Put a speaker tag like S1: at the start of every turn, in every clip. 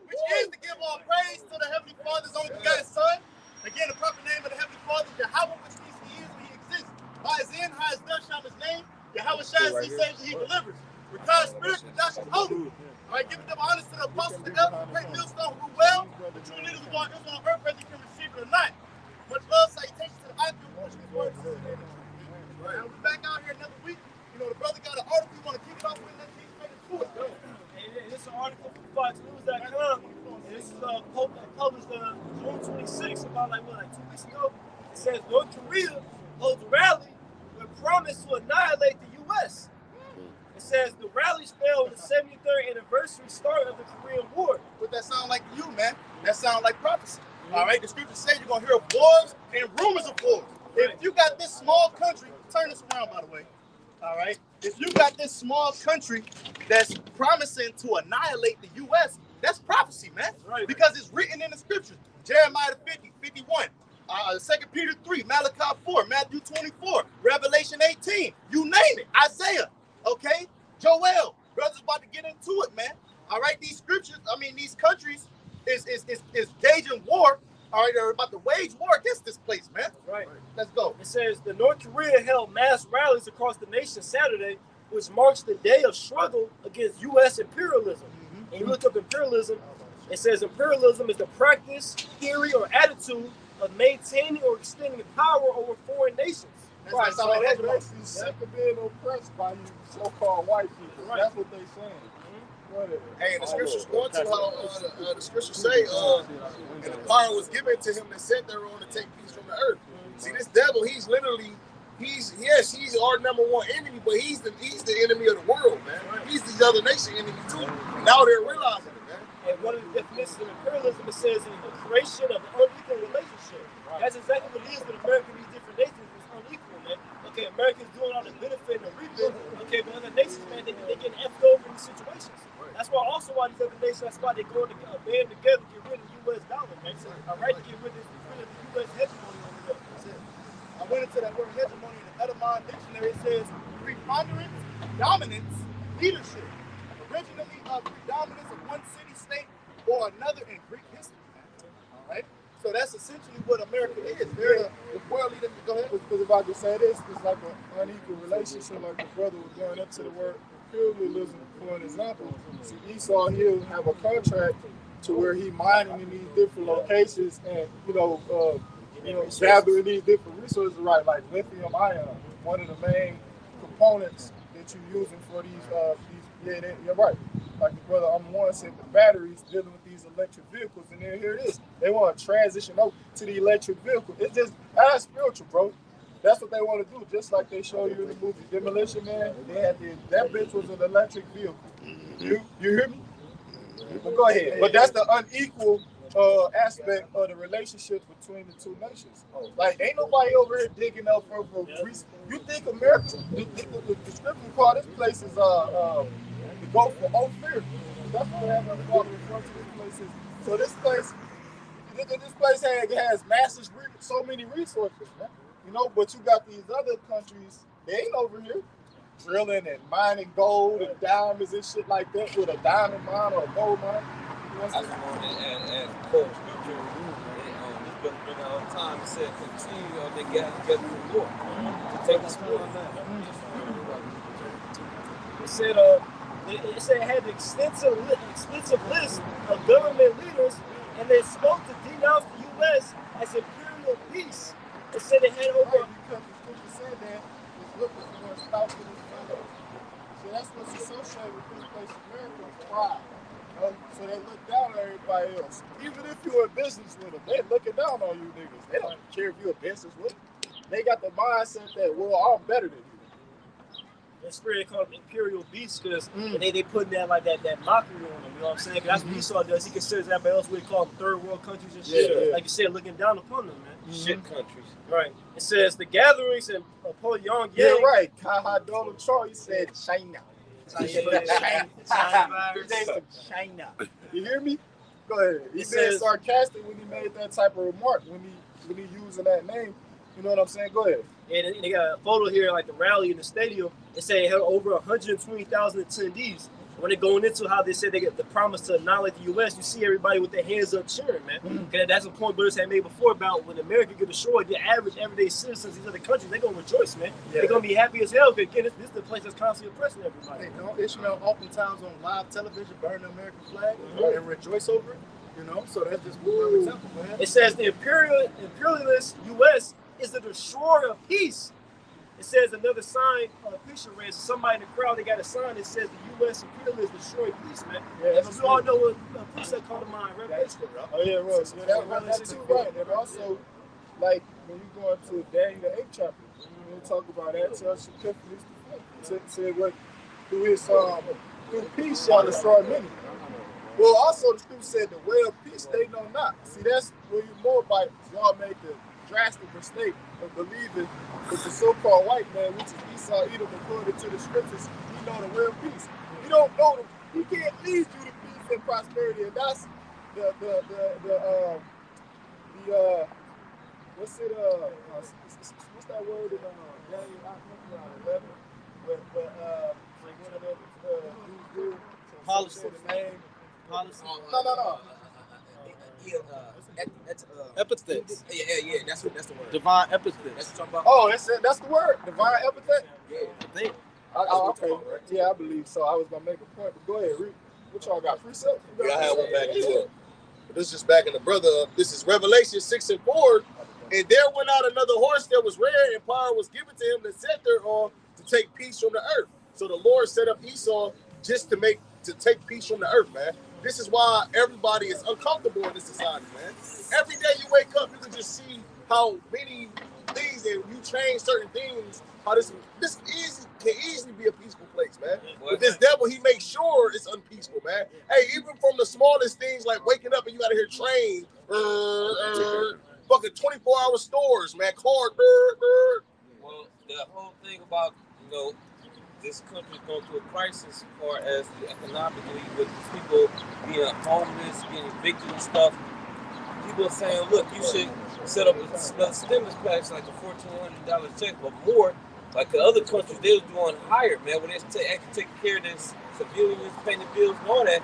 S1: which is to give all praise to the Heavenly Father's only begotten Son. Again, the proper name of the Heavenly Father is YAHWAH, which means He is and He exists. By His end, High is Belsham, His name. YAHWASHI, He saves and He delivers. With God's Spirit, Josh is holy. All right, giving them honors to the apostles, the elders, the great Millstone who rule well, the true leaders of all Israel on earth, whether you can receive it or not. Much love, salutations to the icon, which is words. And we're back out here another week. You know, the brother got an article. We want to kick it off with, let's get straight into it.
S2: And this is an article from FoxNews.com. This is published June 26th, about like 2 weeks ago. It says North Korea holds a rally with promise to annihilate the U.S. It says the rally spelled the 73rd anniversary start of the Korean War.
S1: What that sound like to you, man? That sound like prophecy. All right, the scriptures say you're going to hear of wars and rumors of wars. If you got this small country, turn this around, by the way. All right, if you got this small country that's promising to annihilate the U.S., that's prophecy, man.
S2: Right.
S1: Because it's written in the scriptures. Jeremiah 50, 51, 2 Peter 3, Malachi 4, Matthew 24, Revelation 18, you name it, Isaiah, okay? Joel, brothers about to get into it, man. All right, these scriptures, these countries is gauging war. All right, they're about to wage war against this place, man.
S2: Right.
S1: Let's go.
S2: It says the North Korea held mass rallies across the nation Saturday, which marks the day of struggle against U.S. imperialism. And you look up imperialism, it says imperialism is the practice, theory, or attitude of maintaining or extending power over foreign nations.
S3: Right, so they're basically sick of being oppressed by you so-called white people. Right. That's what they're saying.
S4: Hey, the scriptures go into how the scriptures say, and the power was given to him that sat there on to take peace from the earth. See, this devil, he's literally, he's our number one enemy, but he's the enemy of the world, man. He's the other nation enemy too. Now they're realizing it, man.
S2: And one of the definitions of imperialism, it says the creation of an unequal relationship. That's exactly what it is with America and these different nations. It's unequal, man. Okay, America's doing all the benefit and reaping. Okay, but other nations, man, they getting effed over in these situations. That's why these other nations, that's why they go to band together to get rid of the U.S. dollar, man. All right, to get rid of the U.S. hegemony over there.
S1: I went into that word hegemony in the Edamon dictionary. It says preponderance, dominance, leadership. Originally predominance of one city, state, or another in Greek history. All right? So that's essentially what America is. They're the world leader. Go ahead.
S3: Because if I could say this, it's like an unequal relationship, like the brother was going up to the word imperialism, for an example. See, Esau, he'll have a contract to where he mining in these different locations and, gathering these different resources, right? Like lithium ion, one of the main components that you're using for you're right. Like the brother I'm said, the batteries dealing with these electric vehicles, and then here it is. They want to transition over to the electric vehicle. It's just, that's spiritual, bro. That's what they want to do, just like they show you in the movie Demolition Man. They had that bitch was an electric vehicle. You hear me? But go ahead. But that's the unequal aspect of the relationship between the two nations. Like, ain't nobody over here digging up for you think America, the scripture call this place is the go for Ophir. That's what Heavenly Father referred to this place is. So this place has massive, so many resources, man. But you got these other countries, they ain't over here drilling and mining gold and diamonds and shit like that with a diamond mine or a gold mine.
S5: And quote scripture, this brother bring out all the time, it said, continue they gather together for war. To take the spoil of that.
S2: It said it had an extensive list of government leaders, and they spoke to denounce the U.S. as imperial beasts. It said it had over.
S3: Because the scripture said that, it's looking for a spouse in his fellow. So that's what's associated with this place, America, is pride. So they look down on everybody else. Even if you're in business with them, they're looking down on you niggas. They don't care if you're in business with them. They got the mindset that, well, I'm better than you.
S2: That's where they call them imperial beasts, because they put that like that mockery on them. You know what I'm saying? That's what Esau does. He considers everybody else what we call them third world countries and shit. Yeah. Like you said, looking down upon them, man.
S5: Shit countries.
S2: Right. It says the gatherings and Pyongyang.
S3: Yeah, right. Donald Trump, he said China. China. You hear me? Go ahead. He said sarcastic when he made that type of remark, when he using that name. You know what I'm saying? Go ahead.
S2: And they got a photo here, like the rally in the stadium. It said it had over 120,000 attendees. when they're going into how they said they get the promise to annihilate the U.S., you see everybody with their hands up cheering, man. Okay, that's a point Buddhists had made before about when America get destroyed, the average everyday citizens of these other countries, they're going to rejoice, man. Yeah. They're going to be happy as hell because, again, this is the place that's constantly oppressing everybody.
S1: Hey, don't Ishmael oftentimes on live television burn the American flag and rejoice over it? You know, so that's just one example, man.
S2: It says the imperialist U.S. is the destroyer of peace. It says another sign of a picture raised. Somebody in the crowd, they got a sign that says the U.S. imperialists destroy peace, man. Yeah, and we all know what precept called to mind, Revelation.
S3: Oh, yeah, right. That's too right. And also, like, when you go into Daniel the 8th chapter, when they talk about that, tells you said what through peace shall destroy many. Well, also the scripture said the way of peace they know not. See, that's where you more by y'all made the drastic mistake of believing that the so-called white man, which is Esau, Edom, according to the scriptures, he know the way of peace. You don't know them. He can't lead you to peace and prosperity, and that's the what's it what's that word in Daniel 11? But like one of those
S5: policy.
S3: The name.
S5: Policy.
S3: No.
S5: Epithets.
S4: Yeah. That's the word.
S5: Divine epithets.
S4: That's what I'm talking about.
S3: Oh, that's the word. Divine epithet.
S4: Yeah,
S5: I think.
S3: Okay. Yeah, I believe so. I was gonna make a point, but go ahead, read. What y'all got? Precept?
S4: Yeah, I had one back into it. But this is back in the brother. This is Revelation 6:4. And there went out another horse that was rare, and power was given to him that sat thereon to take peace from the earth. So the Lord set up Esau just to take peace from the earth, man. This is why everybody is uncomfortable in this society, man. Every day you wake up, you can just see how many things and you change certain things. How this can easily be a peaceful place, man. But this devil, he makes sure it's unpeaceful, man. Hey, even from the smallest things like waking up and you gotta hear train, fucking 24-hour stores, man. Car,
S5: Well, the whole thing about this country's going through a crisis as far as the economically with people being homeless, getting evicted and stuff. People are saying, look, you should set up a stimulus package like a $1,400 check, but more. Like the other countries, they was doing higher, man, where they actually taking care of their civilians, paying the bills and all that.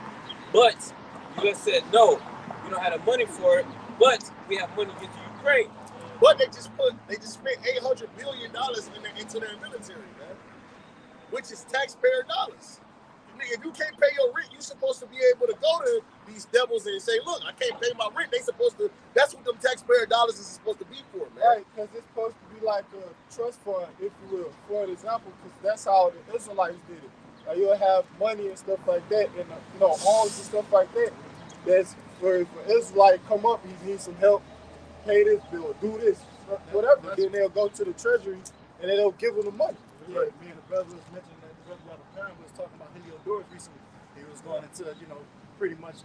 S5: But the U.S. said, no, we don't have the money for it, but we have money to get to Ukraine.
S4: But they just spent $800 billion into their military, man, which is taxpayer dollars. If you can't pay your rent, you're supposed to be able to go to these devils and say, look, I can't pay my rent. That's what them taxpayer dollars is supposed to be for, man.
S3: Right, because it's supposed to be like a trust fund, if you will, for example, because that's how the Israelites did it. You'll have money and stuff like that, and homes and stuff like that. That's where if an Israelite come up, he needs some help, pay this bill, do this, whatever. Then they'll go to the treasury and they'll give them the money.
S1: Yeah, me and the brother was mentioning that the brother parent was talking about Heliodorus recently. He was going into, pretty much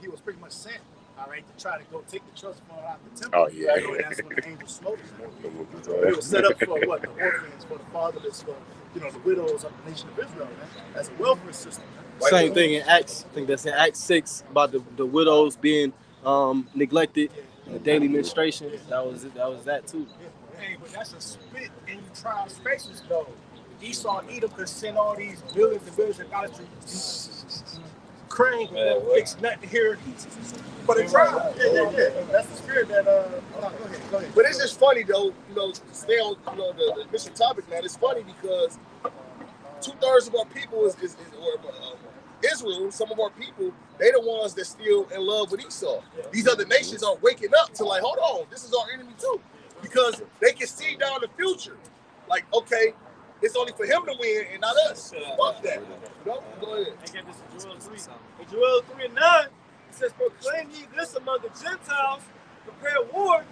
S1: he was pretty much sent, all right, to try to go take the trust fund out of the temple.
S6: Oh, yeah.
S1: And that's when the angel smote him. It was set up for what? The orphans, for the fatherless, for, the widows of the nation of Israel, man. As a welfare system. Man.
S7: Same thing in Acts. I think that's in Acts 6 about the widows being neglected in the daily administration. That was that too.
S1: Hey, but that's a spit in your trial spaces, though. Esau, Edom could send all these billions and billions of dollars to Ukraine and fix nothing here. But the trial, yeah. That's the spirit that. Go ahead.
S4: But it's just funny though, stay on the mission topic now. It's funny because 2/3 of our people is Israel. Some of our people, they the ones that still in love with Esau. These other nations are waking up to like, hold on, this is our enemy too, because they can see down the future. Like, okay, it's only for him to win and not us. Fuck that. Go ahead.
S2: I got this in Joel 3. In Joel 3:9, it says, proclaim ye this among the Gentiles, prepare war,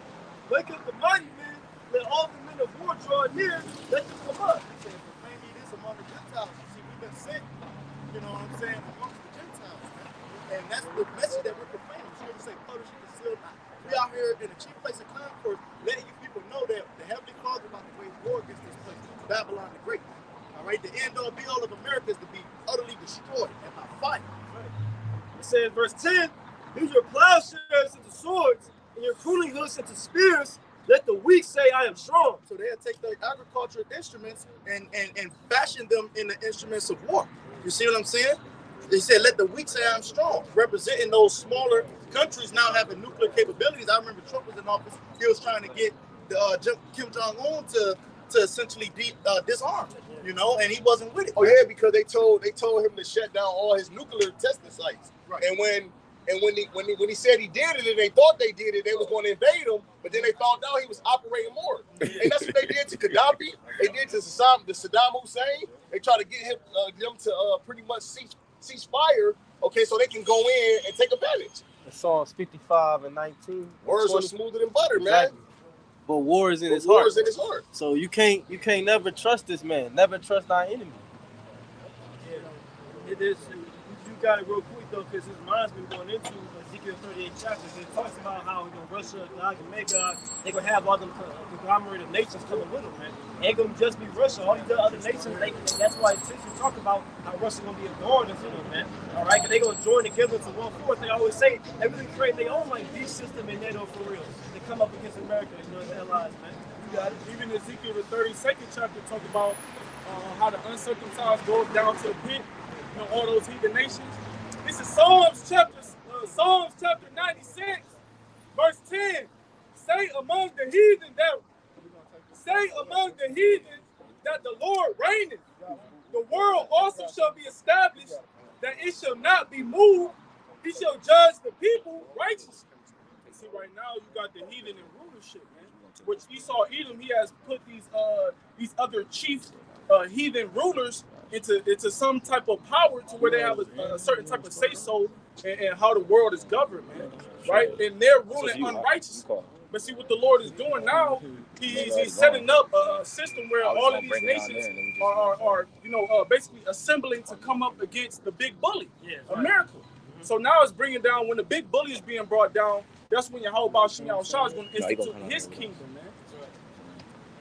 S2: wake up the mighty men, let all the men of war draw near, let them come up.
S1: He said, proclaim ye this among the Gentiles. See, we've been sent, amongst the Gentiles, man. And that's the message that we're proclaiming. Scripture say, publish it, conceal not. We out here in the chief place of concord, letting you people know that the Heavenly Father is about to wage war against this place, Babylon the Great. All right, the end all be all of America is to be utterly destroyed and by fire.
S2: It says, verse 10, use your plowshares into swords and your pruning hooks into spears. Let the weak say, I am strong.
S1: So they'll take their agricultural instruments and fashion them into instruments of war. You see what I'm saying? He said, let the weak say I'm strong. Representing those smaller countries now having nuclear capabilities. I remember Trump was in office. He was trying to get Kim Jong-un to essentially disarm, you know, and he wasn't with it.
S4: Oh yeah, because they told him to shut down all his nuclear testing sites.
S1: Right.
S4: And when he said he did it and they thought they did it, they was going to invade him, but then they found out he was operating more. And that's what they did to Gaddafi. They did to Saddam Hussein. They tried to get them to pretty much cease fire, okay, so they can go in and take advantage.
S7: The Psalms 55 and 19.
S4: Words are smoother than butter,
S7: exactly.
S4: man.
S7: But war is in his
S4: war
S7: heart.
S4: is in his heart.
S7: So you can't never trust this man. Never trust our enemy.
S2: Yeah. It is. You got it real quick though, because his mind's been going into Ezekiel 38 chapters. It talks about how Russia, Gog and Magog, they're gonna have all them conglomerate of nations coming with them, man. Ain't gonna just be Russia. All these other nations, that's why it's talk about how Russia gonna be adorned for them, man. All right, because they gonna join together to one force. They always say they really create their own like beast system in NATO for real. They come up against America, you know, their allies, man.
S6: You got it. Even Ezekiel the 32nd chapter talk about how the uncircumcised go down to the pit. You know, all those heathen nations. This is Psalms chapter 96, verse 10. Say among the heathen that the Lord reigneth. The world also shall be established, that it shall not be moved. He shall judge the people righteously. And see, right now you got the heathen in rulership, man. Which Esau Edom, he has put these other chief heathen rulers into some type of power to where they have a certain type of say-so and how the world is governed, man. Right? And they're ruling unrighteously. But see what the Lord is doing now, he's setting up a system where all of these nations are basically assembling to come up against the big bully, America. So now it's bringing down, when the big bully is being brought down, that's when YAHWASHI is going to institute his kingdom, man.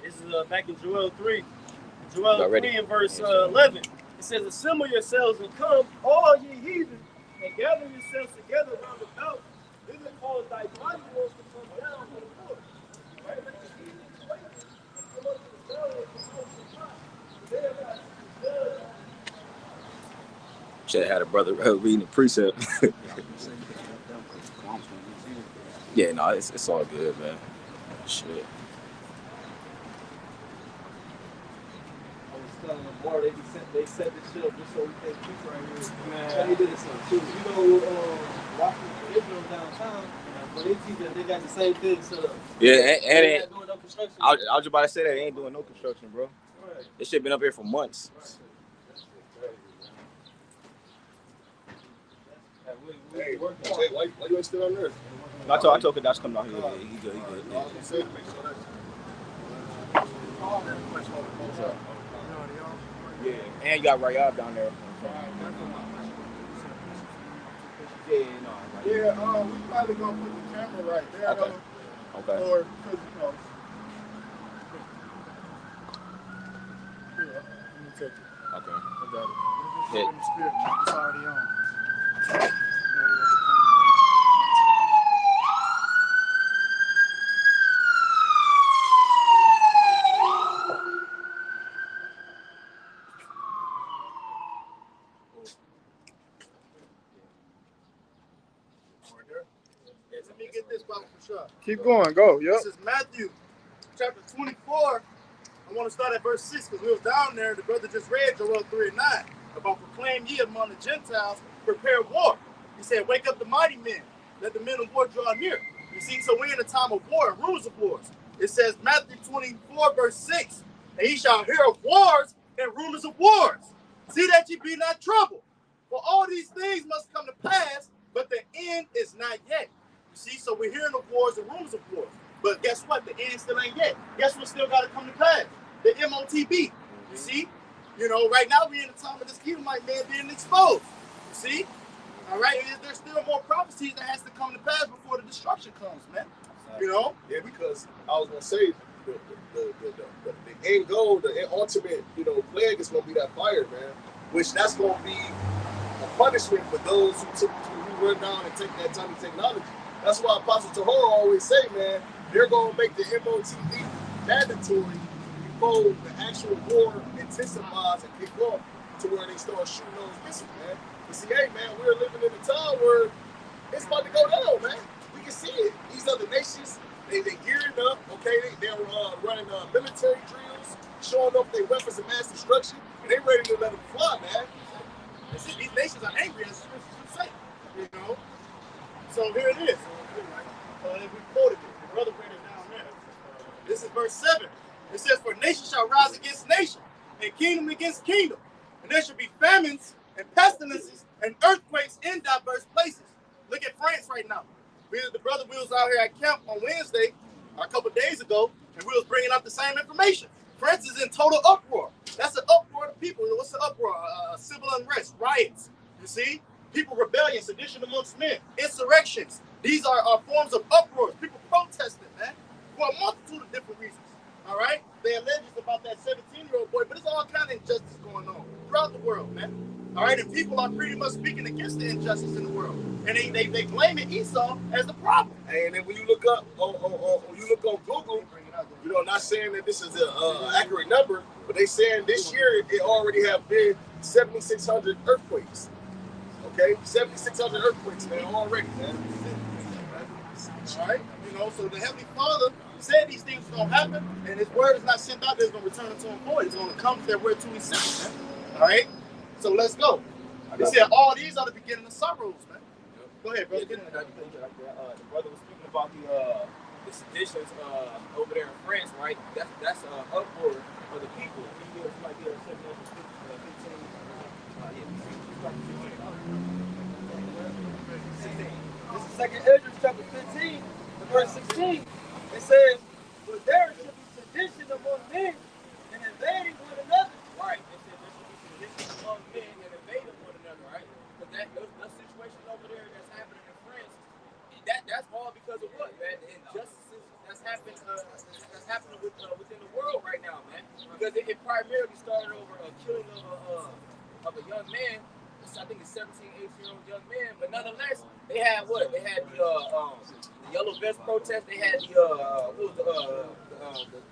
S2: This is back in Joel 3. Joel 3 and verse 11. It says, assemble yourselves and come, all ye heathen, and gather yourselves together round about. This is called thy mighty ones to come down from the north. Right? Let the heathen wait and come up to the valley and come out to the top. There God judge.
S8: Should have had a brother reading the precept. Yeah, no, it's all good, man. Shit.
S7: Telling them more, they set this shit up just so we can't keep right here. Man, they did it too. You know, Washington, Israel downtown, but they teach that they got the same thing set up.
S8: Yeah, and
S7: they not doing no construction.
S8: I was just about to say that they ain't doing no construction, bro. Right. This shit been up here for months.
S4: Hey, why you ain't still on there?
S8: I told Kadash come down here. Yeah, he good. Yeah, and you got Rayab down there.
S3: We probably gonna put the camera right there.
S8: Okay.
S3: Or because let me take it.
S8: Okay.
S3: I got it.
S8: Yeah.
S3: It's already on.
S1: Let me get this Bible for sure.
S3: Keep going. Go. Yep.
S1: This is Matthew chapter 24. I want to start at verse 6 because we was down there. The brother just read Joel 3 and 9 about proclaim ye among the Gentiles, prepare war. He said, wake up the mighty men. Let the men of war draw near. You see, so we're in a time of war, rumors of wars. It says Matthew 24 verse 6. And ye shall hear of wars and rumors of wars. See that ye be not troubled. For all these things must come to pass, but the end is not yet. You see, so we're hearing of wars and rumors of wars. But guess what? The end still ain't yet. Guess what still got to come to pass? The MOTB. You see? You know, right now we're in the time of this Edomite man being exposed. You see? All right? There's still more prophecies that has to come to pass before the destruction comes, man. You know?
S4: Yeah, because I was going to say, the end goal, the ultimate, plague is going to be that fire, man. Which that's going to be a punishment for those who run down and take that time of technology. That's why Apostle Tahor always say, man, they're going to make the MOTB mandatory before the actual war intensifies and kick off. to where they start shooting those missiles, man. But see, hey, man, we're living in a time where it's about to go down, man. We can see it. These other nations, they gearing up, okay? They're running military drills, showing off their weapons of mass destruction, and they ready to let them fly, man.
S1: And see, these nations are angry, as you say, you know. So here it is. We quoted it. The brother read it down there. This is verse 7. It says, "For nation shall rise against nation, and kingdom against kingdom. And there shall be famines and pestilences and earthquakes in diverse places." Look at France right now. The brother we was out here at camp on Wednesday, a couple days ago, and we was bringing up the same information. France is in total uproar. That's an uproar of people. What's the uproar? Civil unrest, riots. You see? People rebellion, sedition amongst men, insurrections. These are forms of uproars. People protesting, man, for a multitude of different reasons. All right? They allege it's about that 17-year-old boy, but it's all kind of injustice going on throughout the world, man. All right? And people are pretty much speaking against the injustice in the world. And they blaming Esau as the problem.
S4: And then when you look up on Google, you know, not saying that this is an accurate number, but they saying this year it already have been 7,600 earthquakes. Okay, 7,600 earthquakes, man, already, man.
S1: All right, you know, so the Heavenly Father said these things are gonna happen, and His word is not sent out there; it's gonna return unto Him void. It's gonna come to that word to His sent, man. All right, so let's go. They said all these are the beginning of sorrows, man. Go ahead, brother. Get in there.
S8: The brother was speaking about the seditions over there in France, right? That's uproar of the people. He was like 715. This is 2 Ezra chapter 15, verse 16. It says, "But there should be sedition among men and invading one another." Right. It said there should be sedition among men and invading one another, right? Because those situations over there that's happening in France, that's all because of what, man? The injustices that's happening within the world right now, man. Because it primarily started over a killing of a young man. I think it's 17, 18-year-old young man, but nonetheless, they had what? They had the yellow vest protest. They had the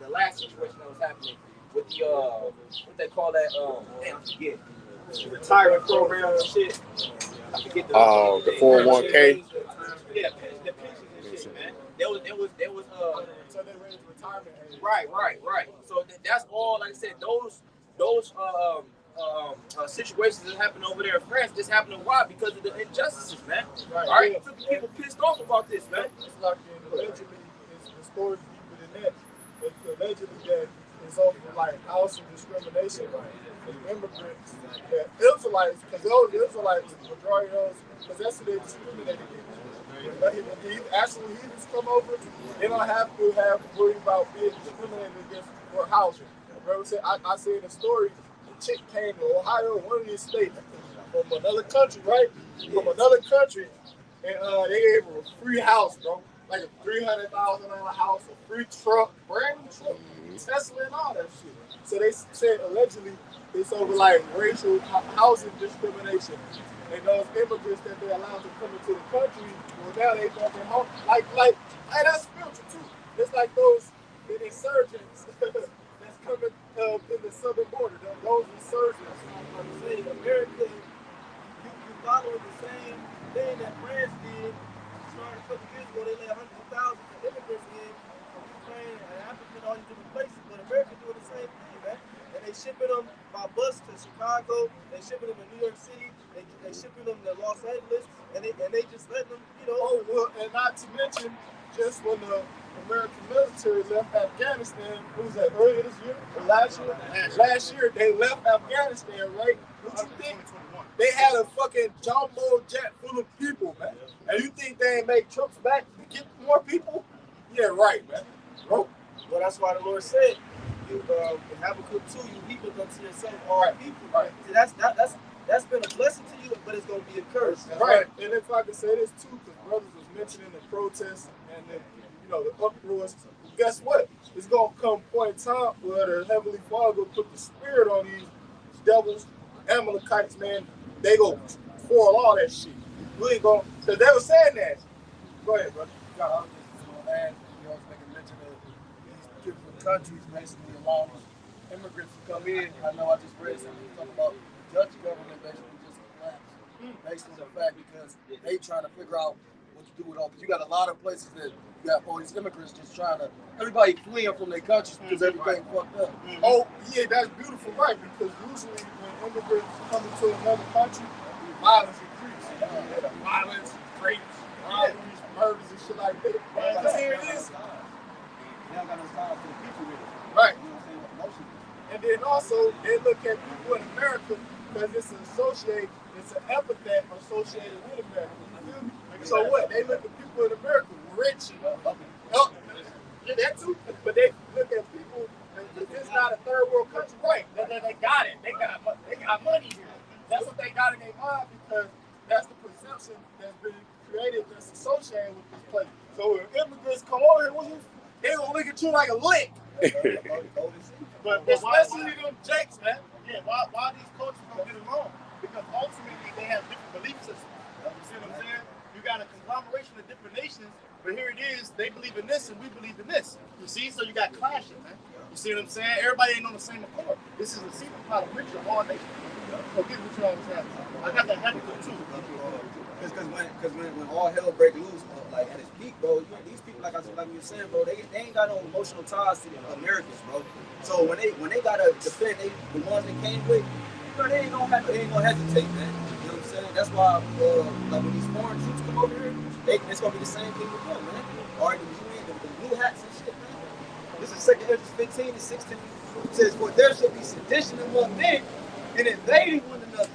S8: last situation that was happening with the what they call that? Damn, I forget. Retirement program and shit. I forget the
S4: 401k.
S8: Yeah, the pensions and shit, man. There was
S3: So they raised retirement age.
S8: Right. So that's all. Like I said, those situations that happen over there in France, this happening why? Because of the injustices, man.
S3: Right.
S8: All right, people pissed off about this, man.
S3: It's like allegedly, the story deeper than that. It's allegedly that it's over like housing discrimination, like immigrants, that Israelites, because those Israelites, the majority of those, because that's who they discriminated against. When these actual heathens come over, they don't have to worry about being discriminated against for housing. I said in the story, the chick came to Ohio, one of these states, from another country, right? From another country, and they gave her a free house, bro. Like a $300,000 house, a free truck, brand new truck, Tesla and all that shit. So they said allegedly it's over like racial housing discrimination. And those immigrants that they allowed to come into the country, well now they fucking home. Like, hey, that's spiritual too. It's like those insurgents that's coming in the southern border. Those insurgents.
S7: I'm saying America, you following the same thing that France did. Started a couple years ago, they let hundreds of thousands of immigrants in from Ukraine and Africa and all these different places. But America doing the same thing, man. And they shipping them by bus to Chicago. They shipping them to New York City. They shipping them to Los Angeles. And they just letting them, you know.
S3: Oh, well, and not to mention, just when the American military left Afghanistan, what was that, earlier this year? Or last year? Last year, they left Afghanistan, right? What you think? They had a fucking jumbo jet full of people, man. And you think they ain't make trips back to get more people? Yeah, right, man. Bro.
S7: Well, that's why the Lord said, you Habakkuk 2, you heap it unto yourself all people.
S3: Right.
S7: See, that's been a blessing to you, but it's going to be a curse.
S3: Right. And if I could say this too, because brothers was mentioning the protests and the uproars. Guess what? It's gonna come point in time where the Heavenly Father will put the spirit on these devils, Amalekites, man. They go spoil all that shit. We ain't gonna, because they were saying that. Go ahead, brother.
S9: I was just going to add, you know, making mention of these different countries basically allowing immigrants to come in. I know I just read something talking about Dutch government basically just collapsed based on the fact because they trying to figure out what to do with all. Because you got a lot of places that you got all these immigrants just trying to, everybody fleeing from their countries because everything fucked up.
S3: Oh, yeah, that's beautiful, right? Because usually when immigrants come into another country, violence increases. Violence, rapes, robberies, murders, and shit like that. Because here it is.
S9: They don't got no time for the people with it.
S3: Right.
S9: You know what I'm saying? Emotionally.
S3: And then also, they look at people in America because it's an epithet associated with America. You feel me? So what? They look at people in America rich. Yeah, that too. But they look at people, it's not a third world country. Right. They got it. They got money here. That's what they got in their mind because that's the perception that's been created that's associated with this place. So if immigrants come over here, they gonna look at you like a lick. But especially them Jakes, man.
S1: Yeah, why these cultures don't get along? Because ultimately they have different belief systems. You see what I'm saying? You got a conglomeration of different nations, but here it is, they believe in this and we believe in this. You see? So you got clashing, man. You see what I'm saying? Everybody ain't on the same accord. This is a secret pot of rich of all nations. So get what you're saying. I got that happy too.
S9: Because when all hell break loose, like at its peak, bro, these people, like you were saying, bro, they ain't got no emotional ties to the Americans, bro. So when they gotta defend the ones they came with, bro, they ain't gonna hesitate, man. You know what I'm saying? That's why, like when these foreign troops come over here, it's gonna be the same thing with them, man. All right, the blue hats and shit, man. This is 2 Ezra 15 and 16. It says, "For there shall be sedition among men, and invading one another.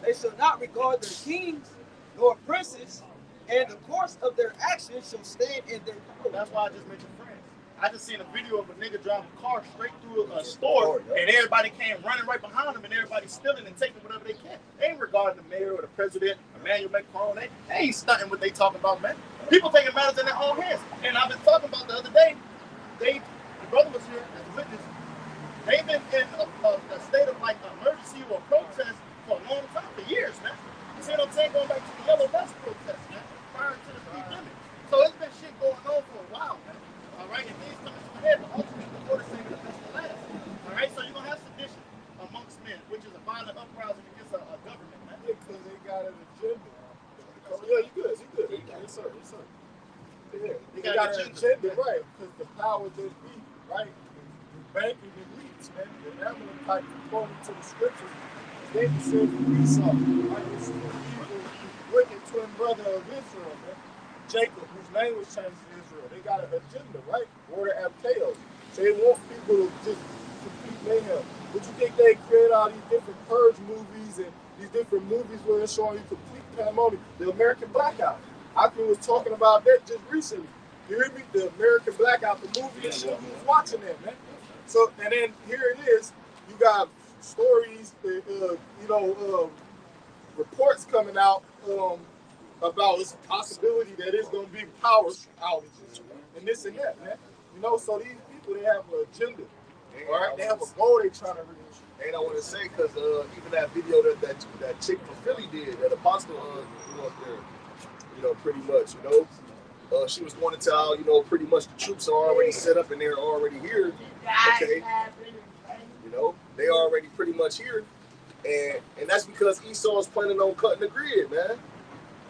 S9: They shall not regard their kings nor princes, and the course of their actions shall stand in their power."
S1: That's why I just mentioned France. I just seen a video of a nigga driving a car straight through a store, and everybody came running right behind him, and everybody's stealing and taking whatever they can. They ain't regarding the mayor or the president, Emmanuel Macron. They ain't stunting what they talking about, man. People taking matters in their own hands. And I've been talking about the other day, the brother was here as a witness. They've been in a state of like emergency or protest for a long time, for years, man. You see what I'm saying? Going back to the yellow vest protest, man, prior to the pandemic. So it's been shit going on for a while, man. All right, and things coming to a head, but ultimately the Lord is saying the best to last. All right, so you're gonna have sedition amongst men, which is a violent uprising against a government, man.
S3: Because they got an agenda. Yeah, you good. Yes, sir. Yeah, they got an agenda, right? Because the power that be, right? The banking elites, man. The Amalek type, according to the scriptures, they descend from Esau. Right? This is the evil, wicked twin brother of Israel, man. Jacob, whose name was changed to Israel. They got an agenda, right? Order of chaos. So they want people to just compete mayhem. But you think they create all these different purge movies and these different movies where they're showing you complete pandemonium? The American Blackout. Akron was talking about that just recently. You hear me? The American Blackout, the movie and shit, we was watching that, man. So, and then here it is. You got stories, reports coming out about this possibility that it's going to be power outages and this and that, man. You know, so these people, they have an agenda, all right? They have a goal they trying to reach.
S4: And I want to say, because even that video that chick from Philly did, that apostle up there, pretty much, she was going to tell, pretty much the troops are already set up and they're already here, okay? They already pretty much here. And that's because Esau is planning on cutting the grid, man.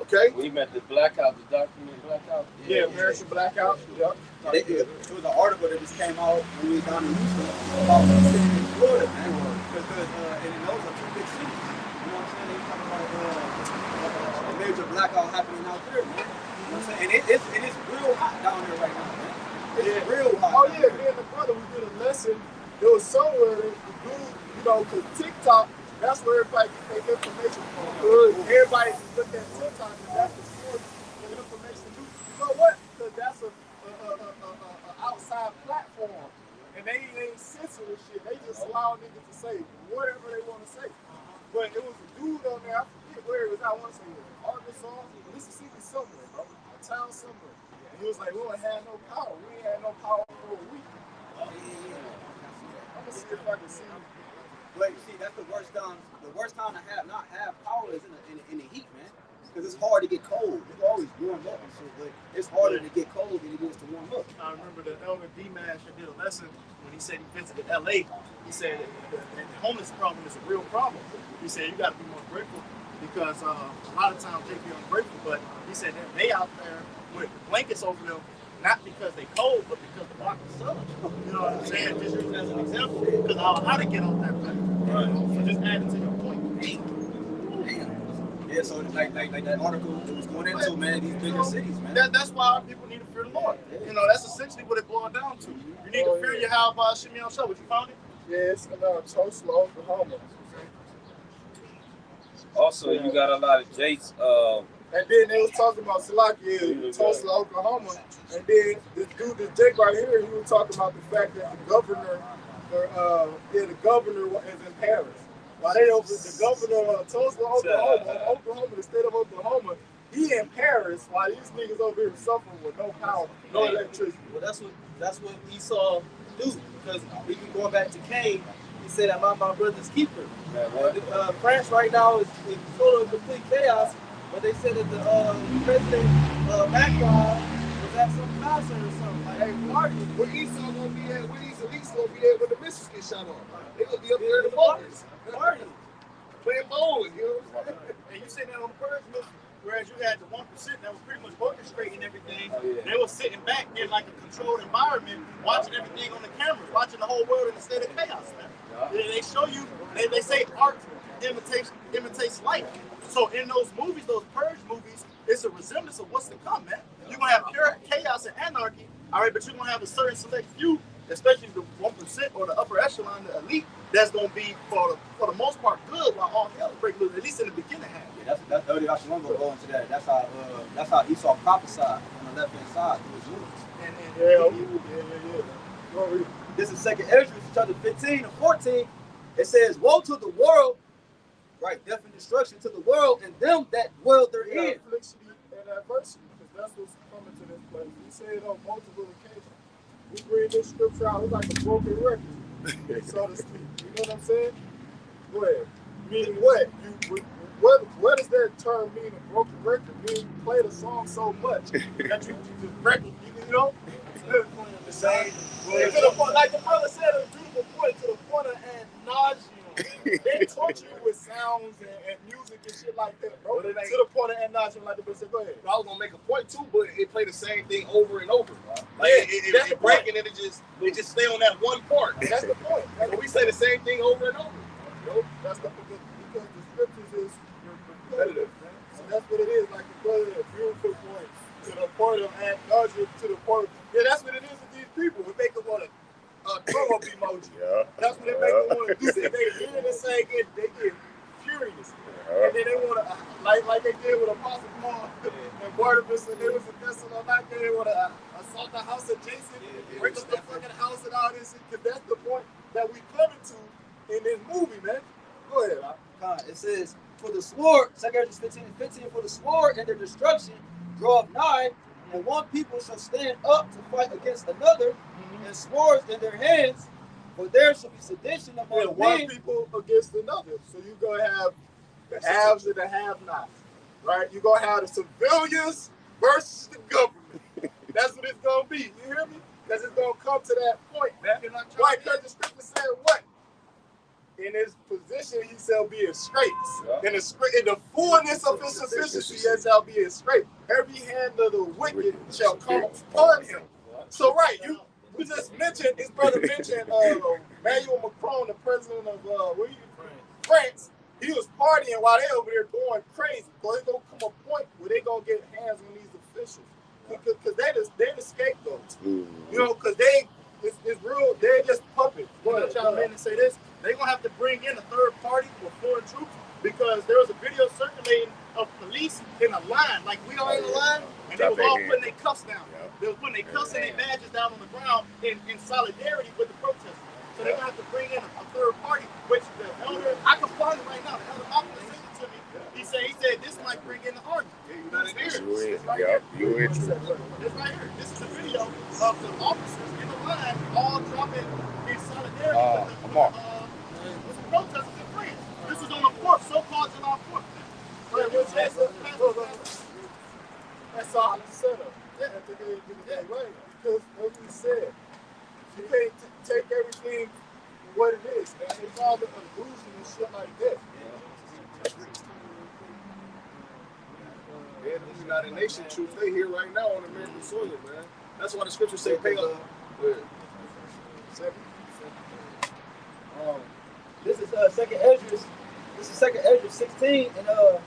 S4: Okay?
S5: We met the blackout, the Doctrine blackout.
S3: Yeah, American Blackout. Yep.
S9: It was an article that just came out when we was down in Houston about the city in Florida, man. Because and those are two big cities. You know what I'm saying? They talking about a major blackout happening out there, man. You know what I'm saying? And it's real hot down there right now, man. It's real hot.
S3: Oh yeah, me and the brother, we did a lesson. There was somewhere that the dude, because TikTok, that's where everybody gets their information from. Everybody just look at TikTok and that's the source of information. You know what? Because that's a outside platform. And they ain't censoring shit. They just allow niggas to say whatever they want to say. But it was a dude on there, I forget where it was, I want to say it was Arkansas, Mississippi somewhere, bro. A town somewhere. And he was like, we ain't had no power. We ain't had no power for a week. I'm gonna see if I can see.
S9: But see, that's the worst time. The worst time to not have power is in the heat, man. because it's hard to get cold. It's always warm up and shit, but it's harder to get cold than it is to warm up.
S1: I remember the elder D-Mash did a lesson when he said he visited LA. He said the homeless problem is a real problem. He said you got to be more grateful because a lot of times they be ungrateful, but he said that they out there with blankets over them, not because they cold, but because the block is sun. You know what I'm saying? Just using as an example, because how to get off that planet. Right. So just adding to your point.
S9: Yeah, so like that article that was going into, man, these bigger cities, man.
S1: That's why our people need to fear the Lord. You know, that's essentially what it boiled down to. You need to fear YAHWASHI. What you found it?
S3: Yeah, it's in Tulsa, Oklahoma.
S5: Also, you got a lot of Jake's.
S3: And then they was talking about Salaki, Tulsa, Oklahoma. And then this dude, this Jake right here, he was talking about the fact that the governor is in Paris. While the governor of Tulsa, Oklahoma, the state of Oklahoma, he in Paris while these niggas over here suffering with no power, no electricity.
S8: Well, that's what Esau do, because even going back to Cain, he said, "I'm my brother's keeper." France right now is total complete chaos, but they said that the president Macron was at some concert or something. Like,
S4: Hey, Marty, where Esau gonna be at? Where these elites gonna be at when the missiles get shot off? They gonna be up there in the bunkers.
S8: Party.
S4: Playing bowling, you know what I'm saying?
S1: And you say that on the purge mission, whereas you had the 1% that was pretty much orchestrating everything. They were sitting back in like a controlled environment, watching everything on the cameras, watching the whole world in a state of chaos, man. They show you, they say art imitates life. So in those movies, those purge movies, it's a resemblance of what's to come, man. You're gonna have pure chaos and anarchy, all right, but you're gonna have a certain select few, especially the 1% or the upper echelon, the elite, that's gonna be for the most part good, while all hell break loose, at least in the beginning half.
S9: Yeah, that's Yahweh gonna go into that. That's how Esau prophesied on the left hand side through his rulers. This is 2nd Ezra chapter 15 and 14. It says, "Woe to the world," right? Death and destruction to the world and them that dwell therein.
S3: Affliction and adversity, because that's what's coming to this place. We say it on multiple occasions. We read this scripture out, it's like a broken record, so to speak. You know what I'm saying? Go ahead. Meaning what? What does that term mean, a broken record? Meaning you play the song so much that you just break it, you know?
S1: The same. To the point, like the brother said, a beautiful point, to the point of ad nauseum.
S3: They torture you with sounds and music and shit like that, bro. To the point of ad nauseum, like the brother said, go ahead.
S4: I was gonna make a point too, but it played the same thing over and over. Like
S1: that's the
S4: it break
S1: point.
S4: and it just stay on that one part.
S3: That's the point.
S4: So we say the same thing over and over.
S3: Nope. That's the because the scriptures is repetitive. So that's what it is. Like the brother, a beautiful point. To the point of ad nauseum, to the point. Yeah, that's what it is with these people. We make them want to throw up emoji.
S10: Yeah.
S3: That's what they make them want to do. They hear this thing, they get furious. And then they want to, like they did with Apostle Paul and Barnabas, and they was in Thessalonica, they want to assault the house of Jason, break up the fucking house and all this. Because that's the point that we coming to in this movie, man. Go ahead, man.
S9: It says, "For the sword," 2 Ezra 15 and 15, "For the sword and their destruction draweth nigh, and one people shall stand up to fight against another, and swords in their hands, for there shall be sedition among
S3: one
S9: men."
S3: people against another. So you're going to have the haves and the have-nots, right? You're going to have the civilians versus the government. That's what it's going to be. You hear me? Because it's going to come to that point, man. Why? Because the scripture said what? In his position, he shall be in straits. In the fullness of his sufficiency, he shall be in straits. Every hand of the wicked shall come upon him. So, right, we just mentioned, his brother mentioned Emmanuel Macron, the president of France. He was partying while they over there going crazy. So it's going to come a point where they're going to get hands on these officials. Because they're the scapegoats. You know, because it's real, they're just puppets.
S1: I'm going to chime in and say this. They're going to have to bring in a third party or foreign troops, because there was a video circulating of police in a line, like we are in a line, and they were all putting their cuffs down. They were putting their cuffs and their badges down on the ground in solidarity with the protesters. So they're going to have to bring in a third party, which the elder, I can find it right now, the elder Malcolm sent it to me. He said this might bring in the army. It's right here. It's right here. This is a video of the officers in the line all dropping in solidarity with the protesters in France. This is on the 4th, so-called July 4th.
S3: Yeah, right. Because as we said, you can't take everything for what it is, man. It's all the illusion and shit like that.
S4: Yeah, the United Nations troops, they here right now on American soil, man. That's why the scriptures say pay up.
S8: This is second Ezra. This is second Ezra 16, and I'm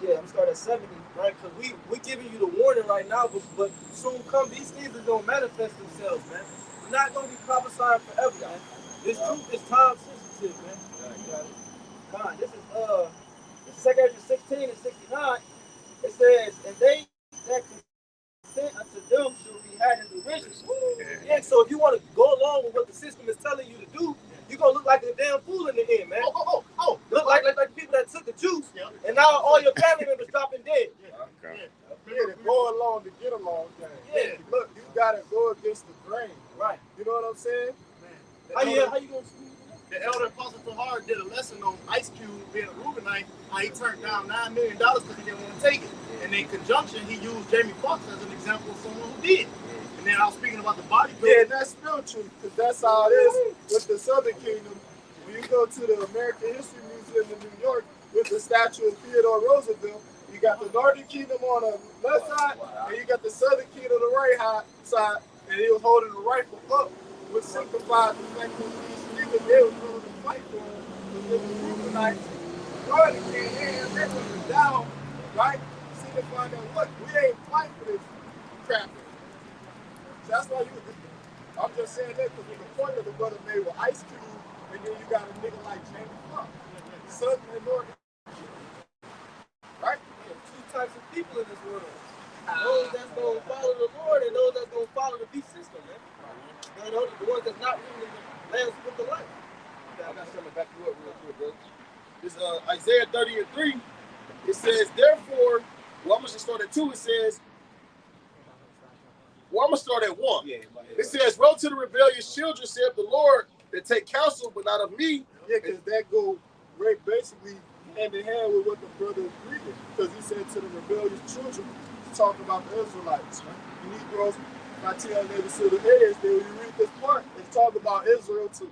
S8: gonna start at 70.
S7: Right, because we giving you the warning right now, but soon come these things are gonna manifest themselves, man. We're not gonna be prophesying forever, man. This truth is time sensitive, man.
S8: Fine. This is second Ezra 16 and 69. It says, and they that consent unto them shall be had in derision.
S7: Yeah, so if you want to go along with what the system is telling you to do, you're gonna look like a damn fool in the end, man. Look like the people that took the juice, and now all your family members dropping dead.
S3: Yeah, to go along to get along.
S7: Yeah.
S3: Look, you gotta go against the grain.
S7: Right.
S3: You know what I'm saying?
S7: How you gonna?
S1: The elder Apostle Hawad did a lesson on Ice Cube being a Reubenite, how he turned down $9 million because he didn't want to take it. And in conjunction, he used Jamie Foxx as an example of someone who did. And then I was speaking about the bodybuilding.
S3: Yeah, that's spiritual, because that's how it is with the Southern Kingdom. When you go to the American History Museum in New York with the statue of Theodore Roosevelt, you got the Northern Kingdom on the left side, and you got the Southern Kingdom on the right side, and he was holding the rifle up, which signified the fact that these niggas, they was willing to fight for him, because they were Reubenites. Northern Kingdom, they were down, right? Signifying that, look, we ain't fighting for this crap. So that's why I'm just saying that because the point of the brother made with Ice Cube, and then you got a nigga like Jamie Foxx, Southern and Northern. Right?
S7: Two types of people in this world. Those that's going to follow the Lord and those that's going to follow the beast system, man. The ones that's not really in the lands with the light.
S4: I got something to back you up real quick, bro. This Isaiah 30:3. It says, therefore, well, I'm going to start at 2. It says, well, I'm going to start at 1. It says, woe to the rebellious children, saith the Lord, that take counsel, but not of me.
S3: Yeah, because that go right basically hand in hand with what the brother is reading. Because he said to the rebellious children, he's talking about the Israelites. The Negroes, I tell them to the heirs, when you read this part, it's talking about Israel too.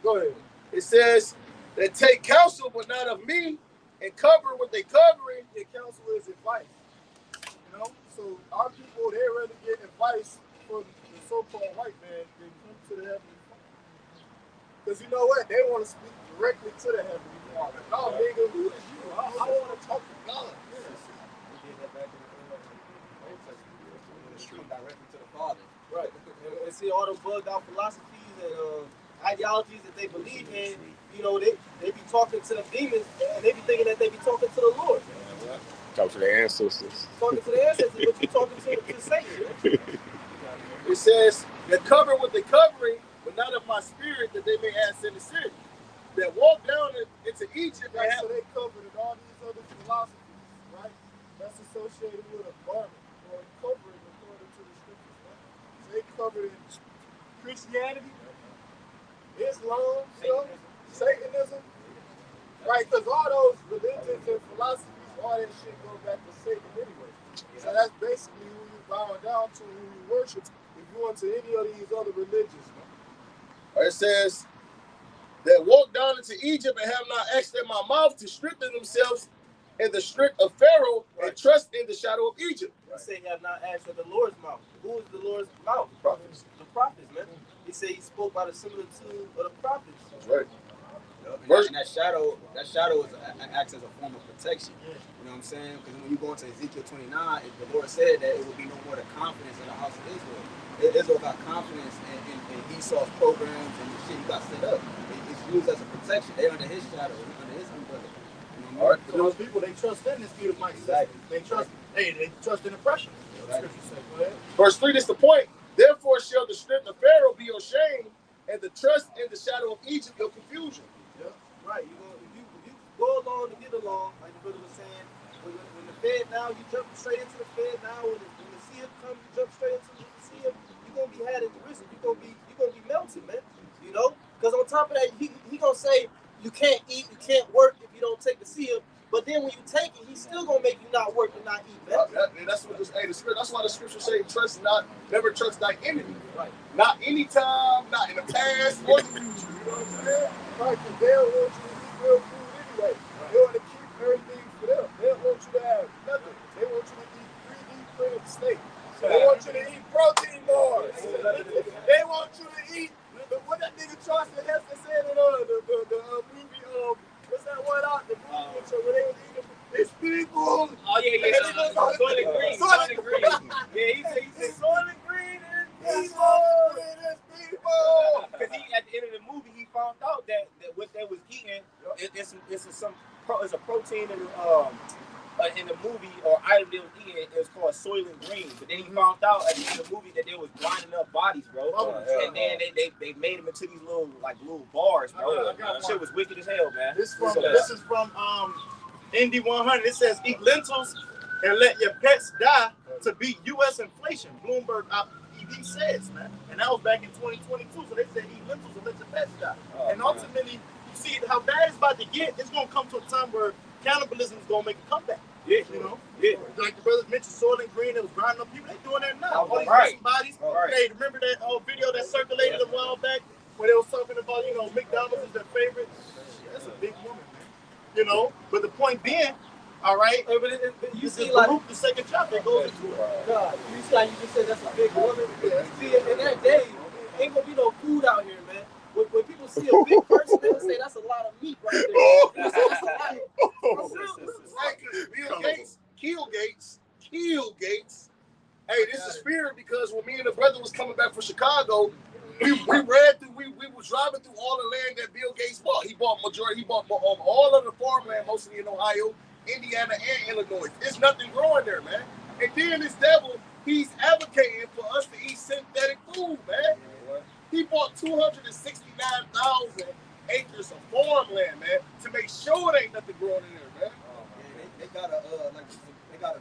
S3: Go ahead.
S4: It says, that take counsel, but not of me, and cover what they covering.
S3: The counsel is advice. You know? So our people, they rather get advice from the so-called white man than come to the heavenly Father. Because you know what? They want to speak directly to the heavenly Father. No, nigga, who is you? I want to talk to God.
S9: Come directly to the Father.
S7: Right. And see all the bugged out philosophies and ideologies that they believe in, you know, they be talking to the demons and they be thinking that they be talking to the Lord.
S10: Talk to their ancestors.
S7: Talking to the ancestors, but you talking to Satan.
S4: It says, that cover what they covering, but not of my spirit, that they may add sin to sin. That walk down into Egypt.
S3: Right, so they covered all these other philosophies, right? That's associated with a garment or a covering according to the scriptures, right? So they covered in Christianity, Islam, Satanism, right? Because all those religions and philosophies, all that shit goes back to Satan anyway. So that's basically who you bow down to, who you worship, if you went to any of these other religions.
S4: It says, that walk down into Egypt and have not asked at my mouth to strengthen themselves in the strict of Pharaoh and trust in the shadow of Egypt.
S7: He said he have not asked at the Lord's mouth. Who is the Lord's mouth?
S4: The prophets.
S7: The prophets, man. He said he spoke by the similitude of the prophets.
S4: That's right.
S9: And that shadow acts as a form of protection. You know what I'm saying? Because when you go into Ezekiel 29, the Lord said that it will be no more the confidence in the house of Israel. Israel got confidence in Esau's programs and the shit he got set up. It's used as a protection. They're under his shadow, under his umbrella. You know
S1: All right. So those people, they trust in this Edomite system.
S9: Exactly.
S1: They trust in oppression.
S9: Exactly.
S4: Verse 3, this is the point. Therefore shall the strength of Pharaoh be your shame, and the trust in the shadow of Egypt your confusion.
S7: Yeah. Right. If you go along to get along, like the brother was saying, when the Fed now, you jump straight into the Fed now. When the sea comes, you jump straight into the sea. You're gonna be had at the risk. You're gonna be melted, man. You know, because on top of that, he gonna say you can't eat, you can't work if you don't take the seal. But then when you take it, he's still gonna make you not work and not eat, man.
S4: That's what the scripture. That's why the scripture say, never trust thy enemy.
S7: Right.
S4: Not anytime, not in the past or the future. You know what I'm saying?
S3: Right, because they don't want you to eat real food anyway. They want to keep everything for them. They don't want you to have nothing. They want you to eat 3D printed steak. They want you to eat protein bars. They want you to eat what that nigga Charleston Heston said in the movie. What's that one out? The movie where they was eating. It's people.
S2: Oh yeah. Soylent Green. Soylent Green. Yeah, he said Soylent Green and
S3: People. It's people.
S2: because he at the end of the movie he found out that what they was eating it's a protein in the movie or item they was eating. It was called Soylent Green. But then he found out at the end of the movie that they was grinding up bodies, bro. And then they made them into these little bars, bro. Shit was wicked as hell, man.
S1: This is from Indy 100. It says eat lentils and let your pets die to beat U.S. inflation. Bloomberg ED says, man. And that was back in 2022. So they said eat lentils and let your pets die. And ultimately, you see how bad it's about to get. It's gonna come to a time where cannibalism is gonna make a comeback.
S2: Yeah,
S1: you know.
S2: Yeah.
S1: Like the brothers mentioned, Soylent Green. It was grinding up people. They doing that now. All these
S2: Right.
S1: bodies.
S2: Right.
S1: Hey, remember that video that circulated a while back where they was talking about McDonald's is their favorite. That's a big woman, man. You know. But the point being, all right.
S7: But you see,
S1: Baruch, the second chapter goes into it.
S7: God, you see, like you just said, that's a big woman. See, in that day, ain't gonna be no food out here, man. When people see a big person, they'll say that's a lot of meat right there.
S4: Bill Gates, kill Gates. Hey, this is fear because when me and the brother was coming back from Chicago, we was driving through all the land that Bill Gates bought. He bought all of the farmland, mostly in Ohio, Indiana, and Illinois. There's nothing growing there, man. And then this devil, he's advocating for us to eat synthetic food, man. He bought 269,000 acres of farmland, man, to make sure there ain't nothing growing in there, man.
S9: They got a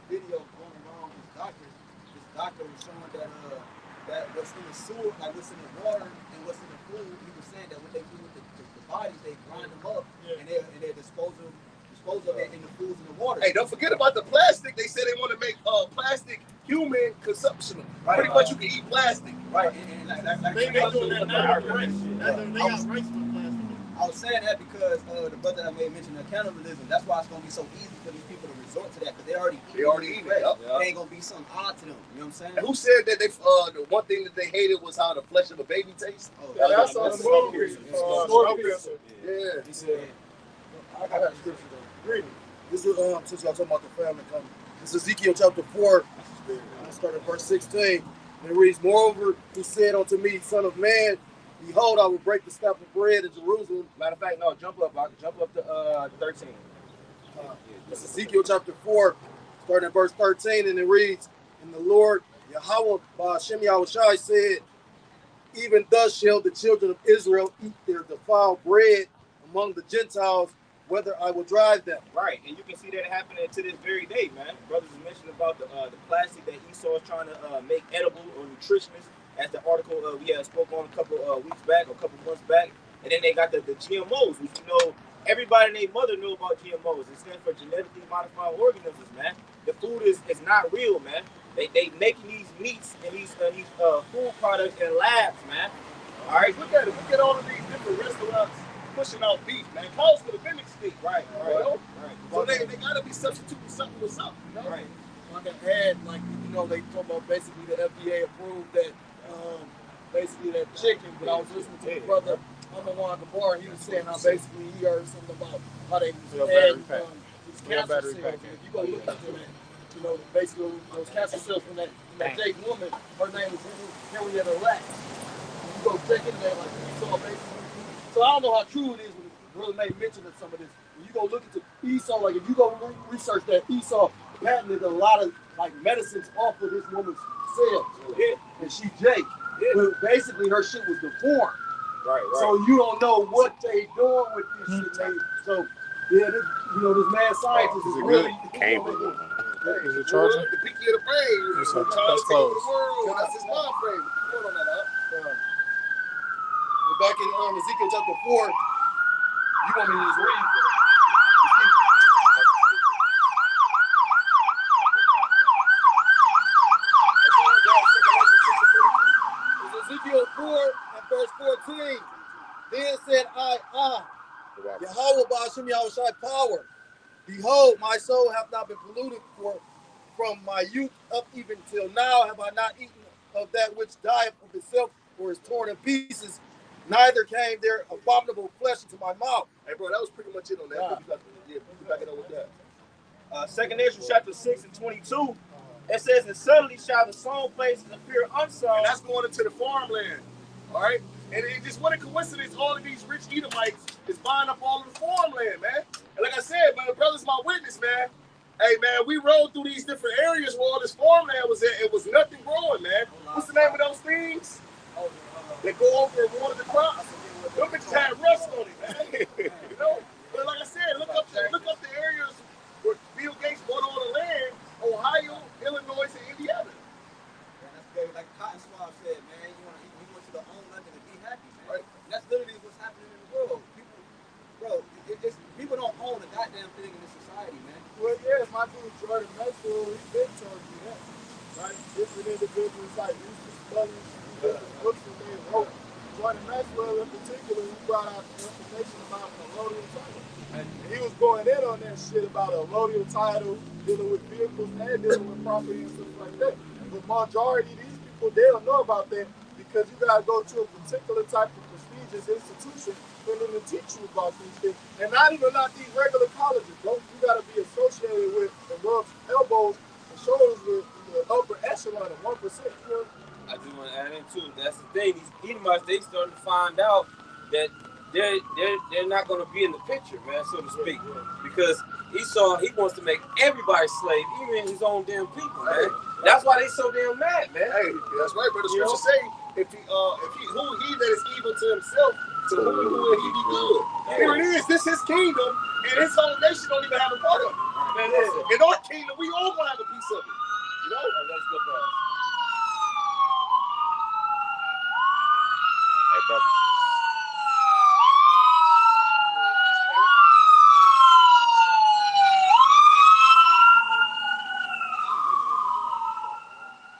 S9: video going around with this doctor. This doctor was showing that what's in the sewer, like what's in the water and what's in the food. He was saying that what they do with the bodies, they grind them up and they dispose of it in the foods and the water.
S4: Hey, don't forget about the plastic. They said they want to make plastic human consumption.
S9: Right,
S4: Pretty much you can eat plastic.
S9: Right, and
S1: They doing that now. They got rights for plastic.
S9: I was saying that because the brother that made mention of cannibalism. That's why it's gonna be so easy for these people to resort to that because they already eat it.
S4: Yep.
S9: It ain't gonna be something odd to them. You know what I'm saying?
S4: And who said that the one thing that they hated was how the flesh of a baby tastes?
S3: Yeah, that's on the movie.
S4: Yeah.
S3: He said, I got a scripture though. Read it. This is since y'all talking about the family coming. This is Ezekiel chapter 4. I start at verse 16. And it reads, moreover, he said unto me, Son of man, behold, I will break the staff of bread in Jerusalem.
S9: Matter of fact, no, jump up to 13.
S3: This is Ezekiel chapter 4, starting at verse 13, and it reads, and the Lord, YAHWAH, BAHASHAM YAHWASHI said, even thus shall the children of Israel eat their defiled bread among the Gentiles, whether I will drive them.
S2: Right, and you can see that happening to this very day, man. Brothers mentioned about the plastic that Esau is trying to make edible or nutritious, as the article we had spoke on a couple weeks back or a couple months back. And then they got the GMOs, which everybody and their mother know about GMOs. It stands for genetically modified organisms, man. The food is not real, man. They making these meats and these food products in labs, man.
S4: All right, look at all of these different restaurants pushing out beef, man. Cows could have been extinct, right. So they gotta be substituting something with something, you know?
S3: Right. I can add, they talk about basically the FDA approved that, basically that chicken. But I was listening to the brother Hawad Gabar. He was saying how basically he heard something about how they add these cancer cells. And if you go look into that, basically those cancer cells from that Jake woman, her name was Henrietta Lacks. You go check in there, like you saw basically. So I don't know how true it is when the brother made mention of some of this. When you go look into Esau, like if you go research that, Esau patented a lot of medicines off of this woman's cells. Yeah. And she Jake. Yeah. But basically her shit was deformed.
S2: Right.
S3: So you don't know what they doing with this shit. So this mad scientist is really
S10: Cable.
S4: Is it charging? The pinky of the brain.
S10: That's
S4: close. The world. That's his mind frame. Hold on that.
S3: We're back in Ezekiel chapter 4. You want me to just read?
S11: Then said I, Yahweh BAHASHAM YAHWASHI power. Behold, my soul hath not been polluted from my youth up even till now have I not eaten of that which dieth of itself or is torn in pieces, neither came there abominable flesh into my mouth.
S4: Hey, bro, that was pretty much it on that. You can back it up with that.
S2: 2nd Ezra chapter 6 and 22, it says, and suddenly shall the sown places appear unsown.
S4: And that's going into the farmland. All right? And it just what a coincidence, all of these rich Edomites is buying up all of the farmland, man. And like I said, my brother's my witness, man. Hey, man, we rode through these different areas where all this farmland was at. It was nothing growing, man. What's the name of those things? They go over and water the crops. Them bitches had rust on it, man. You know? But like I said, look up the areas where Bill Gates bought all the land, Ohio, Illinois, and Indiana.
S9: Yeah, that's very, like Cotton Swab said, man, you want you to own nothing and be happy, man. Right. And that's literally what's happening in the world. People don't own a goddamn thing in this society, man.
S3: Well, yeah, my dude Jordan Maxwell, he's been telling you that, right? Different individuals like Eustace Brothers, different books that they wrote. Jordan Maxwell in particular, he brought out information about the allodial title. And he was going in on that shit about a allodial title, dealing with vehicles and dealing with property and stuff like that. But majority of these people, they don't know about that because you gotta go to a particular type of prestigious institution and then to teach you about these things. And not even like these regular colleges, bro. You gotta be associated with and rub elbows and shoulders with the upper echelon of 1%. You know?
S5: I just want to add in too. That's the thing. These Edomites, they starting to find out that they're not going to be in the picture, man, so to speak, because he wants to make everybody slave, even his own damn people, man. That's why they so damn mad, man.
S4: Hey, that's right, but the scripture say if he that is evil to himself, to whom will he be good? Here it is. This is his kingdom, and his whole nation don't even have a part of it. Man, listen, in our kingdom, we all gonna have a piece of it. You know?
S5: Let's go back.
S10: Hey, brother.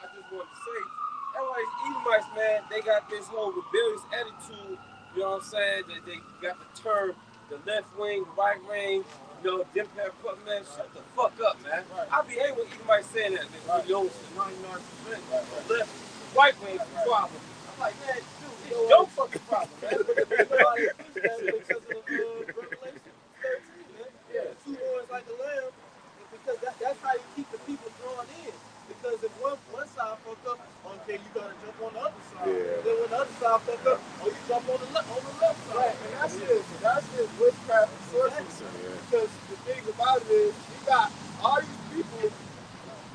S5: I just want to say, everybody's Edomites, man, they got this whole rebellious attitude, you know what I'm saying? They got the term, the left wing, the right wing, you know, them pair of man, shut the fuck up, man. I be able to Edomites saying that, you know, 99%, the left, white wing is the problem. I'm like, man, dude, it's your fucking problem, man.
S7: Because of Revelation 13, man. Yeah, the 2 horns like a lamb, because that's how you keep the people drawn in. Because if one side fuck up, okay, you gotta jump on the other side.
S10: Yeah.
S7: Then when the other side fuck up, oh, you jump on the left side.
S3: Right, and that's just witchcraft and sorcery. Because the thing about it is, you got all these people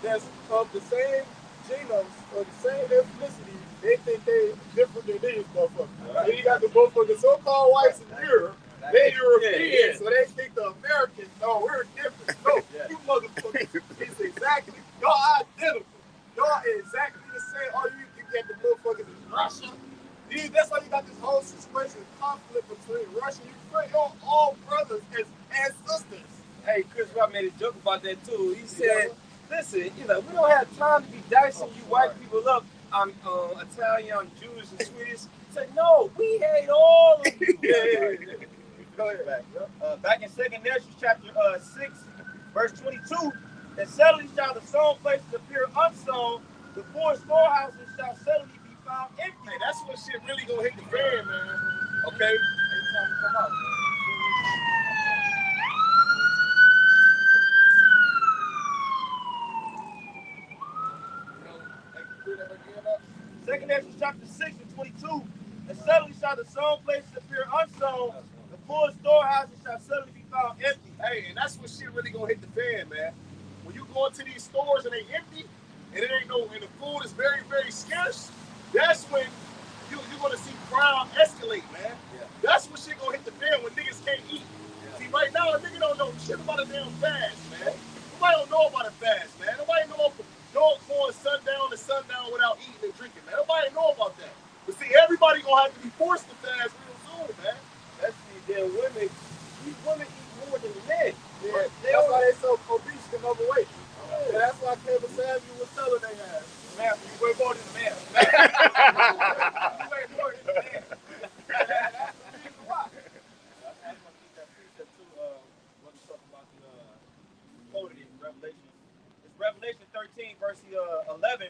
S3: that's of the same genomes or the same ethnicity, they think they different than these motherfuckers. Then you got the motherfuckers so-called whites in Europe, they Europeans, so they think the Americans, no, we're different. No, you motherfuckers, it's exactly, y'all identical. Y'all exactly the same. All you can get the motherfuckers in Russia. That's why you got this whole situation of conflict between Russia and Ukraine. Y'all all brothers and sisters.
S5: Hey, Chris Rock made a joke about that too. He said, listen, you know, we don't have time to be dicing you white people up. I'm Italian, I'm Jewish and Swedish. He said, no, we hate all of you.
S2: Go ahead. Back in 2nd Ezra chapter 6, verse 22, and suddenly shall the sown places appear unsown, the poor storehouses shall suddenly be found empty.
S4: Hey, that's when shit really gonna hit the fan, man. Okay?
S5: Every time we come out, man.
S2: 2nd Ezra chapter 6 and 22, and suddenly shall the sown places appear unsown, the poor storehouses shall suddenly be found empty.
S4: Hey, and that's when shit really gonna hit the fan, man. When you go into these stores and they empty, and it ain't and the food is very, very scarce, that's when you're gonna see crime escalate, man. Yeah. That's when shit gonna hit the fan when niggas can't eat. Yeah. See, right now, a nigga don't know shit about a damn fast, man. Nobody don't know about a fast, man. Nobody know going sundown to sundown without eating and drinking, man. Nobody know about that. But see, everybody gonna have to be forced to fast real soon, man.
S5: That's these damn women. These women eat more than the men.
S3: Yeah, that's why they so obese and overweight. Yeah, that's why Kevin Samuel was telling they had.
S2: Man, you way more than the man. You way more than the man. Revelation 13, verse 11.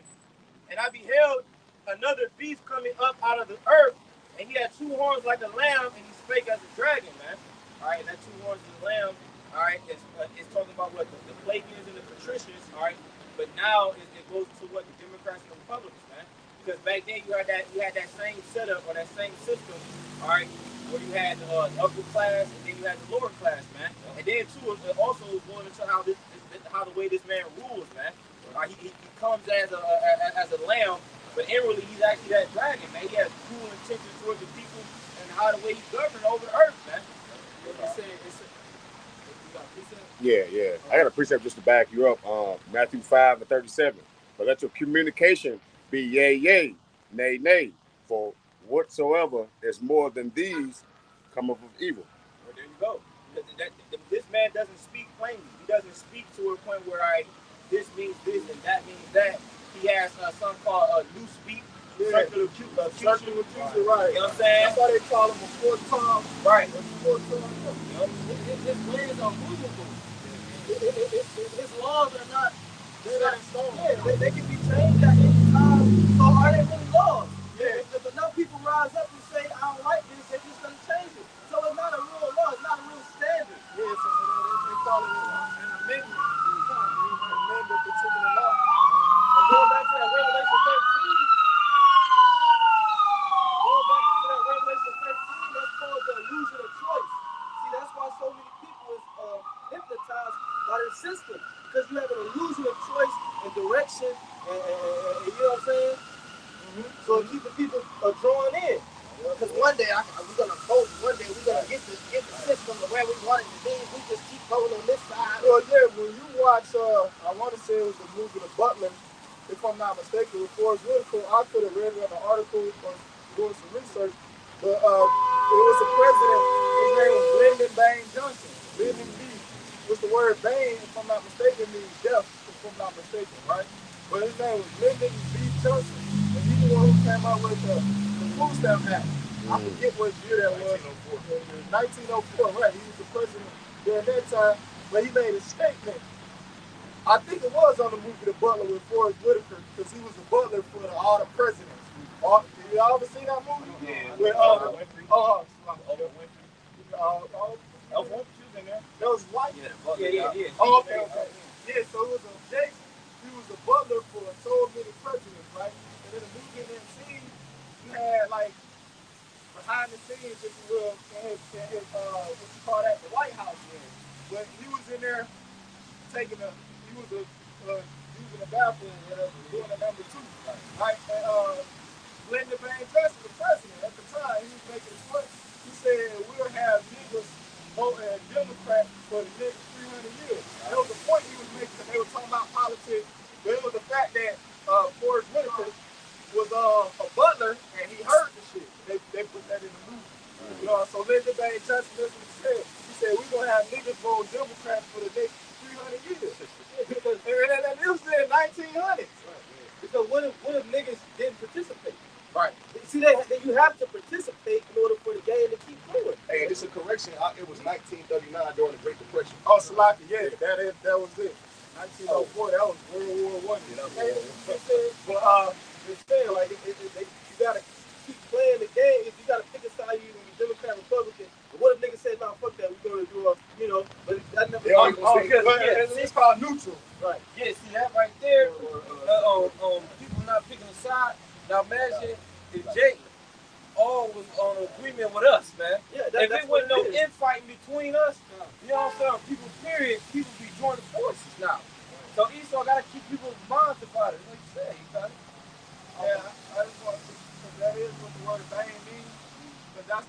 S2: And I beheld another beast coming up out of the earth, and he had two horns like a lamb, and he spake as a dragon, man. All right, and that two horns of the lamb, all right, it's talking about what the Pelagians and the patricians, all right. But now it goes to what the Democrats and the Republicans, man. Because back then you had that same setup or that same system, all right, where you had the upper class and then you had the lower class, man. And then too, it also is going into how the way this man rules, man. He comes as a lamb, but inwardly he's actually that dragon, man. He has cruel intentions towards the people and how the way he governs over the earth, man.
S10: Yeah. I got a precept just to back you up. Matthew 5:37. But let your communication be yea, yea, nay, nay. For whatsoever is more than these cometh of evil.
S2: Well, there you go. This man doesn't speak plainly. He doesn't speak to a point where this means this and that means that. He has something called loose speak, circular accusation, right? You know what I'm saying?
S3: That's why they call him a four-time.
S2: Right.
S7: His ways are movable. His laws are not. They're not in stone. Yeah, they can be changed at any time. So are they really laws? Yeah. If enough people rise up and say, I don't like this, they're just going to change it. So it's not a real law. It's not a real standard.
S3: Yeah, so they call it an amendment. An amendment particular law.
S7: And going back to that Revelation 13, that's called the illusion of choice. See, that's why so many people is hypnotized by this system. Because you have an illusion of choice and direction, and you know what I'm saying? So keeping people drawn in.
S11: Because one day we're gonna vote. One day we're gonna get the system to where we want it to be. We just keep going on this side.
S3: Well, yeah. When you watch, I want to say it was the movie The Butler, if I'm not mistaken, with Forrest Whitaker. I could have read it in an article or doing some research, but it was a president. His name was Lyndon Baines Johnson. Lyndon B. What's the word Baines? If I'm not mistaken, means death. If I'm not mistaken, right? But his name was Lyndon B. Johnson, and he's the one who came out with the Food Stamp Act. I forget what year that was. 1904, right? He was the president during that time, but he made a statement. I think it was on the movie The Butler with Forrest Whitaker, because he was the butler for all the presidents. Did y'all ever see that movie? Yeah. With that was white.
S2: Yeah.
S3: Oh, okay. Yeah, so it was a Jake. He was the butler for so many presidents, right? And in the movie that scene, you had like behind the scenes, if you will, in his what you call that, the White House. But he was in there using the bathroom, doing a number two, right? And Lyndon Baines Johnson, the president at the time, he was making a point. He said we'll have niggas voting Democrat for the next 300 years. That was the point he was making. They were talking about politics, but it was the fact that Forrest Whitaker was a butler and he heard the shit. They put that in the movie. You know, so Lyndon Baines Johnson, that's what he said. He said we're gonna have niggas vote Democrats for the next 300 years. Because and it was in 1900s.
S7: Because what if niggas didn't participate?
S3: Right.
S7: See, you have to participate in order for the game to keep going.
S4: Hey, this is a correction. It was 1939 during the Great Depression.
S3: Oh, Salaki, yeah, that was it. 1904, that was World War I. You know what I'm saying?
S7: But it's saying like you gotta keep playing the game. If you gotta pick a side, you can be Democrat, Republican. But what if niggas say, "No, fuck that. We're gonna do but that never.
S3: It's called neutral.
S2: Right. Yeah. See that right there. People not picking a side. Now imagine if Jake all was on agreement with us, man.
S7: Yeah,
S2: if there wasn't no infighting between us, you know what I'm saying? People be joining forces now. So Esau gotta keep people's minds about it. Like you said, you got it.
S3: Yeah, I just want to, because that is what the word Bane means. But that's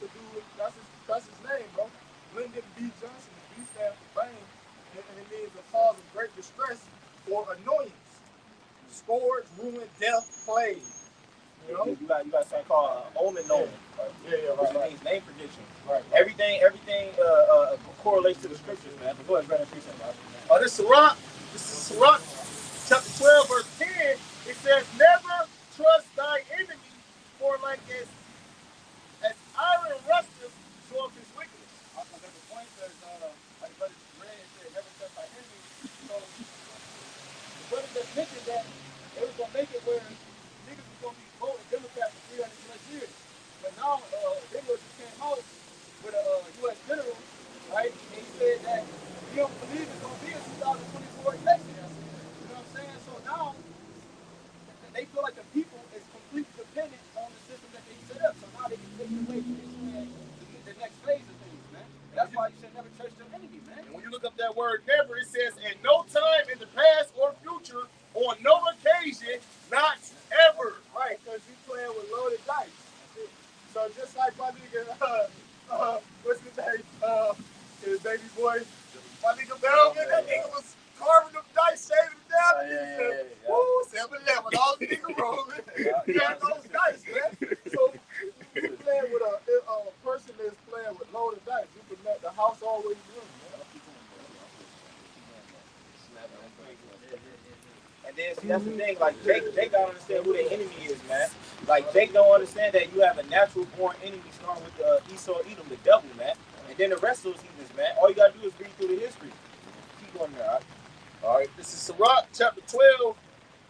S3: his name, bro. Lyndon B. Johnson, the B stands for Bane, and it means a cause of great distress or annoyance. Scourge, ruin, death, plague. You know?
S2: You got something called omen knowing.
S3: Yeah,
S2: Which means name prediction.
S3: Right.
S2: Everything correlates to the scriptures, man. But go ahead, brother.
S1: This is Sirach, chapter 12, verse 10. It says, never trust thy enemy, for like as iron rusteth, so of his wickedness.
S3: I think that's the point that, like Brother Red said, never trust thy enemy. So, the
S12: See, that's the thing. Like Jake don't understand who their enemy is, man. Like Jake don't understand that you have a natural born enemy starting with Esau, Edom, the devil, man. And then the rest of those heathens, man. All you gotta do is read through the history. Keep going there, all right?
S4: All right, this is Sirach chapter 12,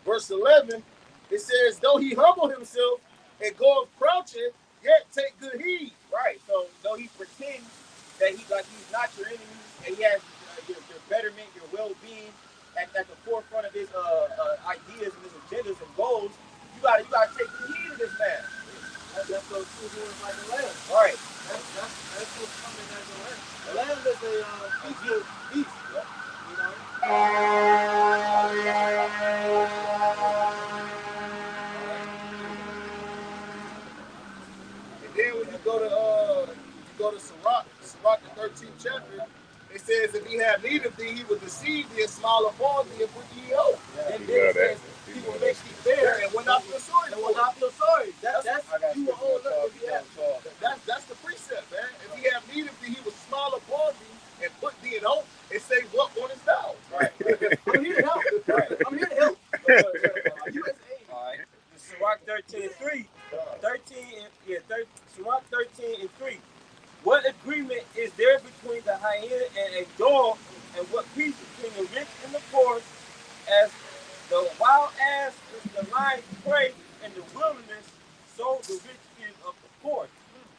S4: verse 11. It says, though he humble himself and go crouching, yet take good heed.
S12: Right. So though he pretends that he's not your enemy, and he has your betterment, your well-being at the forefront of his ideas and his agendas and goals, you gotta take good heed of this man.
S7: That's what true like a lamb.
S12: Right.
S7: That's what's coming as a lamb. A lamb is a peaceful beast. You know.
S4: And then when you go to Sirach the 13th chapter, it says, if he have need of thee, he will deceive thee and smile upon thee and put thee out. And then it says, he will make thee fair and will not feel sorry.
S7: And will not feel sorry. That's you will own up if you have.
S4: That's the precept, man. If he have need of thee, he will smile upon thee and put thee in hope and say, what on his thou?
S12: Right.
S7: I'm here to help. Right. I'm here to help. USA.
S12: All right. Sirach 13:3. Sirach 13:3. What agreement is there between the hyena and a dog, and what peace between the rich and the poor? As the wild ass is the lion's prey in the wilderness, so the rich is of the poor.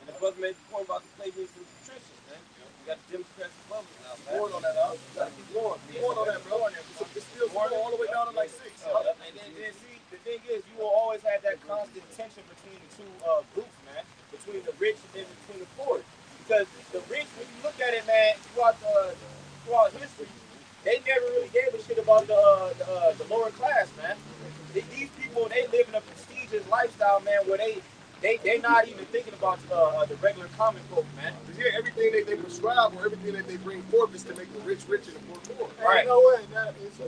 S12: And the brother made the point about the slavery and nutrition, man. We got the Democrats and Republicans now, man.
S4: Going on that, huh? Gotta keep going. Keep going on that, bro. It's still going all the way down to like 6.
S12: And then see, the thing is, you will always have that constant tension between the two groups, man. Between the rich and then between the poor. Because the rich, when you look at it, man, throughout history, they never really gave a shit about the lower class, man. These people, they live in a prestigious lifestyle, man, where they not even thinking about the regular common folk, man.
S4: Yeah, everything they prescribe or everything that they bring forth is to make the rich rich and the poor poor.
S3: Right. You know what? It's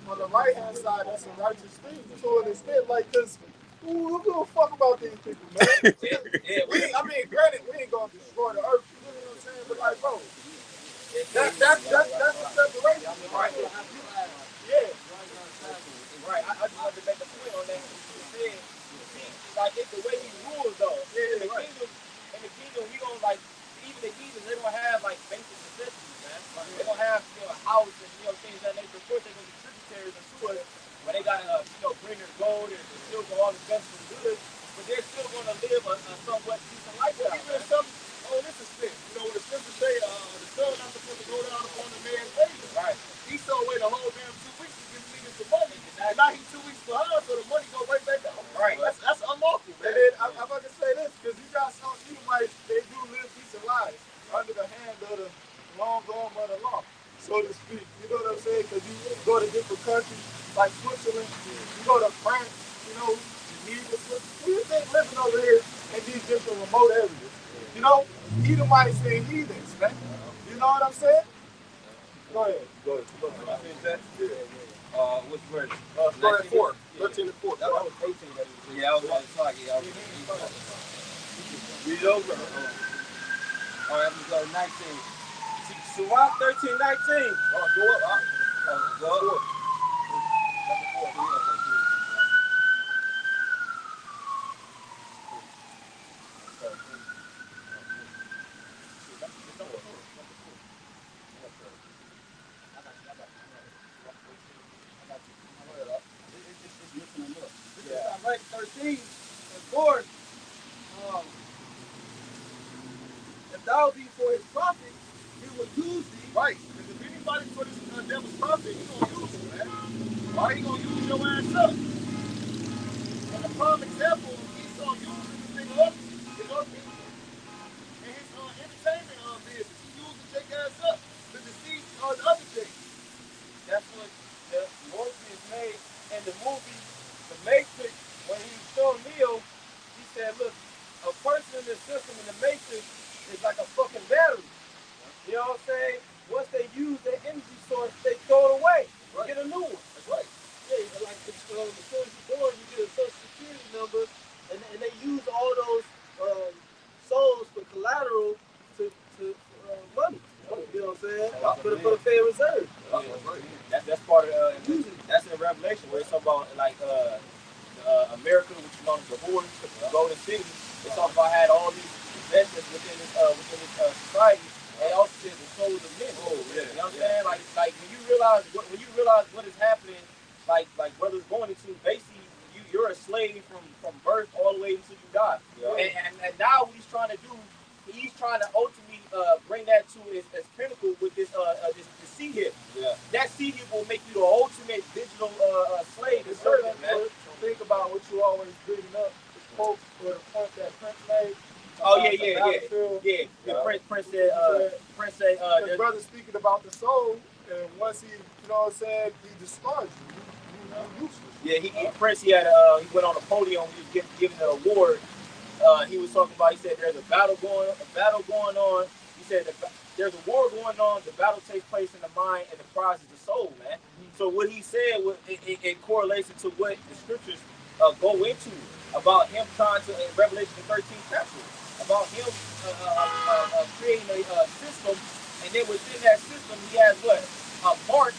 S3: on the right hand side, that's a righteous thing to an extent, like, because who give a fuck about these people, man? Granted, we ain't gonna destroy the earth, you know what I'm saying? But like, bro, that's the separation.
S12: Right.
S3: Yeah.
S12: Right. I just wanted to make a point on that. You said, like, it's the way he rules, though. In the kingdom, we don't, like, even the heathens, they don't have, like, basic necessities, man. They don't have, a house and, things of that nature. Of course, they're going to be tributaries and sewers, but they got to, bring their gold and silver, all the best and goods, but they're still going to live a somewhat decent lifestyle.
S4: Even this is fit. When the scriptures say the sun not supposed to go down upon the man's wages.
S12: Right.
S4: Esau waited a whole damn 2 weeks to give niggas some money. And now he's 2 weeks behind, so the money go right back down.
S12: Right.
S4: That's unlawful, man.
S3: And then I'm going to say this, because you got some Edomites, they do live decent lives under the hand of the long arm of the law, so to speak. You know what I'm saying? Because you go to different countries like Switzerland, you go to France, who you think living over here in these different remote areas? Edomites and heathens, man. You know what I'm saying? Go ahead.
S12: Which verse?
S4: 4. 13 and 4.
S12: That was 18. Yeah, I was about to talk. Yeah, read it over. All right, I'm going to go 19. Sirach 13:19.
S4: Go up.
S12: Go up.
S7: Right, 13. Of course, if thou be for his profit, he will use thee.
S4: Right. Because if anybody's for this devil's profit, he's going to use you, man. Why he going to use your ass up? And the prime example, Esau using this nigga up is us in his entertainment business. He using Jake ass up to deceive the other things.
S12: That's what the Morpheus made in the movie The Matrix. When he showed Neo, he said, look, a person in the system in the Matrix is like a fucking battery. You know what I'm saying? Once they use their energy source, they throw it away. Right. Get a new one.
S4: That's right.
S7: Yeah, like as soon as you're born, you get a social security number, and they use all those souls for collateral to money. You know what I'm saying? For the Federal Reserve.
S12: That's part of
S7: using
S12: That's in Revelation where it's about like America, which is known as the Horde, the Golden City. It's talking about had all these investments within this society. And it also says the souls of men. Oh, yeah. You know what I'm saying? Like when you realize what is happening, like brothers going into, basically you're a slave from birth all the way until you die. Yeah. And now what he's trying to do, he's trying to ultimately bring that to its pinnacle with this seed hip. Yeah. That seed hip will make you the ultimate digital slave and servant, man.
S3: Think about what you always bringing up, the quote or the point that Prince made.
S12: Oh yeah. Prince said,
S3: the brother speaking about the soul, and once he, you know what I'm saying, he destroys you. Useless.
S12: Yeah, Prince, he went on a podium, he was giving an award. He was talking about, he said there's a battle going on. He said there's a war going on. The battle takes place in the mind, and the prize is the soul, man. So what he said, it correlates to what the scriptures go into about him trying to, in Revelation the 13th chapter, about him creating a system, and then within that system he has what? A mark,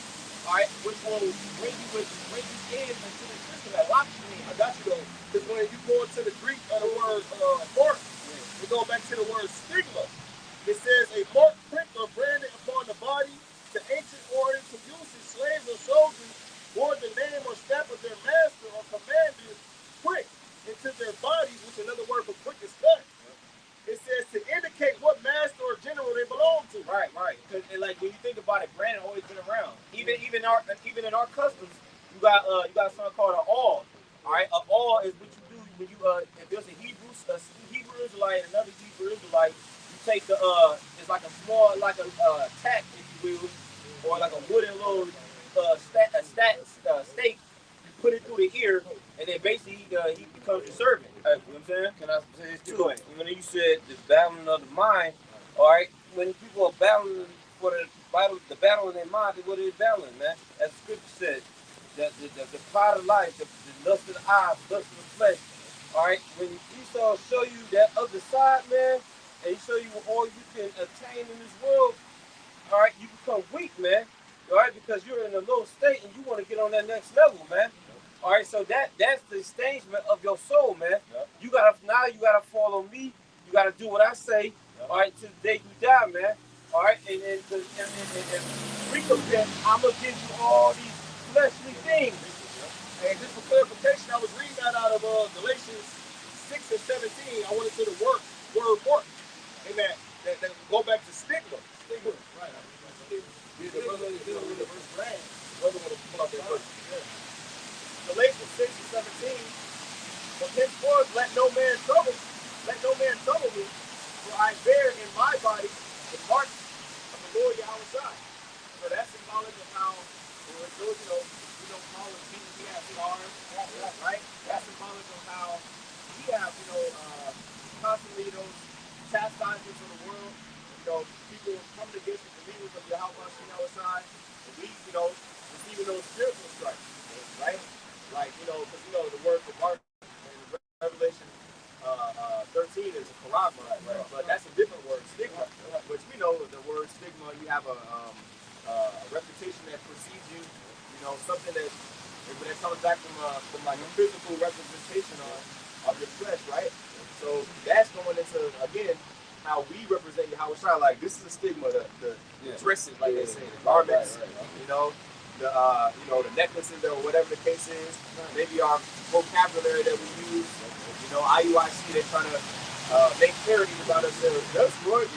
S12: all right, which will bring you in into the system that locks you in.
S4: I got you though, because when you go into the Greek of the word mark, we go back to the word stigma. It says a mark, print, or branded upon the body. To ancient order to use as slaves or soldiers bore the name or stamp of their master or commander prick into their bodies, which another word for prick is cut. It says to indicate what master or general they belong to.
S12: Right. Because like when you think about it, Brandon always been around. Even in our customs, you got something called an awl. All right, an awl is what you do when you if there's a Hebrew Israelite and another Hebrew Israelite, you take it's like a small tack, if you will, or like a wooden little stake. You put it through the ear, and then basically he becomes your servant. You know what I'm saying?
S5: Can I say this too? When you said the battling of the mind, all right, when people are battling for the battle in their mind, what are they battling, man? As the scripture said, the pride of life, the lust of the eye, the lust of the flesh. All right, when Esau show you that other side, man, and he show you all you can attain in this world, all right, you become weak, man. All right, because you're in a low state and you want to get on that next level, man. All right, so that's the stagement of your soul, man. Yep. You gotta follow me. You gotta do what I say. Yep. All right, till the day you die, man. All right, and recompense, I'm gonna give you all these fleshly things.
S4: And just for clarification, I was reading that out of Galatians 6 and 17. I went into the word work. Amen. That go back to stigma. Right. The brother is dealing with the verse brand. Brother want to pull out that verse.
S12: Galatians 6 and 17. But henceforth let no man trouble me, for I bear in my body the marks of the Lord YAHWASHI. So that's symbolic of how Paul is Jesus, he has scars, right? That's symbolic of how he have, constantly those chastisements of the world. People coming against the believers of YAHWASHI, and we, receiving those spiritual strikes, right? Like, because the word for mark in Revelation 13 is a charisma, right? But that's a different word, stigma. Which we know the word stigma, you have a reputation that precedes you, something that comes back from like a physical representation of your flesh, right? So that's going into, again, how we represent YAHWASHI. Like, this is a stigma, the dresses, like they say, the garments, the necklaces or whatever the case is, maybe our vocabulary that we use, IUIC, they're trying to make clarity about ourselves. That's what,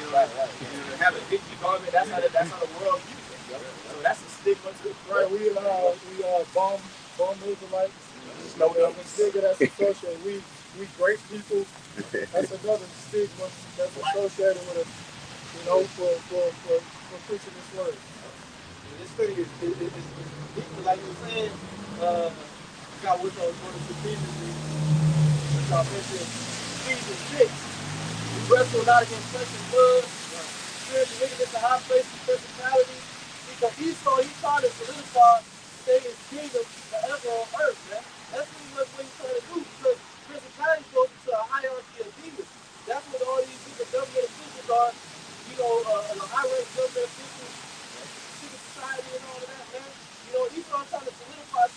S12: have a dingy garment, that's how the world uses it. So that's a stigma too.
S3: Right, we bomb Israelites. The stigma that's associated. We great people. That's another stigma that's associated with us, for preaching this word.
S8: This thing is like you were saying, you got what I was going to previously, which I mentioned, Ephesians 6. We wrestle not against flesh and blood, spiritual wickedness in high places, principalities. Because Esau, he's trying to solidify staying as kingdom forever on earth, man. That's pretty much what he's trying to do, because principalities goes into a hierarchy of demons. That's what all these people, government officials are, the high-rank government officials, secret society and all of that, man. Esau trying to solidify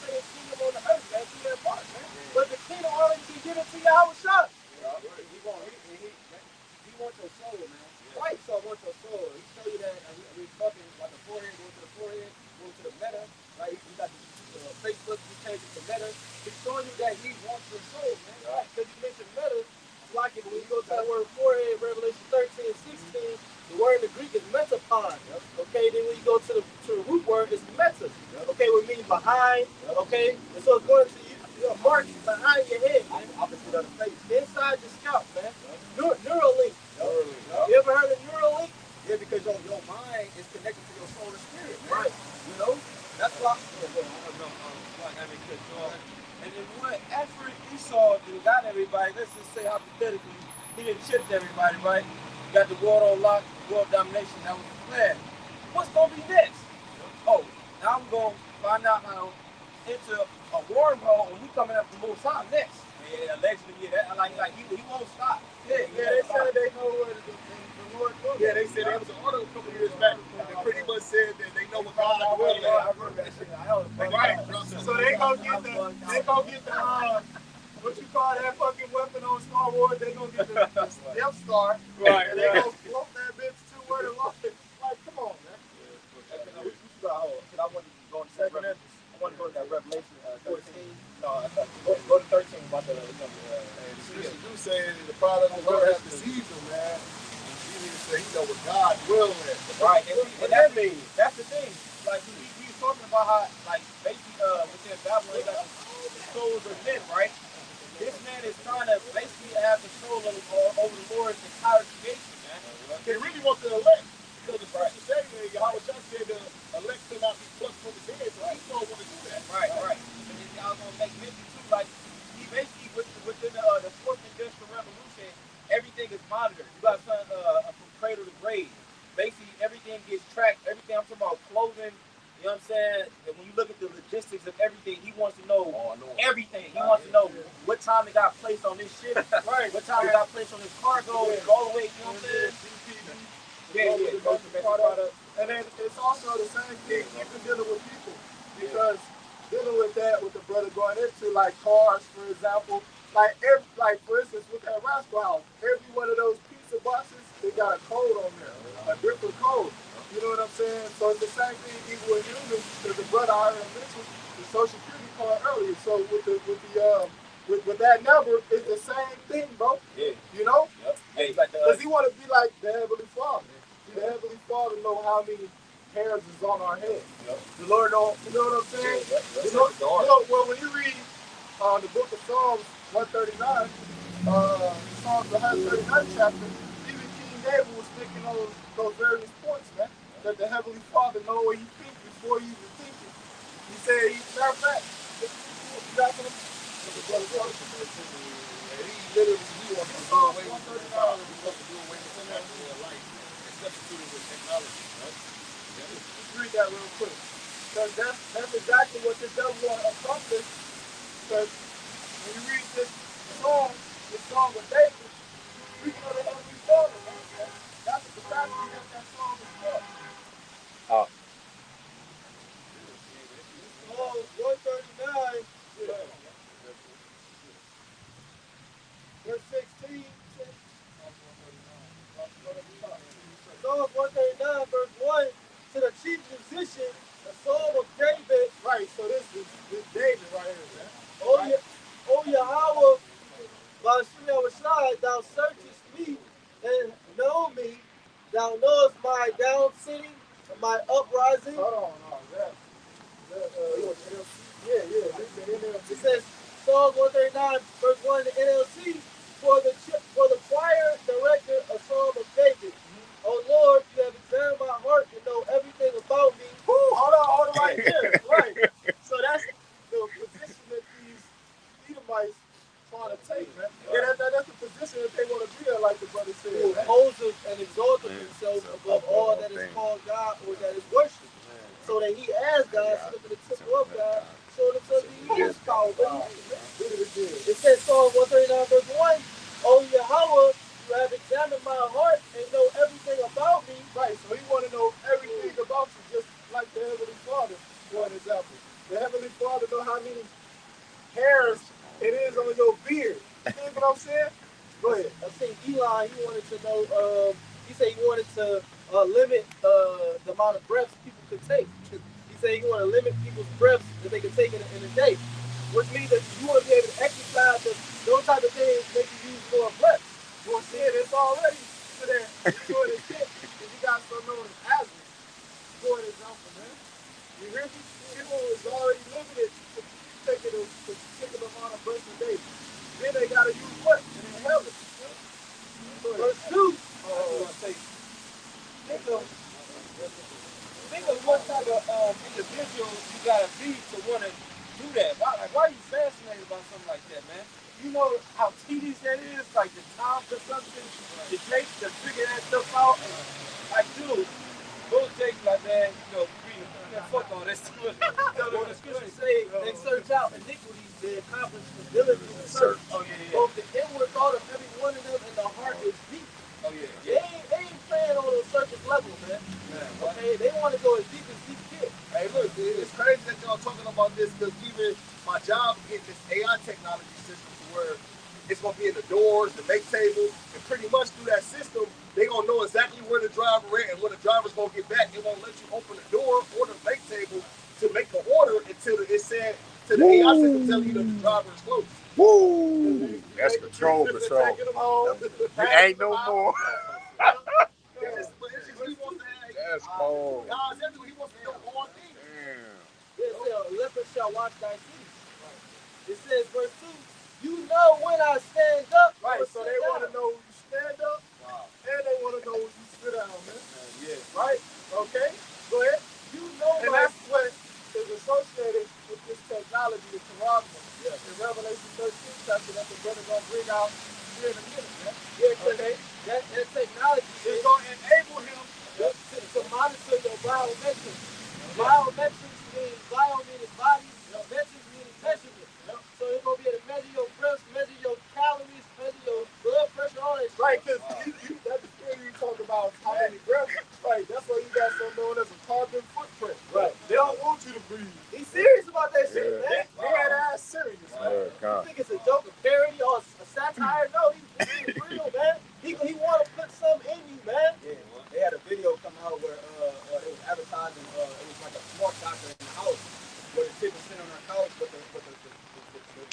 S8: Facebook, you change it to Meta. He's showing you that he wants your soul, man. Right? Because you mentioned Meta. Like it, when you go to that word forehead, Revelation 13 and 16, the word in the Greek is metapod. Okay, then when you go to the root word, it's meta. Okay, which means behind. Okay, and so it's going to you mark behind your head, man. Opposite of the face. Inside your scalp, man. Neuralink. You ever heard of Neuralink?
S9: Yeah, because your mind is connected to your soul and spirit, man.
S8: Right.
S9: You know? That's why.
S12: And then what effort Esau got everybody, let's just say hypothetically, he didn't chip everybody, right? Got the world on lock, world domination, that was the plan. What's going to be next? Oh, now I'm going to find out how to enter a wormhole and we coming up the most high next.
S9: Yeah, allegedly, yeah, that, like he won't stop.
S3: Yeah, they said they know where the Lord goes.
S4: Yeah, they said there was an article a couple years back that pretty much said that they know what God will.
S3: Right. So they gonna get the what you call that fucking weapon on Star Wars? They gonna get the Death Star.
S4: Right.
S3: And they gonna float that bitch to where the Lord. Like, come on, man.
S9: I want to go to that Revelation 13. Go to 13 about the
S4: Scripture do say the product of the Lord has deceived them, man. You need to say he know what God will at.
S12: Right, and that's the thing. Like we was talking about how, like, basically within Babylon they got the souls of men, right? This man is trying to basically have control over the Lord's entire creation, man.
S4: They really want to elect. Because the scripture says that YAHWASHI said the elect cannot be plucked from his head, so he don't want to do that.
S12: Right. And then y'all gonna make mention too, like he basically within the fourth industrial revolution, everything is monitored. You got something from cradle to grave. Basically, everything gets tracked. Everything I'm talking about clothing. You know what I'm saying? And when you look at the logistics of everything, he wants to know everything. He wants to know what time it got placed on this ship, right? What time it got placed on this cargo, all the way. You know what I'm saying?
S3: And then it's also the same thing even dealing with people, because dealing with that, with the brother going into like cars, for example, like for instance with that rascal house, every one of those pizza boxes, they got a code on there, a different code. You know what I'm saying? So it's the same thing even with humans, because the brother I already mentioned the social security card earlier. So with that number, it's the same thing, bro.
S12: Yeah.
S3: You know?
S12: Yep. Hey,
S3: because he want to be like the Heavenly Father. The Heavenly Father know how many hairs is on our head. Yep. The Lord know, you know what I'm saying? Well, when you read the book of Psalms 139, Psalms 139 chapter, even King David was thinking on those various points, man. That the Heavenly Father know what you think before you even think it. He said, matter of fact, you got some. He literally, he wants to do away with the life. Substituted with technology, right? Let's read that real quick. Because that's exactly what this devil want to accomplish. Because when you read this song with David, speaking of the Heavenly Father, man, that's the capacity that song is for.
S8: Psalm 139, verse 16. Psalm 139, verse 1, to the chief musician, the Psalm of David.
S3: Right, so this is David right here, man.
S8: O Yahawah, YAHWASHI, thou searchest me and know me. Thou knowest my down sitting and my uprising.
S3: Hold on,
S8: It says, Psalm 139, verse 1 in the NLT, for the choir director, a Psalm of David. Oh Lord, you have examined my heart and know everything about me.
S3: Hold on right there. Right. So that's the position that these Edomites trying to take, man. Yeah, that's the position that they want to be in, like the brother said.
S8: Who opposes and exalts himself above all that is called God or that is worshipped. So that he as God, so that the temple of God, so that he is powerful. It says Psalm 139, verse 1, O Yahawah, you have examined my heart and know everything about me.
S3: Right, so he want to know everything about you, just like the Heavenly Father, for an example. The Heavenly Father know how many hairs it is on your beard. You know what I'm saying? Go ahead.
S8: I think Eli, he wanted to know, he said he wanted to limit the amount of breaths people could take. He
S7: He said he want to limit people's breaths that they can take in a day, which means that you want to be able to exercise those type of things make you use more breath.
S3: Well, shit, it's already to that sort of shit. If you got so known as asthma, for example, man. You hear me? People is already limited to taking a particular amount of breaths a day. Then they gotta use what? And inhale it.
S7: Verse 2,
S5: think of what type of individual you gotta be to want to do that. Why are you fascinated about something like that, man? You know how tedious that is, like the time consumption it takes to figure that stuff out. And like, dude, those takes like, man, fuck all this.
S7: well, the scriptures say they search out iniquities, they accomplish the diligent search.
S5: Oh, yeah.
S7: Both the inward thought of every one of them and the heart is deep.
S5: Oh, yeah.
S7: They ain't playing on the surface level, man. Okay, they want to go as deep can.
S4: Hey, look, it's crazy that y'all talking about this because even my job getting this AI technology system to where it's gonna be in the doors, the make table, and pretty much through that system, they gonna know exactly where the driver is and when the driver's gonna get back. It won't let you open the door or the make table to make the order until it said to the AI system telling you that the driver is close.
S10: Woo! That's control. Ain't no more. That's cold.
S4: God's everywhere. He wants to know all things.
S7: It says, leper shall watch thy cities. It says, verse 2, you know when I stand up.
S3: Right, so they want to know when you stand up, and they want to know when you sit down, man.
S4: Yeah.
S3: Right? Okay? Go ahead.
S7: You know
S3: and that's what is associated with this technology, the Karamu. Yeah. In Revelation 13 chapter that the brother going to bring out here in a minute, man.
S7: Yeah, okay. That technology
S3: is going to enable him
S7: to monitor your biometrics. Biometrics means bio meaning body, metrics meaning measurement. So it's going to be able to measure your breath, measure your calories, measure your blood pressure, all that shit.
S3: Right, because that's the thing you talk about how many breaths. Right, that's why you got something known as a carbon footprint. Right. They don't want you to breathe.
S7: He's serious about that shit, man.
S3: Dead ass serious.
S7: You think it's a joke, a parody, or a satire? No, he's real, man. He want to put something in you, man.
S9: Yeah, they had a video come out where it was advertising. It was like a smart doctor in the house where the chick was sitting on her couch, but the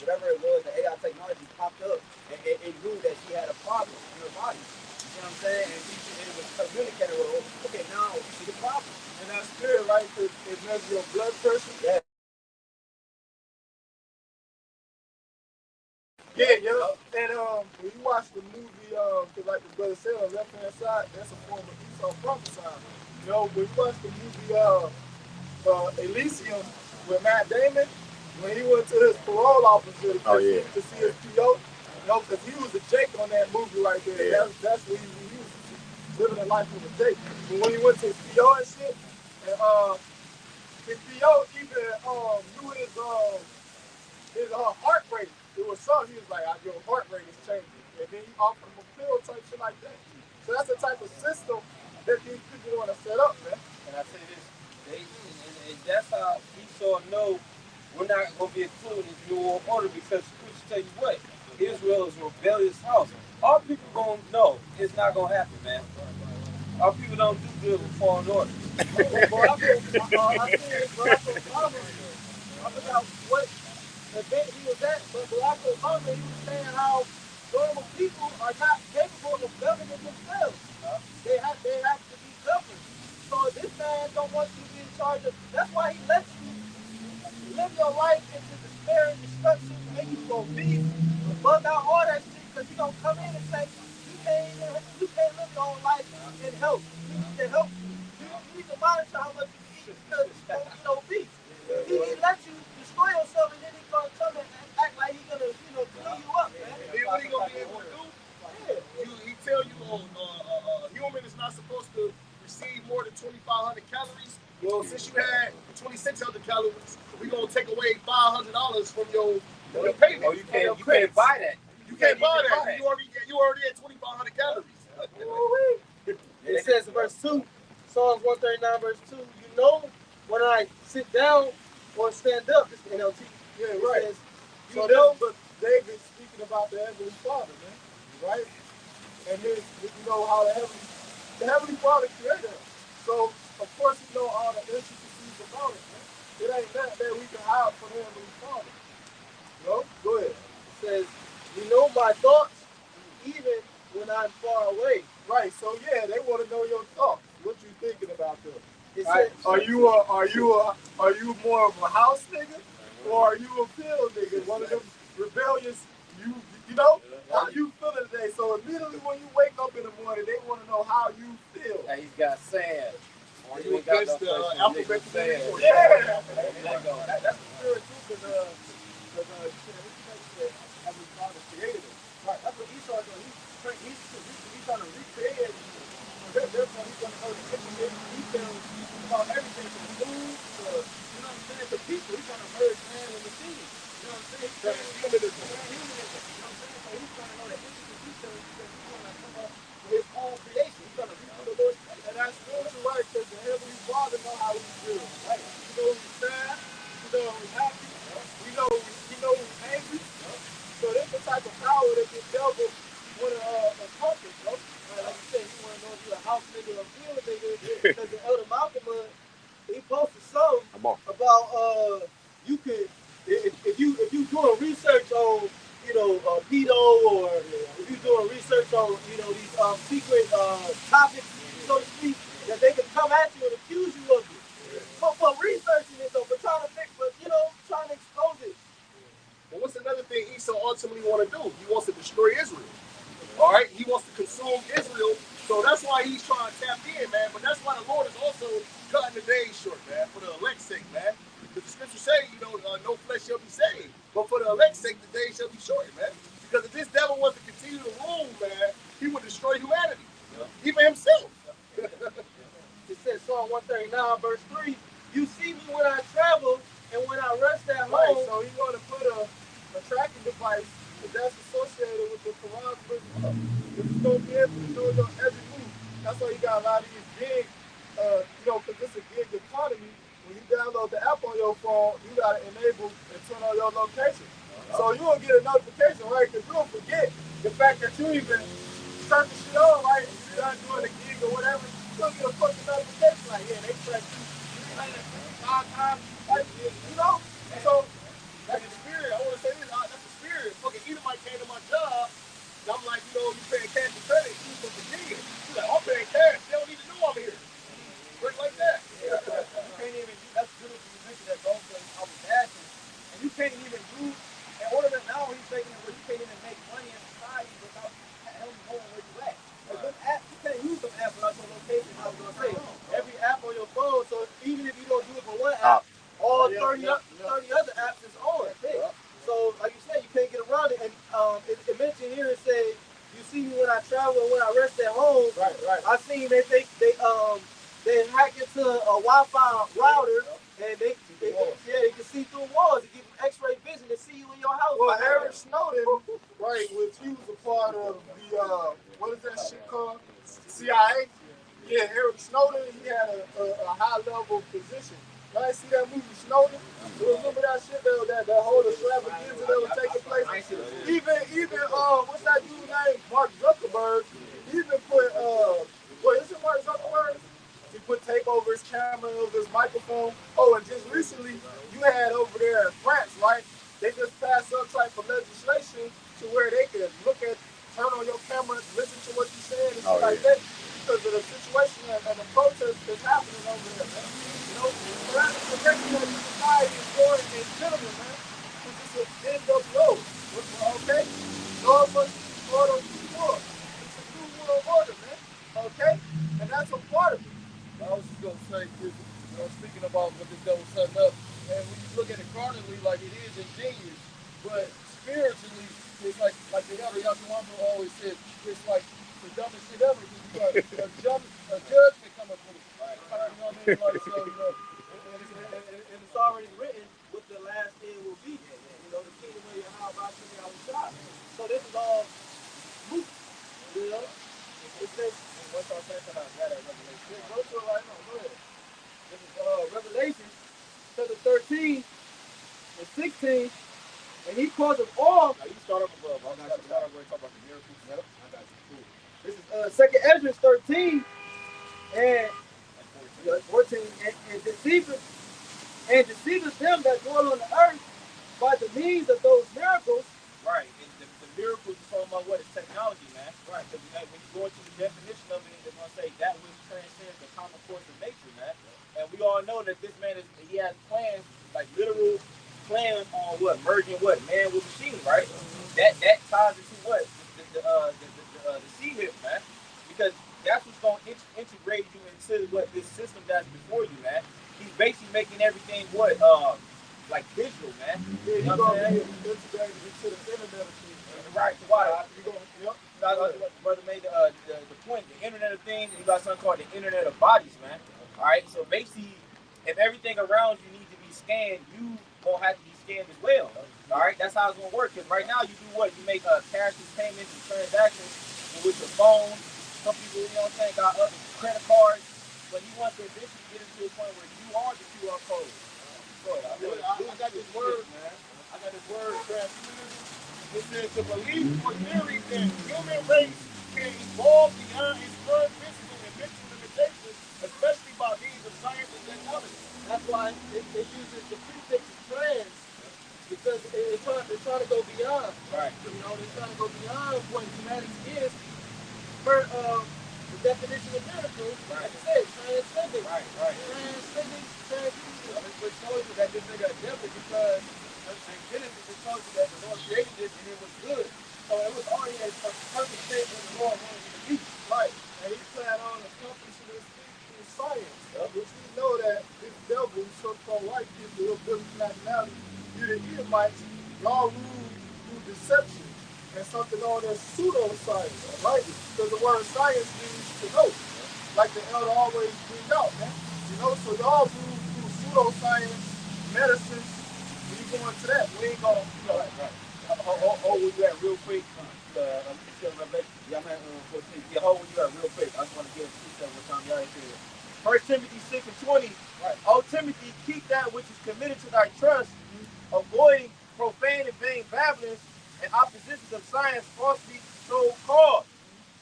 S9: whatever it was, the AI technology popped up and it knew that she had a problem in her body. You see what I'm saying? And it was communicating with her. Okay, now you see the problem.
S3: And that's good, right? Because it measures your blood pressure.
S9: Yeah.
S3: Yeah. And when you watch the movie, because like the brother said on the left hand side, that's a form of Esau prophesying. You know, when you watch the movie Elysium with Matt Damon, when he went to his parole officer to see his PO, you know, because he was a Jake on that movie right there. Yeah. That's what he was living a life of a Jake. But when he went to his PO and shit, and his PO even knew his heart rate. It was something he was like, your heart rate is changing. And then he offered him a pill type shit like that. So that's the type of system that these people want to set up, man.
S5: And I say this, and that's how Esau know we're not going to be included in New World Order because scripture tell you what, Israel is a rebellious house. Our people going to know it's not going to happen, man. Our people don't do good with foreign orders.
S7: I forgot what event he was at, but Barack Obama, he was saying how normal people are not capable of governing themselves. They have to be governed. So this man don't want you to be in charge of. That's why he lets you live your life into despair and destruction, make you go beef, bug out all that shit, because he gonna come in and say you can't live your own life in health. We need to help you. You need to monitor how much you eat because you don't get obese. He lets you destroy yourself and then he's gonna come and act like he's gonna, clean you up, man.
S4: And then what he gonna be able to do? He tell you, human is not supposed to receive more than 2,500 calories. Well, since you had 2,600 calories, we gonna take away $500 from your payment.
S5: Oh, you can't buy that.
S4: You can't buy that. You already had 2,500 calories.
S7: It says in verse 2, Psalms 139, verse 2, you know when I sit down or stand up, it's the NLT.
S3: Yeah, right.
S7: Says,
S3: but David's speaking about the Heavenly Father, man. Right? And then how the Heavenly Father created him. So, of course, all the intricacies truth about it, man. It ain't nothing that we can hide from the Heavenly Father. No? Go ahead.
S11: It says, you know my thoughts even when I'm far away.
S3: Right, so yeah, they want to know your thoughts. What you thinking about them?
S11: Right?
S3: Are you more of a house nigga, or are you a field nigga? One of them rebellious. You know how you feeling today. So immediately when you wake up in the morning, they want to know how you feel.
S12: Hey, he's got sand.
S3: Are you against the alphabet
S12: sand?
S3: Yeah, that's the spirit too, because Heavenly Father created it. Right, that's what Esau doing. He's trying to recreate it. Therefore, he's going to know the intricate details about everything from food to, you know what I'm saying, to people. He's trying to merge man and machine. You know what I'm saying? He's trying to humanism. You know what I'm saying? So he's trying to know the intricate details because he's going to come up with his own creation. He's trying to reach for the Lord's place. And that's spiritual right because the Heavenly Father knows how we feel. Right? You know he's sad. You know he's happy. You know he's angry. So that's the type of power that the devil want to accomplish, bro.
S11: Like you said, you want to know if you're a house nigga or a field nigga because the Elder Malcolm, he posted something about you could if you doing research on pedo or if you doing research on these secret topics, so to speak, that they can come at you and accuse you of it for researching it though, for trying to trying to expose it.
S4: But what's another thing Esau ultimately want to do? He wants to destroy Israel. All right, he wants to consume Israel, so that's why he's trying to tap in, man. But that's why the Lord is also cutting the days short, man, for the elect's sake, man. Because the scriptures say, no flesh shall be saved, but for the elect's sake, the days shall be short, man. Because if this devil wants to continue to rule, man, he would destroy humanity, even himself.
S11: It says Psalm 139, verse 3. You see me when I travel and when I rest at home.
S3: Right, so he's going to put a tracking device that's associated with the Quran book. If it's going to be able to know your every move. That's why you got a lot of these gig, because it's a gig economy. When you download the app on your phone, you got to enable and turn on your location. So you will get a notification, right? Because you'll forget the fact that you even turn the shit on, right? If you're done doing a gig or whatever, you'll get a fucking notification like, yeah, they track you 5 times, like, So that's the spirit. I want to say this. That's the spirit. Fucking Edomite came to my job. And I'm like, you paying cash and credit. He's from Virginia. He's like, I'm paying cash. They don't need to know I'm here. Straight like that.
S11: You can't even. That's beautiful you mentioned that, bro. Because I was asking, and you can't even do. In order to now, he's making it where you can't even make money in society without him knowing where you at. Like them apps, you can't use them apps without your location. I was gonna say every app on your phone. So even if you don't do it for one app, all 30 other apps is on. So, like you said, you can't get around it. And it mentioned here, it says, you see me when I travel and when I rest at home.
S3: Right.
S11: I seen they hack into a Wi-Fi router and they can see through walls. They give them X-ray vision to see you in your house.
S3: Well, Eric Snowden, right, he was a part of the, what is that shit called? CIA? Yeah, Eric Snowden, he had a high-level position. Right, see that movie Snowden? Remember that shit, that whole extravaganza that was taking place? Even what's that dude's name? Mark Zuckerberg. He even put, is it Mark Zuckerberg? He put tape over his camera, over his microphone. Oh, and just recently, you had over there in France, right? They just passed some type of legislation to where they can turn on your camera, listen to what you're saying, and shit like that, because of the situation and the protest that's happening over there, man. So that's the direction that the society is going in general, man. It's just an NWO. Okay? Lord must be order before. It's a new world order, man. Okay? And that's a part of it.
S11: I was just going to say, speaking about what this devil setting up, and when you look at it carnally, like it is ingenious, but spiritually, it's like the elder Yahweh always said, it's like the dumbest shit ever. A judge can come up with it. Right. You know what I mean? Like, so, and it's already written what the last end will be. The kingdom of YAHWASHI. So this is all moot. It says, what's our second? I got it, Revelation. Go to it right now. Go ahead. This is Revelation, chapter 13 and 16. And he caused them all. Now you start up above. I got you. Start up where you talk about the miracles. Yep. I got you. Cool. This is 2nd Ezra 13 and 14. And
S8: and deceiveth them that dwell on the earth by the means of those miracles.
S12: Right, and the miracles is talking about what is technology, man. Right, because when you go into the definition of it, they're gonna say that which transcends the common course of nature, man. And we all know that this man he has plans, like literal plans on what merging what man with machine, right? That ties into what the sea hip, man, because that's what's gonna integrate you into what this system that's before you, man. He's basically making everything what like visual, man.
S3: Yeah,
S12: You
S3: you
S12: know
S3: go
S12: what I'm saying?
S3: integrated into the internet of things.
S12: Right, why?
S3: You go, yep.
S12: Brother made the point, the Internet of Things, and you got something called the Internet of Bodies, man. All right, so basically, if everything around you needs to be scanned, you gonna have to be scanned as well. All right, that's how it's gonna work. Because right now, you do what? You make cashless payments and transactions with your phone. Some people, you know what I'm saying, got other credit cards, but he wants to eventually get into a point where you are the QR code.
S4: I got this word, man. I got this word translated. It says to believe for theory that human race can evolve beyond its current physical and mental limitations, especially by means of science and technology.
S11: That's why it uses the prefix trans, because they're trying to go beyond.
S12: Right.
S11: You know, they're trying to go beyond what humanity is per the definition of miracles.
S12: Right.
S11: Like I said, transcending.
S12: Right.
S11: Transcending, transcending.
S12: Which shows you that this nigga a devil because in Genesis it shows you that the Lord created this and it was good. So it was already a perfect fit when the Lord wanted it to be.
S3: Right. And he planned on accomplishing this through science, which we know that this devil, so-called white people, your biblical nationality, you the Edomites, y'all rule through deception and something known as pseudoscience, right? Because the word science means to know, like the elder always brings out, man. You know, so y'all rule through pseudoscience, medicine. When you go into that, we ain't gonna, you know,
S12: Where you at real quick? I'm still Revelation. Yeah, man, 14. Yeah, hold where you at real quick. I just want to give a precept what time y'all said. 1 Timothy 6:20. Right. O Timothy, keep that which is committed to thy trust, avoiding profane and vain babblings and oppositions of science falsely so called.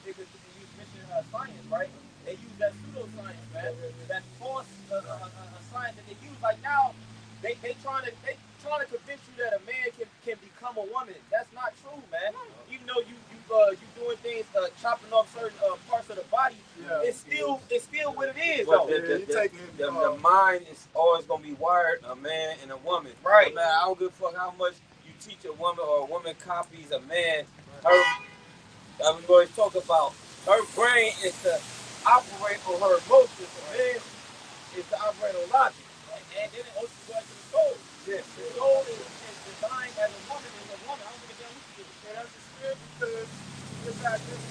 S12: Because you mentioned science, right? They use that pseudoscience, man. That false science that they use. Like now, they trying to convince you that a man can become a woman. That's not true, man. Even though you doing things, chopping off certain parts of the body, it's still what it is.
S5: But
S12: Though.
S5: the mind is always gonna be wired a man and a woman.
S12: Right.
S5: No matter I don't give a fuck how much you teach a woman or a woman copies a man. Her, I'm going to talk about her brain is to operate on her emotions. A man is to operate on logic. And then it also goes to the soul.
S12: Yes.
S5: The soul is designed as a woman. Is a woman. I don't give a damn what you do.
S3: and that's the spirit because it's got this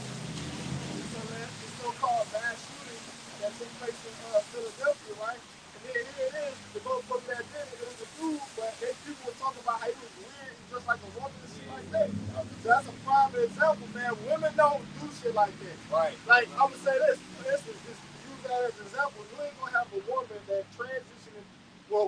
S3: so-called mass shooting that took place in Philadelphia, right? And then here it is, the motherfucker that did it, it was a dude, but they people were talking about how he was weird and just like a woman and shit like that. So that's a prime example, man. Women don't do shit like that.
S12: Right.
S3: Like, I'm gonna say this, for instance, just use that as an example. You ain't gonna have a woman that transitioned. Well,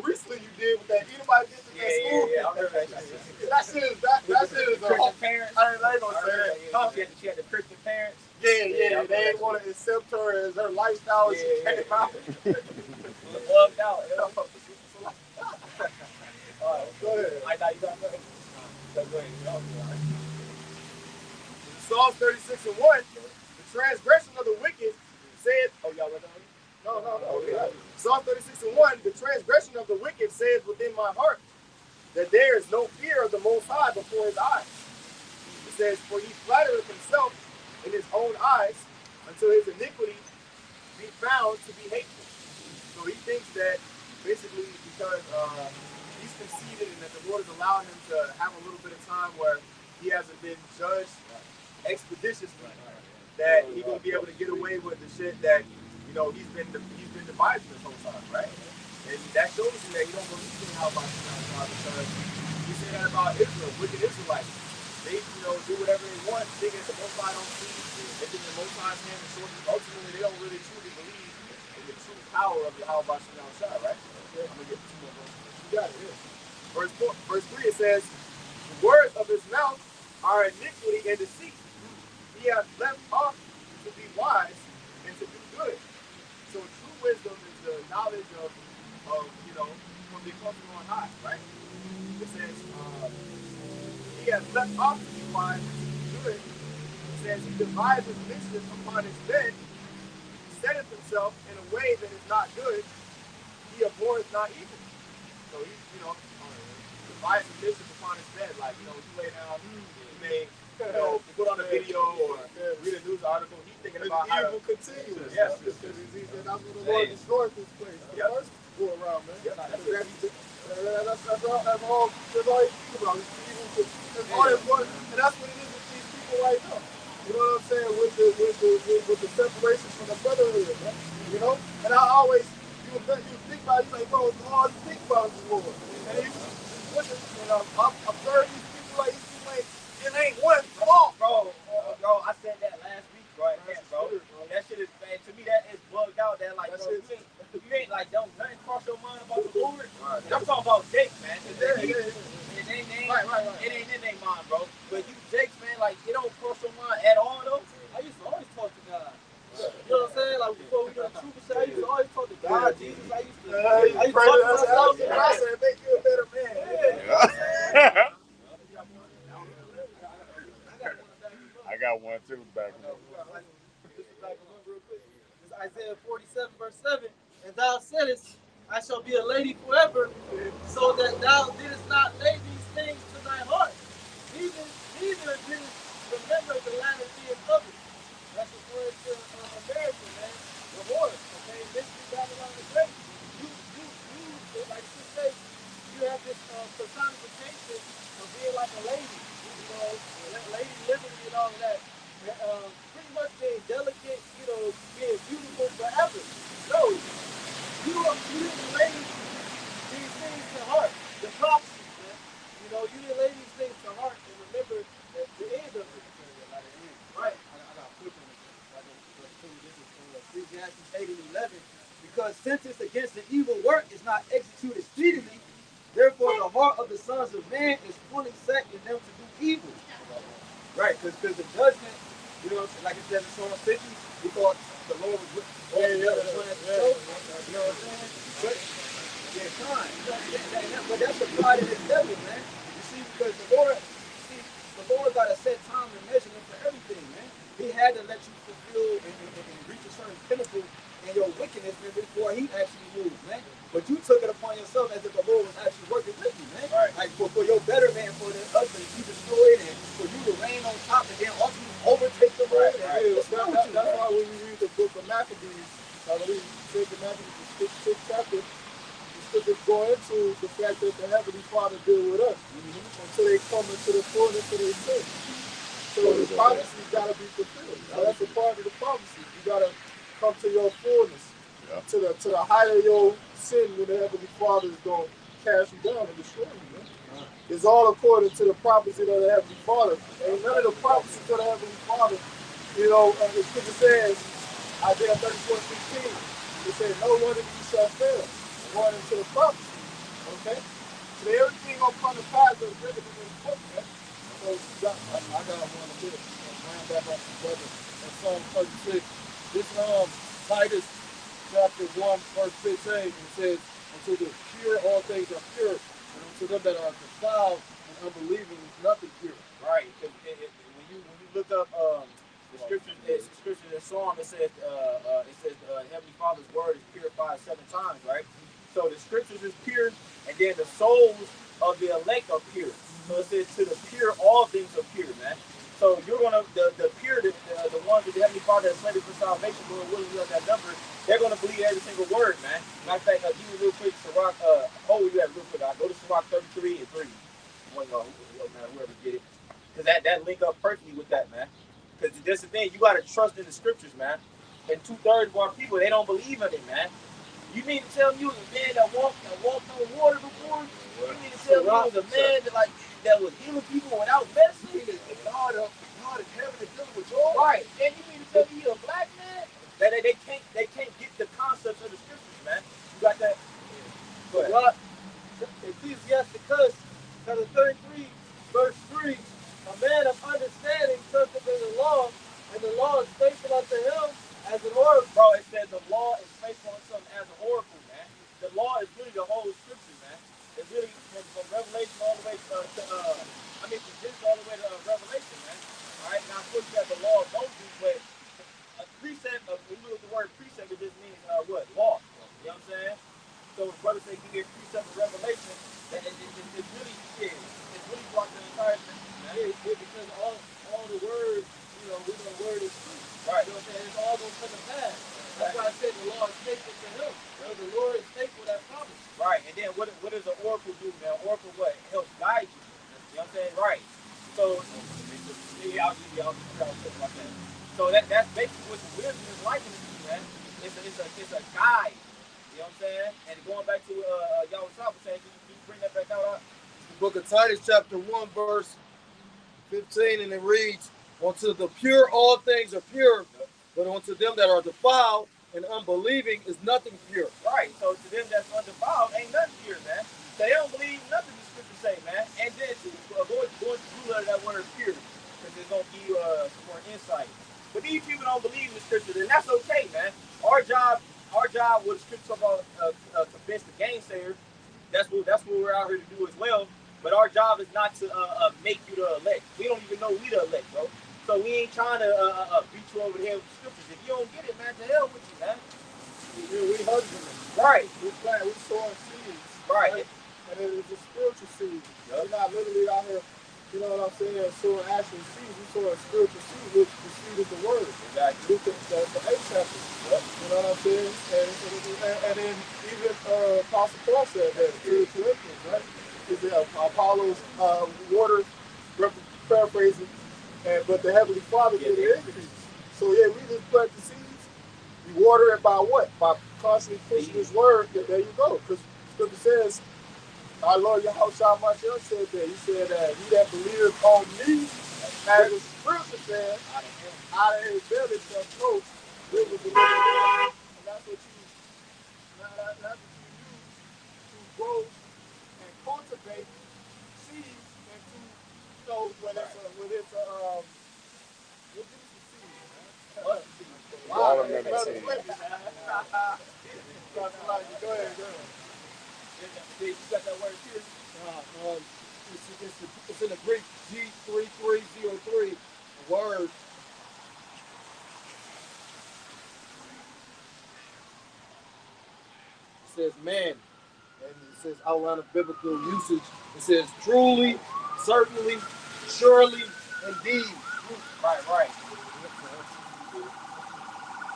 S3: recently you did with that. Anybody did with that school?
S12: Yeah, I heard that shit.
S3: That shit is a
S12: Christian parents.
S3: I ain't gonna say that. Huh?
S12: She had the Christian parents.
S3: Yeah, they didn't want to accept her as her lifestyle as she came out.
S12: Loved out.
S3: All right, go ahead.
S12: I thought you got nothing. Go ahead.
S3: Psalms 36:1, the transgression of the wicked said,
S12: Oh, y'all read that?
S3: no. Okay. Psalm 36:1, the transgression of the wicked says within my heart that there is no fear of the Most High before his eyes. It says, for he flattereth himself in his own eyes until his iniquity be found to be hateful. So he thinks that basically because he's conceded and that the Lord has allowed him to have a little bit of time where he hasn't been judged expeditiously, that he's gonna be able to get away with the shit that he's been devising this whole time, right? And that shows you that he don't believe in Yahweh because he said that about Israel, wicked Israelites. They do whatever they want, thinking the Most High don't see, they think the Most High's hand is short. Ultimately, they don't really truly believe in the true power of YAHWASHI, right? Yeah. I'm gonna get two more verses. You got it. Yeah. Verse 3 it says, the words of his mouth are iniquity and deceit. He has left off to be wise and to do good. So true wisdom is the knowledge of
S12: you know, from the culture on high, right? It says, he has left off to be wise and good. It says he devises mischief upon his bed. He setteth himself in a way that is not good. He abhors not evil. So he, you know, devises mischief upon his bed. Like, you know, you lay down, you may, you know, put on a video or read a news article. He's thinking about how
S3: evil continues.
S12: Yes.
S3: Because he said, that's when the Lord destroyed this place. The first go around, man.
S12: Yep.
S3: That's all he think about. That's all it was. And that's what it is with these people right now. You know what I'm saying? With the separation from the brotherhood, man. You know? And I always, you think about it, you like, bro, all you think about is the Lord. And you listen, I'm observing these people like, it ain't one. Come on,
S12: bro. I said that last week, bro. That shit is, man, to me, that is bugged out. That, like, bro, you ain't like, don't nothing cross your mind about the Lord. Right. I'm talking about Jake, man. It ain't in their mind, bro. But you Jakes, man, like, it don't cross your mind at all, though.
S8: I used to always talk to God. You know what I'm saying? Like before we got true shit, I used to always talk to God, Jesus. I used to talk to myself.
S3: I said, make you a better man.
S10: I got one too back.
S8: This is Isaiah 47, verse 7. And thou saidest, I shall be a lady forever, so that thou didst not lay these things to thy heart. Neither didst remember the latter things of it. That's referring to America, man. The Lord, okay? Mystery Babylon the Great. You, like you say, you have this personification of being like a lady, you know, lady liberty and all of that. Pretty much being delicate, you know, being beautiful forever. So, you didn't lay these things to heart. The prophecies, man. You know, you didn't lay these things to heart and remember the end of it. Right. I got a quick one. This is Ecclesiastes 8 and 11. Because sentence against the evil work is not executed speedily, therefore the heart of the sons of man is fully set in them to do evil. Right, because the judgment, you know, like it says in Psalm 50, we thought the Lord was with all the other one at the show. You know what I'm saying? But they're trying. But that's the pride of this devil, man. You see, because the Lord got a set time and measurement for everything, man. He had to let you fulfill and reach a certain pinnacle in your wickedness before he actually moved, man. But you took it upon yourself as if the Lord was actually working with you, man. Right. Like for your betterment, for the us to be destroyed and for you to reign on top and then ultimately overtake the world.
S3: Right. That's why when we read the book of Maccabees, I believe the Maccabees, the 6th chapter, the scriptures go into the fact that the Heavenly Father deal with us until they come into the fullness of their sin. So the prophecy's got to be fulfilled. So that's a part of the prophecy. You got to come to your fullness, to the height of your sin when the Heavenly Father is going to cast you down and destroy you. Man. It's all according to the prophecy of the Heavenly Father. And none of the prophecies of the Heavenly Father, you know, the scripture says, Isaiah 34:16, it says, no one of you shall fail, according to the prophecy. Okay? So everything gonna come to pass that's written in this book, man. So I got one of this. I'm back up together. In Psalm 36. This Titus chapter 1, verse 15, it says, unto the pure all things are pure, and unto them that are defiled and unbelieving is nothing pure.
S12: Right. When you look up the scriptures in Psalm, it says Heavenly Father's word is purified 7 times, right? So the scriptures is pure, and then the souls of the elect are pure. So it says to the pure all things are pure, man. So you're gonna the pure, the ones that the Heavenly Father has slated for salvation, Lord willing, you have that number. They're gonna believe every single word, man. Matter of fact, give me real quick, Sirach. Hold you that real quick. I'll go to Sirach 33 and 3. Whoever get it, because that link up perfectly with that, man. Because that's the thing, you gotta trust in the scriptures, man. And 2/3 of our people, they don't believe in it, man. You mean to tell me you was a man that walked on water before? You mean to tell me you was a man that was healing people without medicine? God in heaven is dealing with joy. Right. And you mean to tell me you're a black man? That they can't get the concepts of the scriptures, man. You got that? Go ahead.
S8: Ecclesiastes chapter 33, verse 3. A man of understanding trusteth in the law, and the law is faithful unto him as an oracle.
S12: Bro, it says the law is faithful unto him as an oracle, man. the law is really the whole scripture, man. It's really from Revelation all the way from Genesis all the way to Revelation, man. All right, now of course you have the law of Moses, but a precept, when you look at the word precept, it just means what? Law. You know what I'm saying? So when brothers say give me a precept of Revelation, that it's really, yeah, it's really throughout the entire scripture, man. Yeah, because all the words, you know, we know the word is true. Right. You know what I'm saying? It's all going to come to pass. That's why I said the law is faithful to him. You know, the Lord is faithful that promise. Right. And then what does the oracle do, man? Oracle what? It helps guide you. You know what I'm saying? Right. So I'll give you about that. So that's basically what the wisdom is likened to, man. It's a guide. You know what I'm saying? And going back to YAHWASHI was saying, can you bring that back out?
S11: The book of Titus, chapter 1, verse 15, and it reads, unto the pure all things are pure, but unto them that are defiled and unbelieving is nothing pure.
S12: Right. So to them that's undefiled ain't nothing pure, man. So they don't believe nothing the scripture say, man. And then going to the root of that word pure, because it's going to give you some more insight. But these people don't believe in the scripture, then that's okay, man. Our job, what the scripture about convince the gainsayers. That's what we're out here to do as well. But our job is not to make you the elect. We don't even know we the elect, bro. So we ain't trying to beat you over the head with the scriptures. If you don't get it, man, to hell with you, man.
S3: We husband.
S12: Right.
S3: We plant, we sowing seeds.
S12: Right.
S3: And it's a spiritual seed. We're not literally out here, you know what I'm saying, sowing actual seeds. We sowing spiritual seed, which the seed is the word.
S12: Exactly.
S3: The 8th chapter. Yep. You know what I'm saying? And then even Apostle Paul said that to the Corinthians, right? He said Apollo's water, paraphrasing, but the Heavenly Father did the increase. So yeah, we just plant the seeds. You water it by what? By constantly pushing His word. There you go. Because Scripture says, our Lord Yahushua Mashiach said that. He said that he that believeth on me, as the Scripture says, out of his belly shall flow rivers of living water. And that's what you use to grow and cultivate seeds into, you know, when it's what is the seed, man?
S10: Watermelon seed.
S3: Go ahead.
S12: You got that word here?
S11: It's in the Greek, G3303, the word. It says man, and it says outline of biblical usage. It says truly, certainly, surely, indeed.
S12: Right.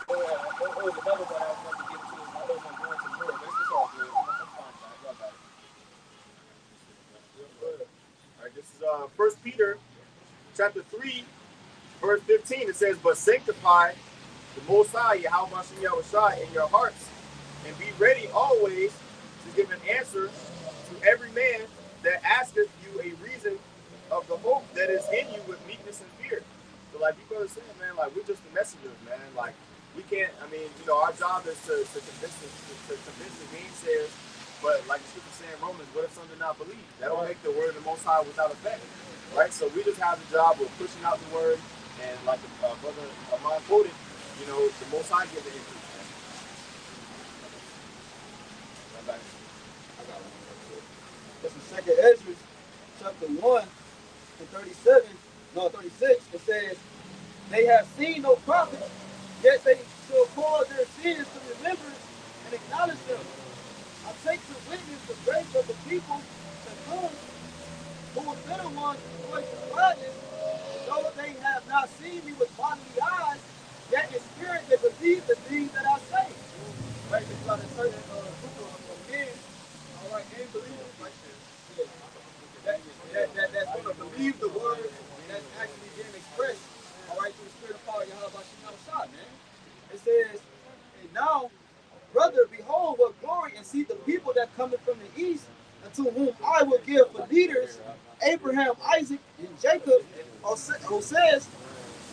S12: There was another one I was going to get to. I was going to go into more, but it's all good. I'm fine, y'all got it.
S1: All right, this is 1 Peter chapter 3, verse 15. It says, but sanctify the Most High, YAHWASHI, in your hearts, and be ready always to give an answer to every man that asketh you a reason of the hope that is in you with meekness and fear. So like you brother saying, man, like we're just the messengers, man. Like we can't, I mean, you know, our job is to convince the gainsayers, but like the scripture saying in Romans, what if some do not believe? That don't make the word of the Most High without effect, right? So we just have the job of pushing out the word, and like the brother Ahmad quoted, you know, the Most High give the increase.
S11: That's in 2nd Ezra, chapter 1 and 36. It says, they have seen no prophet, yet they shall cause their sins to remembrance and acknowledge them. I take to witness the grace of the people to whom the bitter ones rejoice in gladness, though they have not seen me with bodily eyes, yet in spirit they believe the things that I say. Right, there's not a certain group of men, all right, and believers, like that's going to believe the word that's actually being expressed, all right, through the spirit of power, YAHWASHI, man. It says, and now, brother, behold what glory, and see the people that cometh from the east, unto whom I will give for leaders Abraham, Isaac, and Jacob, who says,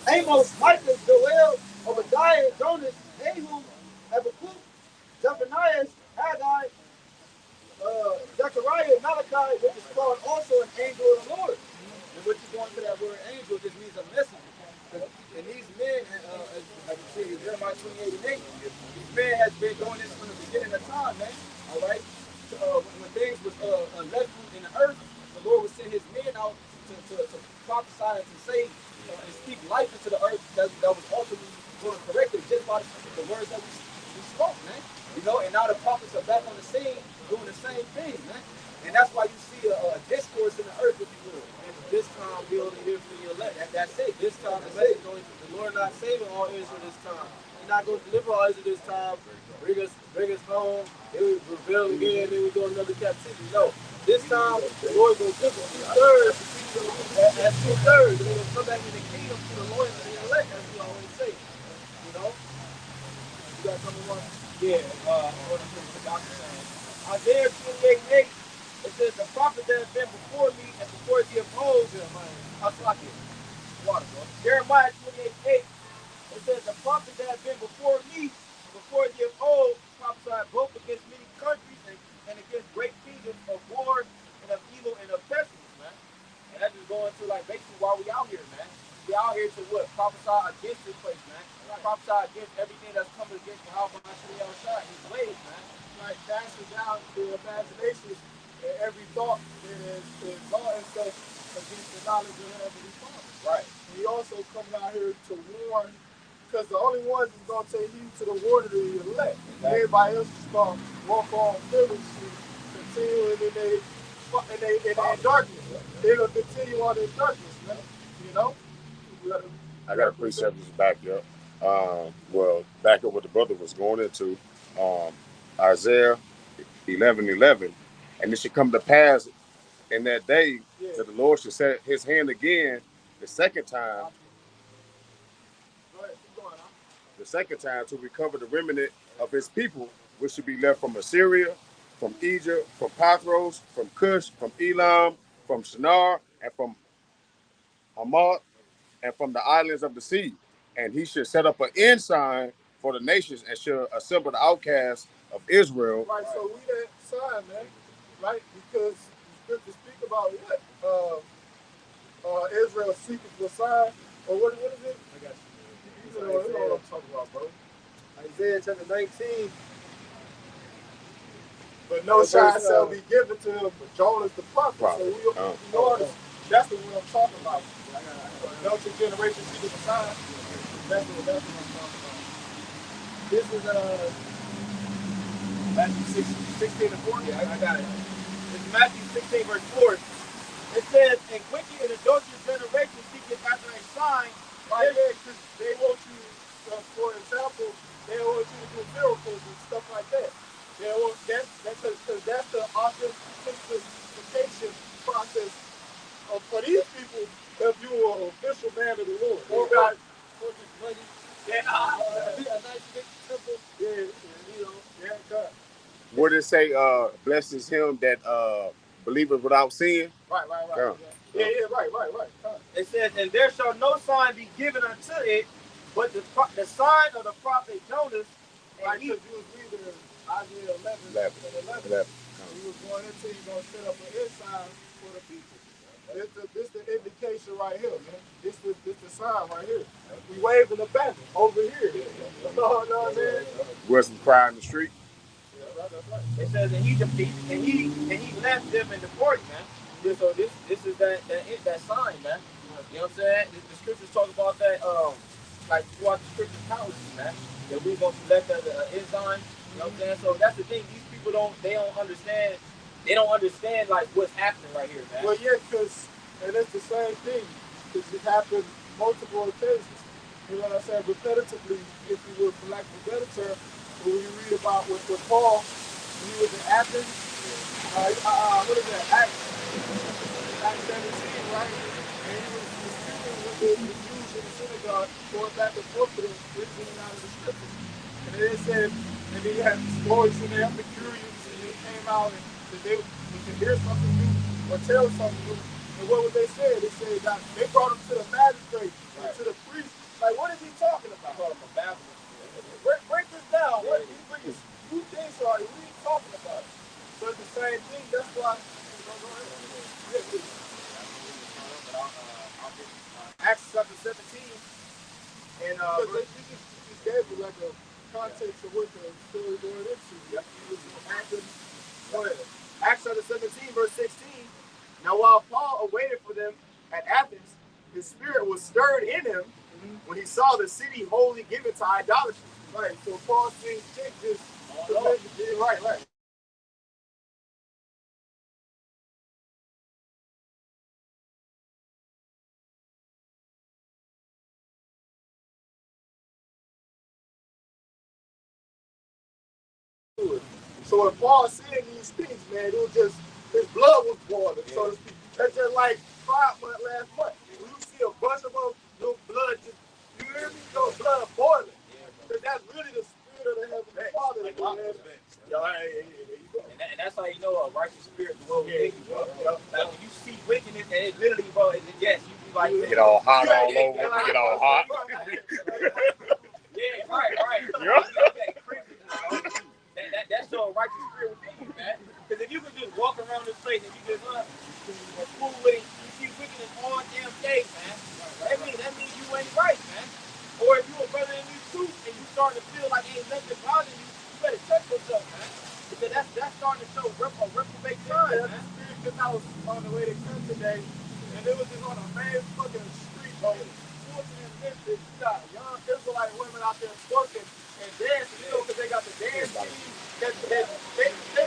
S11: Amos, Micah, Joel, Obadiah, Jonas, Nahum, Habakkuk, Zephaniah, Haggai, Zechariah, Malachi, which is called also an angel of the Lord. And what you going to that word angel just means a messenger. And these men, as you see, Jeremiah 28 and 8, these men has been doing this from the beginning of time, man. All right.
S9: successful in the earth, the Lord would send his men out to prophesy and to say and speak life into the earth that was ultimately going to correct it just by the words that we spoke, man. You know, and now the prophets are back on the scene doing the same thing, man. And that's why you see a discourse in the earth, if you will.
S7: And this time we only hear from the elect. That's it. This time the Lord not saving all Israel this time. He's not going to deliver all Israel this time. Bring us home. Then we rebel again. Then we go another captivity. No. This time the Lord will give us 2/3. That's 2/3. And then we'll come back in the kingdom to the loyal and the elect, as we always say. You know? You got something more?
S12: Yeah, according to the Doctrine.
S7: Isaiah 28:8, it says, the prophet that has been before me and before thee of old, Jeremiah 28:8, it says, the prophet that has been before me, before thee of old, prophesied both against many countries and against great kingdoms of war and of evil and of pestilence, man. And that's just going to like basically why we out here, man. We out here to what? Prophesy against this place, man. Prophesy against everything that's coming against the YAHWAH, his ways, man.
S3: Like casting down the imaginations and every thought that is exalting itself against the knowledge of the Heavenly Father.
S7: Right.
S3: And he also coming out here to warn, because the only ones that's going to take heed to the word of the elect. Exactly. Everybody else is going to walk on feelings and continue in their darkness. They're going to continue on their darkness, man. You know?
S10: I got a precept to back you up. Well, back up what the brother was going into. Isaiah 11:11, and it should come to pass in that day that the Lord should set his hand again the second time. The second time to recover the remnant of his people, which should be left from Assyria, from Egypt, from Pathros, from Cush, from Elam, from Shinar, and from Hamath, and from the islands of the sea. And he should set up an ensign for the nations and should assemble the outcasts of Israel.
S3: Right, so we that sign, man. Right? Because the scriptures speak about what? Israel seeking for a sign. Or what is it?
S7: I got you.
S3: You know what I'm talking about, bro.
S7: Isaiah chapter 19.
S3: But no sign shall be given to him, but Joel is the prophet. So we notice that's the one I'm talking about. Don't your generation see the sign? That's what I'm talking about.
S7: This is Matthew 16 and 40. I got it. It's Matthew 16 verse 4. It says, a wicked and adulterous generation seeketh after a sign.
S3: Right there, because they want you, for example, they want you to do miracles and stuff like that. They want because that's the authentication process for these people. If you are an official man of the Lord, or got money, a nice big temple, God.
S10: What did it say? Blesses him that believeth without sin.
S3: Right. Yeah, right.
S7: It says, and there shall no sign be given unto it, but the sign of the prophet Jonas.
S3: Right, because you was reading Isaiah 11. You was going into, you're going to set up an ensign for the people. This the indication right here, man. This the sign right here. We waving the banner over here. You know what I'm saying?
S10: Wasn't crying in the street.
S3: Yeah, that's right.
S7: It says, and he left them in the port, man. Yeah, so this is that sign, man. You know what I'm saying? The scriptures talk about that, like throughout the scriptures countless, man. That we're going to select as an ensign. You know what I'm saying? So that's the thing. These people don't understand. They don't understand like what's happening right here, man.
S3: Well, yeah, and it's the same thing. Because it happened multiple occasions. You know what I'm saying? Repetitively, if you would, for lack of a better term, when you read about with Paul, when he was in Athens, what is that? Acts 17, right? And he was disputing with the Jews in the synagogue, going back and forth with them, reasoning out of the scriptures. And then it said, and then you had stories in there, Epicureans, and they came out and they could hear something new or tell something new. And what would they say? They said that they brought him to the magistrate, right, to the priest. Like, what is he talking about?
S7: They brought him from Babylon.
S3: Break this down. What he brings new things are you? What are you talking about? So it's the same thing. That's why.
S7: Acts chapter 17. And
S3: you just gave me like a context of what the story going into. He was in Athens. Go ahead.
S12: Acts chapter 17, verse 16. Now while Paul awaited for them at Athens, his spirit was stirred in him when he saw the city wholly given to idolatry.
S3: Right. So Paul seen chicks just right. So when Paul said these things, man, it was just his blood was boiling, so to speak. That's just like 5 months last month. When you see a bunch of them, your blood just, you hear me? Your blood boiling. Because that's really the spirit of the Heavenly Father. That
S12: And that's how you know a righteous spirit will within you, bro. Like when you see wickedness, and it literally, bro, yes, you be like,
S10: get all hot all over, get all hot.
S12: Yeah, right. That's your righteous spirit within you, man. Because if you could just walk around this place and you just fool with it, you see wickedness all damn day, man. That means you ain't right, man. Or if you a brother in these truth and you starting to feel like ain't nothing bothering you, you better check yourself, man. Because that's starting to show a reprobate sign, man.
S3: Because I was on the way to church today, and it was just on a main fucking street, bro. You got young Israelite women out there twerking and dancing, you know, because they got the dance team. They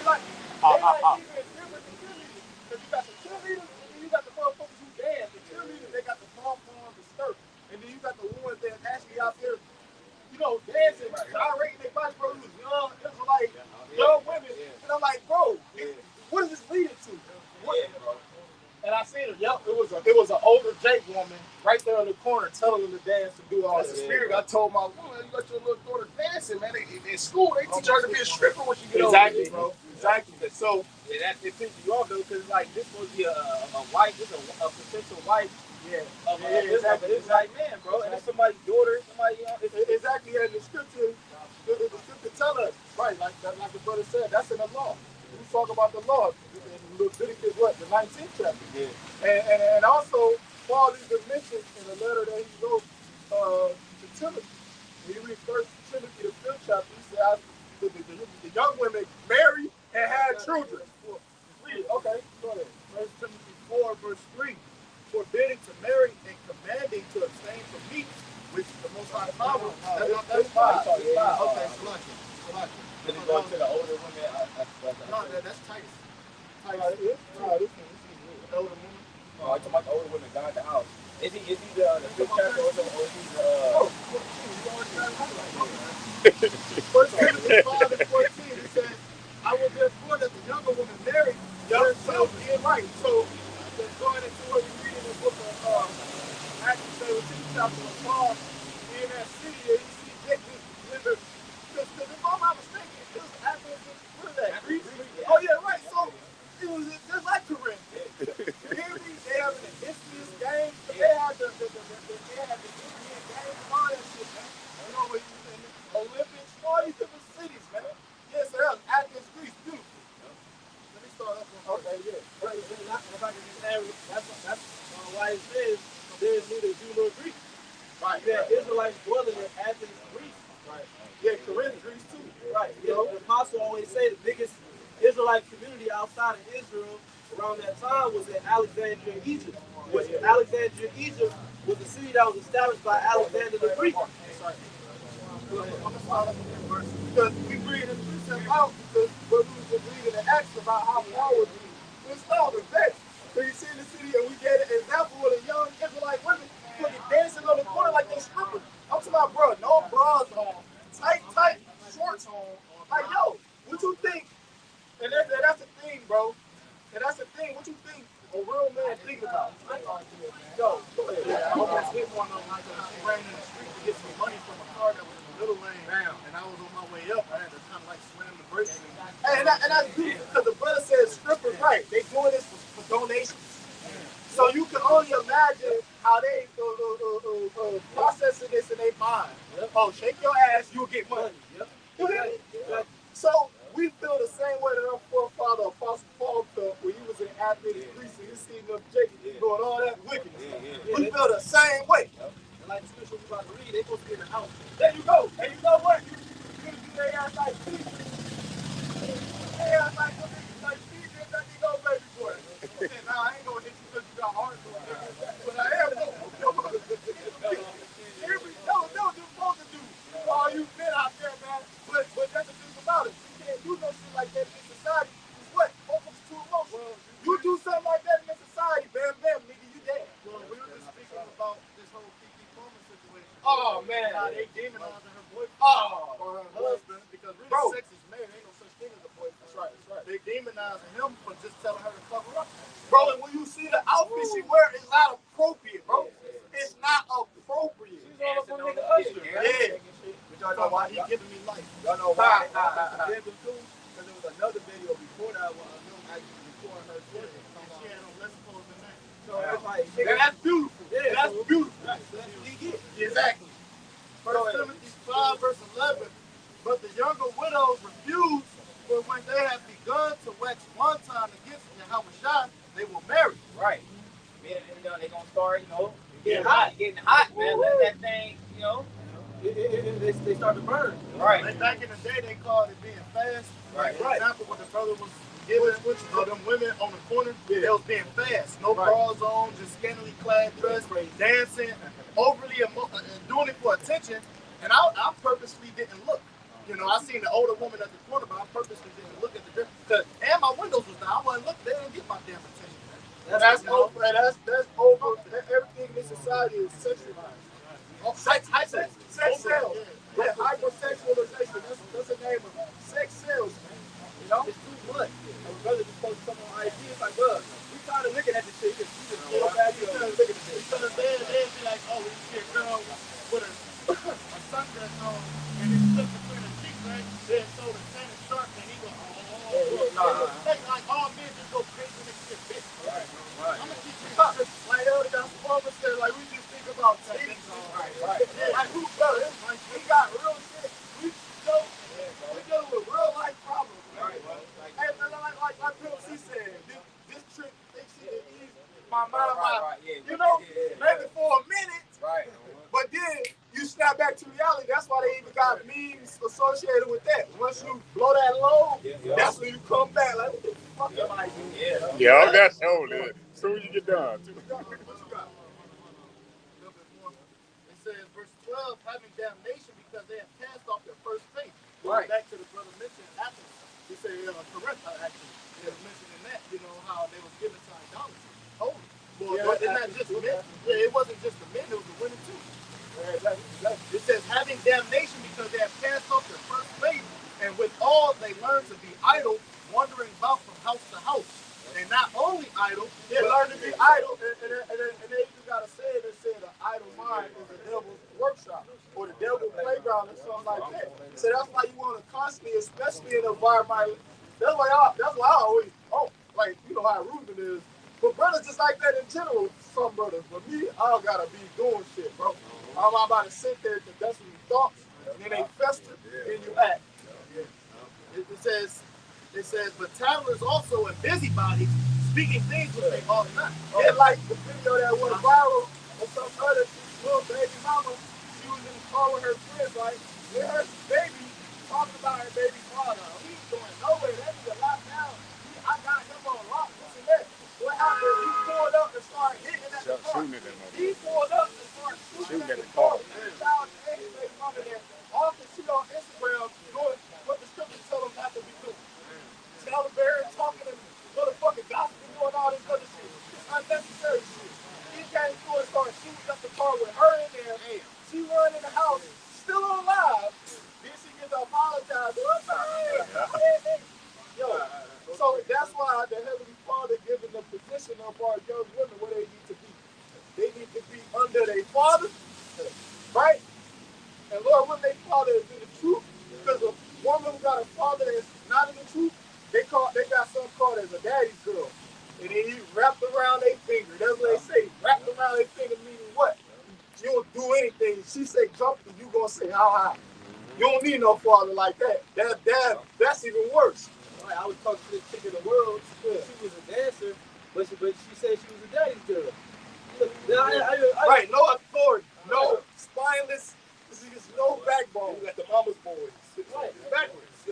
S3: like even different than cheerleaders. Because you got the cheerleaders, and then you got the motherfuckers who dance. The cheerleaders, they got the pom-poms, the skirt. And then you got the ones that actually out there, you know, dancing, gyrating their body, bro. These young Israelite, young women. And I'm like, bro, what is this leading to? And I seen it. Yep, it was an older Jake woman right there in the corner telling them to dance and do all
S4: That's
S3: this.
S4: the spirit. I told my woman, you got your little daughter dancing, man. In school, they teach her to be a stripper when she get older.
S3: Exactly, bro. Exactly. So
S12: that pisses you off though, because like this supposed to be a wife, this is a potential wife.
S3: Exactly.
S12: It's like, man, bro, and it's somebody's daughter, somebody, you know,
S3: exactly. And the scripture tell us, right? Like the brother said, that's in the law. We talk about the law in Leviticus, what, the 19th chapter. Yeah. And also, Paul even mentioned in a letter that he wrote to Timothy. When you read 1 Timothy, the 5th chapter, he said, the young women married and had children. Read it. Okay, go ahead. 1 Timothy 4, verse 3. Forbidding to marry and commanding to abstain from meats, which the Most High power. That's 5. Okay, Salutations.
S12: Then it goes to the older women.
S3: No, that's Titus. Titus is? No, this is the older woman.
S12: No, I'm talking about the older women got the house. Is he the 5th chapter or is he the...
S3: First Timothy 5 and 14, it says, I will therefore that the younger woman marry herself being right. So, just going into what we read in the book of Acts 17 chapter of Paul, in that city, and you see Jacob living. Because if I'm not mistaken, it was Athens, what is that? Greece? Oh, yeah, right. So, it was just like Corinth. You hear me? They have the Isthmus games. They had the Indian games, all that shit, man. You know, with the Olympics, all these different cities, man. Yes, sir. Athens, Greece, beautiful. Let me start up. Okay, yeah.
S7: Right, if I can just add, that's why it says there is neither Jew nor Greek.
S3: Right.
S7: You had Israelites dwelling in Athens, Greece.
S3: Right. Yeah, Corinth, Greece too.
S7: Right. You know, the apostle always say the biggest Israelite community outside of Israel around that time was in Alexandria, Egypt. Which Alexandria, Egypt was a city that was established by Alexander the Greek.
S3: That's right. Go ahead. I'm gonna start up with verse because we read in precept out because what we was just reading in Acts about how Paul was installed in Vex. So you see in the city, and we get an example of the young Israelite women fucking dancing on the corner like they strippers. I'm talking about, bro, no bras on, tight shorts on. Like, yo, what you think? And that's the thing, bro. And that's the thing. What you think a real man think about? Yo, go ahead. Yeah, I almost hit one of them because she ran in the street to get some money from a car that was in the middle lane. And I was on my way up. I had to kind of like slam the brakes. And that's beautiful because the brother said strippers, right? They doing this for donations. So you can only imagine how they processing this in their mind. Oh, shake your ass, you'll get money. You hear me? So we feel the same way that our forefather Apostle Paul felt when he was in Athens, Greece, and you see them Jacob doing all that wickedness. We feel the same way.
S7: And like the scripture we about to read, they supposed to be in the house.
S3: There you go. And you know what? You do their ass like Jesus. They ass like PJ Nah, I ain't gonna hit you because you got heart. But I am though. No, you're supposed to do. All you men out there, man. But that's the thing about it. You can't do no shit like that in society. What? Focus too emotional. You do something like that in this society, bam, bam, nigga, you dead.
S11: Well, we were just speaking about this whole Kiki Palmer situation.
S3: Oh, man.
S11: How they demonizing her boyfriend or her husband because really
S3: Bro.
S11: sex is married. Ain't no such thing as a boyfriend.
S3: That's right, that's right.
S11: They demonizing him for just telling her to cover up.
S3: Bro, and when you see the outfit she wear, it's not appropriate, bro. It's not appropriate.
S2: She's all up on nigga Usher.
S3: Yeah.
S9: But y'all know why
S11: He giving me life.
S9: Y'all know why they did them too? Because there was another video before that one of them actually recording her twerking.
S11: She had no less clothes than that.
S9: So it's like,
S3: And that's beautiful.
S9: Yeah,
S3: That's
S9: so-
S3: beautiful.
S11: That's what he get.
S3: Exactly.
S11: 1 Timothy 5 verse 11. But the younger widows refused, for when they have begun to wax one time against YAHWASHI, they will marry.
S12: Right. Yeah, they're gonna start, getting hot, man. Let that thing,
S9: they start to burn.
S12: Right.
S11: Like back in the day, they called it being fast.
S12: Right.
S11: For example, when the brother was giving them women on the corner, they was being fast. No bras on, just scantily clad dress, dancing, overly doing it for attention. And I purposely didn't look. I seen the older woman at the corner, but I purposely didn't look at the difference. And my windows was down. I wasn't looking. They didn't get my damn attention.
S3: That's over. That's over. Everything in this society is sexualized. Sex sales. Yeah, hypersexualization. That's the name of it. Sex sales, man.
S9: It's too much. My brother just posted something on IG. It's like, bro, we tired of looking at this shit. You just feel bad. You tired of looking at this shit.
S11: Because they'd be like, oh, you see a girl with a sundress on, and it's stuck between her cheeks, right? Then so the tennis sharp, and he go, like all men just go crazy and shit, bitch.
S9: Right.
S11: I'm gonna teach you something.
S3: Like Elder Palmer said, like we just think about titties.
S9: Right.
S3: Like who does it? Like we got real shit. We dealing with real life problems.
S9: Right.
S3: And like Bill C said, this trick thinks she can ease my mind.
S9: Right. Yeah.
S3: Maybe for a minute.
S9: Right.
S3: But then you snap back to reality. That's why they even got memes associated with that. Once you blow that load, that's when you come back. Like, what the fuck am I doing?
S10: Yeah, that's totally it. As soon as you get done.
S11: What you got? A little bit more. It says, verse 12, having damnation because they have cast off their first faith. Going back to the brother mentioned Athens. He said, Corinth, actually. He was mentioning that, how they was given to idolatry. Holy. But it's not just men. Yeah, it wasn't just the men, it was the women too. It says, having damnation because they have cast off their first faith, and with all they learn to be idle, wandering about from house to house. And not only idle,
S3: They learn to be idle, and they even got a saying that said, an idle mind is the devil's workshop, or the devil's playground, or something like that. So that's why you want to constantly, especially in an environment, that's why I always, how Ruben is. But brothers just like that in general, some brothers. But me, I don't gotta be doing shit, bro. I'm about to sit there to dust some thoughts, and then they fester, and you act.
S11: It says, but tattlers also and busybodies, speaking things which they ought not.
S3: And like the video that went viral of some other little baby mama, she was in the car with her friends, right? With her baby, talking about her baby father. He's going nowhere. That nigga locked down. I got him on lock, this and that. What happened? He pulled up and started hitting at the car. He pulled up and started shooting at the car. Child baby mama there. All the shit on Instagram doing what the scriptures tell them not to be doing. Celebrating, talking, and motherfucking gossiping, doing all this other shit. It's unnecessary shit. He came through and started shooting up the car with her in there. She run in the house, still on live. Then she gets to apologize. Yo, so that's why the Heavenly Father giving the position of our young women where they need to be. They need to be under their father, right? And Lord, when their father is in the truth, because a woman who got a father that's not in the truth, they got something called as a daddy's girl. And then he wrapped around their finger. That's what they say. Wrapped around their finger meaning what? You don't do anything. She say jump and you gonna say how high. You don't need no father like that. That's even worse.
S9: Right, I was talking to this chick in the world. She was a dancer, but she said she was a daddy's girl.
S3: Right, no authority, no spineless, no backbone. You got the mama's boys.
S9: Right.
S3: Backwards.
S9: I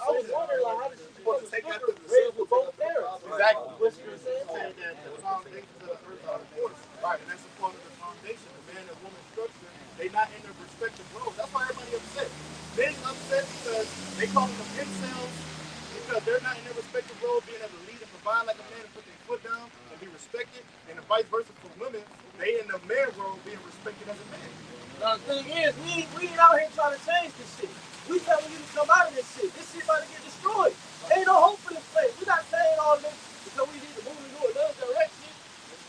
S9: was wondering, how did she supposed to take that with both parents?
S3: Exactly.
S8: What's she saying?
S1: Saying that the foundations of the earth are important. Right. And that's a part of the foundation. The man and woman structure, they not in their respective roles. That's why everybody upset. Men upset because they call them incels because they're not in their respective role, being able to lead and provide like a man and put their foot down and be respected. And the vice versa for women, they in the man role being respected as a man.
S8: Now the thing is, we ain't out here trying to change this shit. We telling you to come out of this shit. This shit about to get destroyed. Ain't no hope for this place. We're not saying all this because we need to move into another direction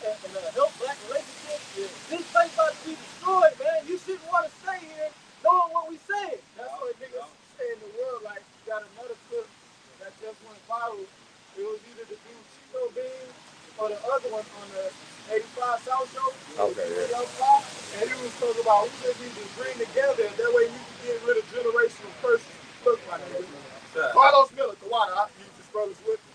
S8: and help black relationships. Yeah. This place about to be destroyed, man. You shouldn't want to stay here knowing what we saying.
S3: That's what niggas say in the world. Like, you got another clip that just went viral. It was either the dude Chico Bean or the other one on the 85 South Show.
S10: Okay, yeah.
S3: And he was talking about we just need to bring together, and that way we can get rid of generational curses. Look, my nigga. Carlos Miller, the water, I use this brother's with me.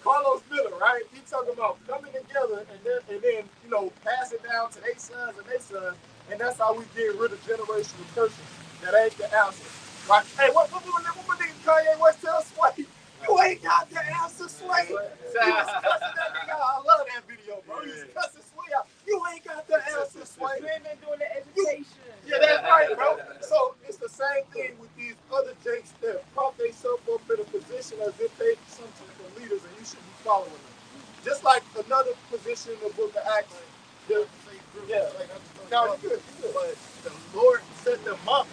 S3: Carlos Miller, right? He talking about coming together and then you know, pass it down to their sons and their sons, and that's how we get rid of generational curses. That ain't the answer. Right? Hey, what nigga Kanye West tell Sway? You ain't got the answer, Sway. He was cussing that nigga out. I love that video, bro. He was cussing Sway out. You ain't got the answer, Sway.
S8: You ain't been doing the education.
S3: Yeah, that's right, bro. So it's the same thing with these other jakes that prop themselves up in a position as if they some type of leaders and you should be following them. Just like another position in the book of Acts. No, you good.
S1: But the Lord set them up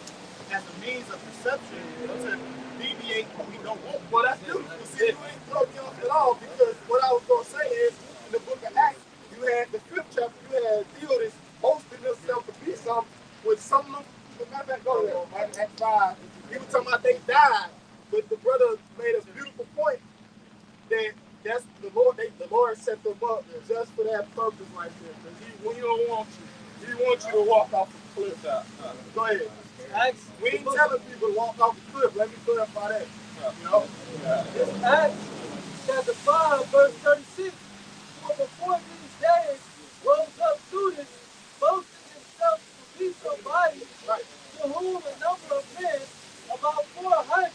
S1: as a means of perception to deviate what we don't want.
S3: Well, that's beautiful. See, you ain't throw me off at all because what I was going to say is in the book of Acts, you had the 5th chapter, you had Theodotus boasting himself to be something with some of them. Matter of fact, go there, Acts 5. He was talking about they died, but the brother made a beautiful point that that's the Lord set them up just for that purpose right there. Because he don't want you. He wants you to walk off the cliff. Go ahead.
S8: Acts,
S3: we ain't telling people to walk off the cliff. Let me clarify that. You know?
S8: It's Acts chapter 5, verse 36. For before these days rose up Judas, boasting himself to be somebody, to whom a number of men, about 400,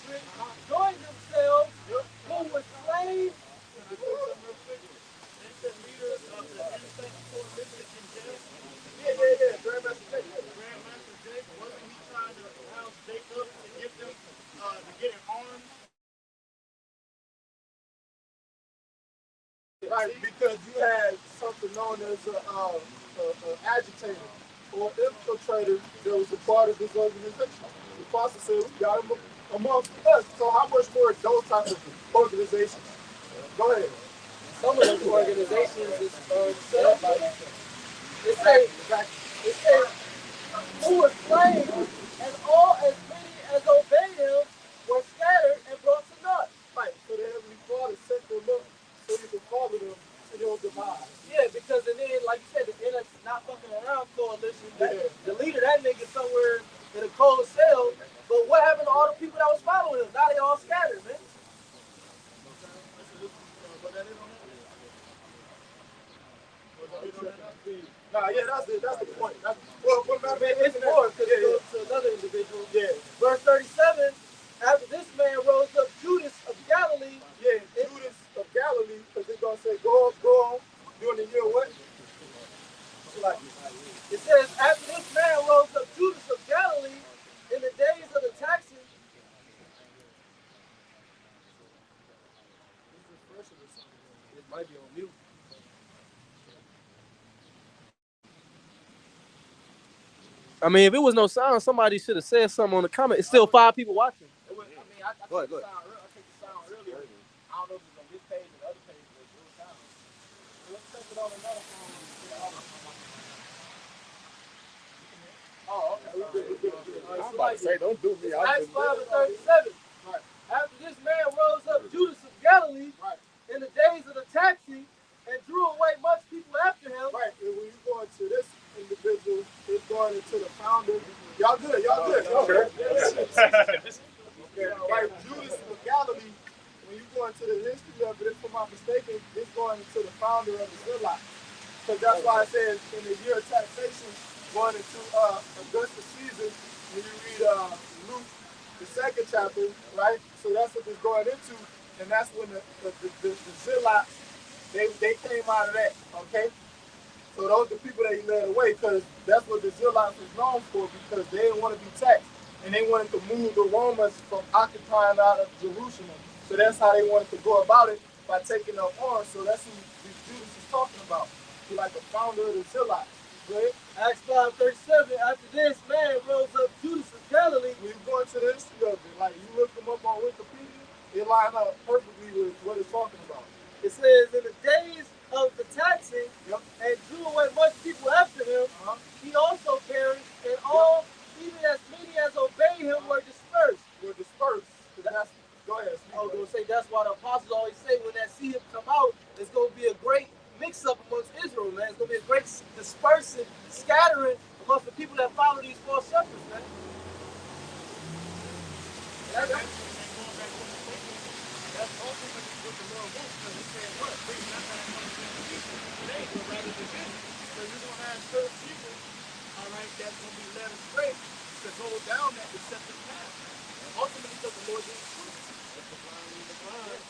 S8: joined themselves, who were slain.
S1: Yeah. Grandmaster Jake, wasn't he trying to house Jacob to get them to get an arm?
S3: Right, because you had something known as an agitator or infiltrator that was a part of this organization. The apostle said we got him amongst us. So how much more those types of organizations? Go ahead.
S8: Some of those organizations is set up like it say who were slain, and all as many as obeyed him were scattered and brought to naught.
S3: Right, so the Heavenly Father set them up so you can follow them to their demise.
S8: Yeah, because and then, like you said, the NS not fucking around coalition, the leader, that nigga somewhere in a cold cell. But what happened to all the people that was following him? Now they all scattered, man.
S3: Nah, yeah, that's the point. Well,
S8: it's more because it goes to another individual.
S3: Yeah.
S8: Verse 37, after this man rose up Judas of Galilee.
S3: Yeah, Judas of Galilee, because they're going to say, go on, during the year what? Like,
S8: it says, after this man rose up Judas of Galilee in the days of the taxes. It might be on mute. I mean, if it was no sound, somebody should have said something on the comment. It's still 5 people watching.
S3: I mean, I
S8: go ahead.
S3: I take the sound earlier. I don't know if it's on this page or the other page, but it was sound. Let's check it on another phone. Oh, okay. We're good.
S10: I'm about to say, don't do me.
S8: Acts 5 and 37.
S3: Right.
S8: After this man rose up Judas of Galilee in the days of the taxing and drew away much people after him.
S3: Right. And when you go into this individual, it's going into the founder. Y'all good. Okay. Right. Judas of Galilee, when you go into the history of it, if I'm not mistaken, it's going into the founder of the Zealots. Because that's why it says in the year of taxation, going into Augustus Caesar, when you read Luke, the 2nd chapter, right? So that's what it's going into, and that's when the Zealots They came out of that, okay? So those are the people that he led away, because that's what the Zealots was known for, because they didn't want to be taxed. And they wanted to move the Romans from occupying out of Jerusalem. So that's how they wanted to go about it, by taking their arms. So that's who this Judas is talking about. He's like the founder of the Zealots. Go ahead.
S7: Acts 5:37. After this, man rose up Judas of Galilee.
S3: When you go into the history of it, like you look them up on Wikipedia, it lines up perfectly with what it's talking about.
S7: It says, in the days of the taxing, and drew away much people after him, he also perished, and all, even as many as obeyed him, were dispersed.
S3: Were dispersed. Go ahead.
S7: I was going to say, that's why the apostles always say, when that see him come out, it's going to be a great mix-up amongst Israel, man. It's going to be a great dispersing, scattering amongst the people that follow these false shepherds, man.
S1: That's ultimately what the Lord wants, because he said, what? Bring not that much today, but rather division. So you're going to have certain people, all right, that's going to be led astray to go down that deceptive path. Ultimately, because the Lord didn't choose. That's the blind lead the blind.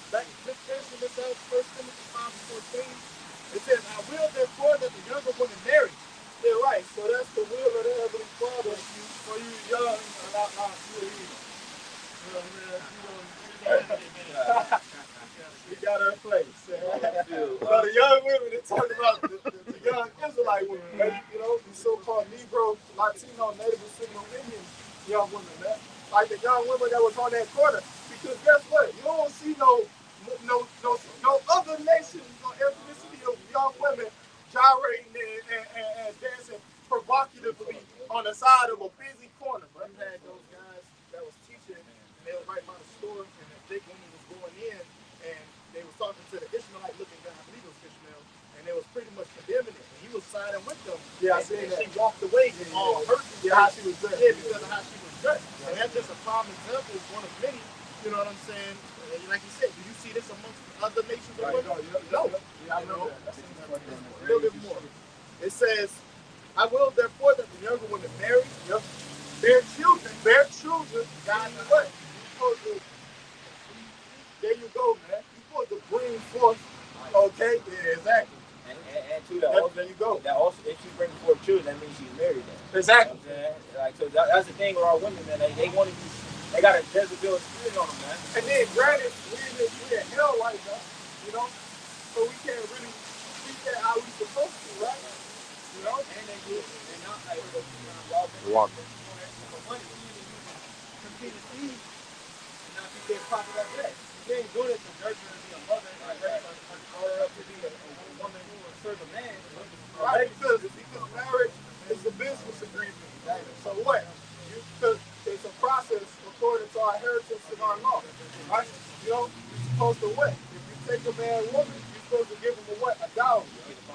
S3: Back to this out, 1 Timothy 5:14. It says, I will therefore that the younger women marry. Yeah, right. So that's the will of the Heavenly Father for you young and not you. We got our place. So the young women, they're talking about the young Israelite women, man. You know, the so-called Negro, Latino, Native Indian young women, man. Like the young women that was on that corner. Because guess what? You don't see no other nations or ethnicity of young women gyrating and dancing provocatively on the side of a busy corner. But you had those guys that was teaching, and they was right by the store, and the big woman was going in, and they was talking to the Ishmaelite-looking guy, I believe it was Ishmael, and they was pretty much condemning it. And he was siding with them. Yeah, I seen that. She walked away and all hurt. Yeah, how she was dressed. Yeah, because of how she was dressed. And that's just a prime example, one of many. You know what I'm saying? Like you said, do you see this amongst other nations of women? No. Yeah, I know. A little bit more. It says, I will therefore that the younger women marry, bear children, God knows what? There you go, man. You're supposed to bring forth, okay? Yeah, exactly.
S12: And to that,
S3: there you go.
S12: That also, if she brings forth children, that means she's married then.
S3: Exactly.
S12: You know like, so that's the thing with our women, man. They want to be, they got a Jezebel spirit on them, man.
S3: And then, granted, we're in hell right now, you know? So we can't really treat that how we supposed to, right? You know?
S12: And they do it. They're not like,
S10: Walk.
S12: compete to see, and not be getting profit out of that. You ain't doing it to nurture and be a mother, or up to be a woman who will serve a man.
S3: Right, because marriage is a business agreement. So what? Because it's a process according to our heritage and our law. Right? You know, you're supposed to what? If you take a man or woman, you're supposed to give him a what? A dowry.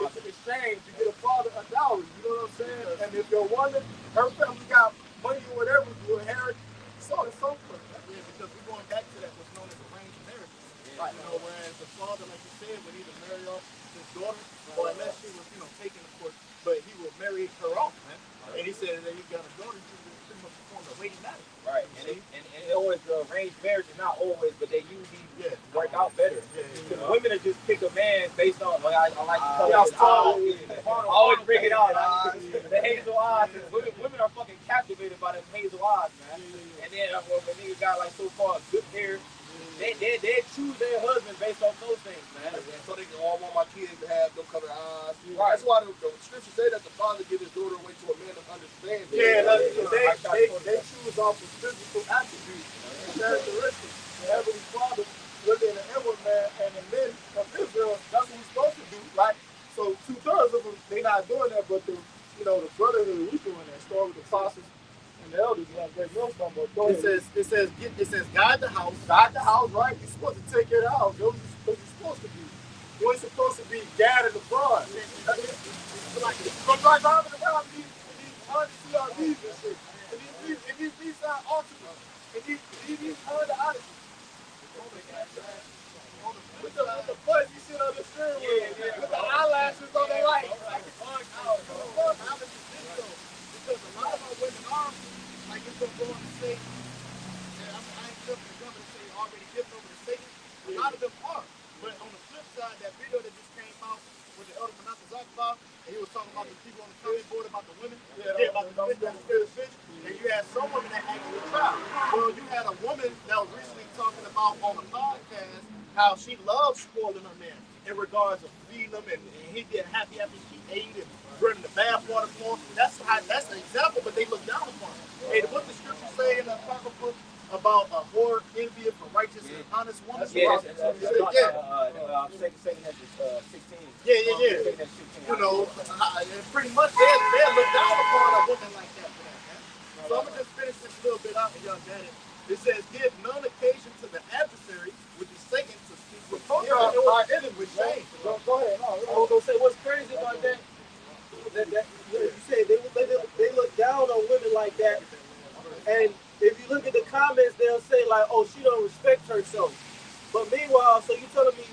S3: It's an exchange. You get a father a dowry. You know what I'm saying? And if your woman, her family got money or whatever, you inherit, so on and so forth.
S1: Yeah, because we're going back to that what's known as arranged marriage. Right. You know, whereas the father, like you said, would either marry off his daughter, or unless she was, taken, of course, but he will marry her off, man. And he said that you got a daughter, you will pretty much perform a weighty matter.
S12: Right. And it always, the arranged marriage is not always, but they usually work out better. Because women are just pick a man based on, like, I like to color his eyes. I always bring it out. The hazel eyes. Women are fucking captivated by them hazel eyes, man. And then when a nigga got like so-called good hair, they choose their husband based on those things, man.
S4: So they all want my kids to have them color eyes.
S12: Right.
S4: That's why the scripture say that the father give his daughter away to a man of understanding.
S3: Yeah, they choose off of physical attributes and characteristics. The Heavenly Father looked at the inward man and the men of Israel. That's what we're supposed to do, right? So 2/3 of them, they not doing that, but the brotherhood, we doing that. Start with the apostles and the elders. You have great Millstone, but go ahead.
S1: It says, guide the house.
S3: Guide the house, right? You're supposed to take care of the house. That's what you're supposed to do. You ain't supposed to be gathered abroad. Like, go driving around these Honda CRVs and shit. And these Nissan Altimas. And these Honda Odysseys. With the fuzzy shit on the steering wheel. With the eyelashes on the light.
S1: Because a lot of our women are, like if they're going to say, I ain't jumping the gun, but say already given over to Satan. A lot of them are. how she loves spoiling her man in regards of feeding him, and he get happy after she ate and running the bathwater for him. That's the example, but they look down upon him. Hey, what the scripture say in the Apocrypha about a whore envious for righteous and honest woman?
S12: Yeah.
S1: You know, pretty much they look down upon a woman like that for that, man. So I'm gonna just finish this little bit out and y'all got it. It says, give none occasion to the adversary, which is Satan, to speak reproach of our enemy with shame.
S7: Go ahead. No, I was gonna say what's crazy about that. You say they look down on women like that, and if you look at the comments, they'll say like, "Oh, she don't respect herself." But meanwhile, so you telling me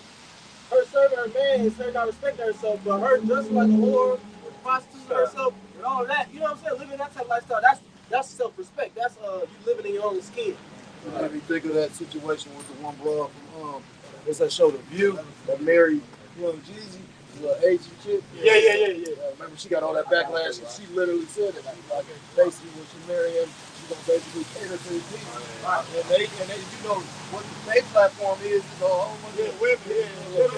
S7: her serving her man is her not respecting herself, but her just like a whore, prostituting herself, and all that. You know what I'm saying? Living that type of lifestyle, that's self-respect. That's you living in your own skin.
S11: Made me think of that situation with the one broad from what's that show, The View, that married Young Jeezy, the Asian chick.
S1: Yeah.
S11: Remember, she got all that backlash, and she literally said it. Like basically, when she married him, she gonna basically cater to his needs. Right. And they, you know, what their platform is, women. They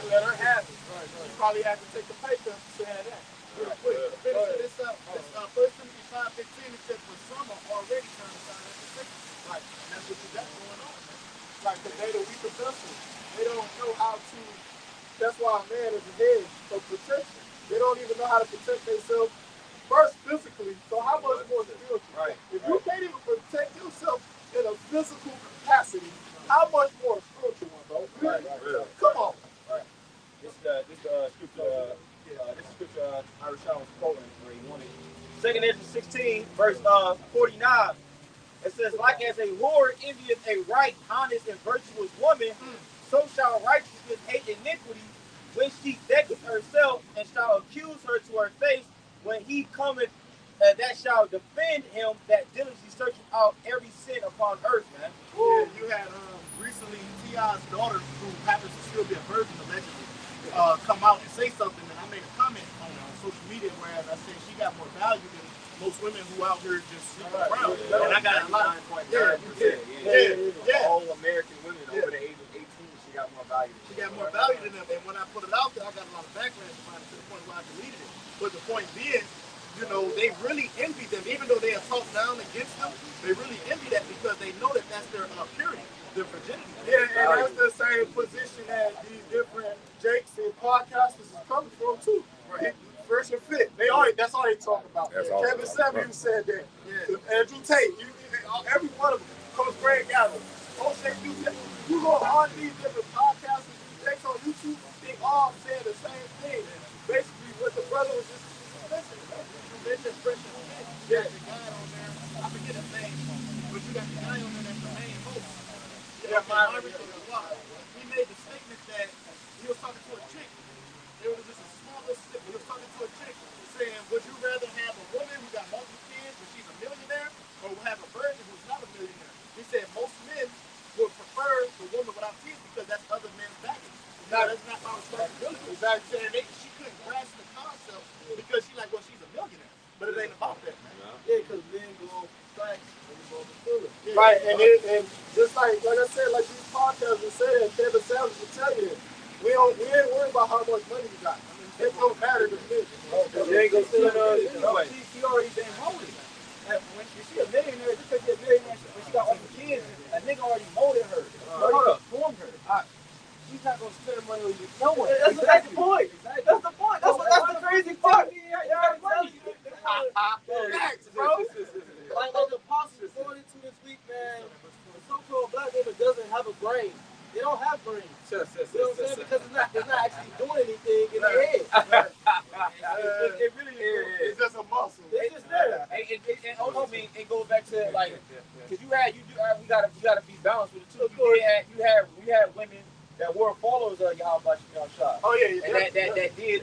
S11: let her have it. Right.
S1: You probably have to take the paper to say that. Real quick. Finishing this up. 1 Timothy 5:15, it says, for some are already trying to sign up for sickness. Right. And that's what you got going on, man.
S3: Like, because they're the weaker vessel. They don't know how to, that's why a man is a head for protection. They don't even know how to protect themselves first physically. So how much more spiritual?
S12: Right.
S3: If you can't even protect yourself in a physical capacity, how much more spiritual one, bro?
S12: Right.
S3: Come on.
S12: Right. This scripture Irish was quoting where he wanted. 2 Ezra 16, verse 49. It says, like as a whore envieth a right, honest, and virtuous woman, so shall righteousness hate iniquity when she decketh herself, and shall accuse her to her face when he cometh, that shall defend him that diligently searcheth out every sin upon earth, man.
S1: Yeah, you had recently T.I.'s daughter, who happens to still be a virgin allegedly, come out and say something, and I made a comment on social media where I said she got more value than most women who out here just sleeping around. And I got a lot of
S12: all American women over the age of 18, she got more value.
S1: She got more value than them. And when I put it out there, I got a lot of backlash about it to the point where I deleted it. But the point being, you know, they really envy them, even though they are talked down against them. They really envy that because they know that that's their purity, their virginity.
S3: Yeah, and that's the same position that these different Jakes and podcasters is coming from too. Right. Fresh and fit. That's all they talk about. Kevin Samuels said that. Yeah. Andrew Tate, every one of them. Coach Greg Gallagher. You go on these different podcasters, Jakes on YouTube, they all saying the same thing. Basically, what the brother was just listening.
S1: They're just fresh and fit. Yeah, the guy on there, I forget his name, but you got the guy on there that's the main host. Yeah, he made the statement that he was talking to a chick. It was just a small little slip. He was talking to a chick saying, would you rather have a woman who got multiple kids but she's a millionaire, or have a virgin who's not a millionaire? He said most men would prefer the woman without kids because that's other men's baggage. No, that's not my responsibility. Exactly. And she couldn't grasp the concept because she's like, well, she's a millionaire. But it ain't about that, man.
S7: Yeah, because men go facts and go to feelings.
S3: Right, and just like I said, like these podcasts will say that, Kevin Samuels will tell you that. We ain't worried about how much money we got. I mean, it don't matter to me.
S12: You ain't gonna steal
S7: She already been molded. When she a millionaire, just because she's a millionaire, when she got all the kids, a nigga already molded her. Already formed her. She's not gonna spend money on you. No one. That's the point. That's the point. That's the crazy part.
S3: Facts, bro.
S7: Like the apostles going into this week, man, the so-called black woman doesn't have a brain. They don't have brains. You know what I'm saying? Because it's not actually doing anything in their head. It really is.
S3: It's just a muscle.
S7: It's just there.
S12: And also, I mean, it goes back to like, because we gotta be balanced with it too. You had women that were followers of YAHWASHI.
S3: Oh yeah.
S12: And that did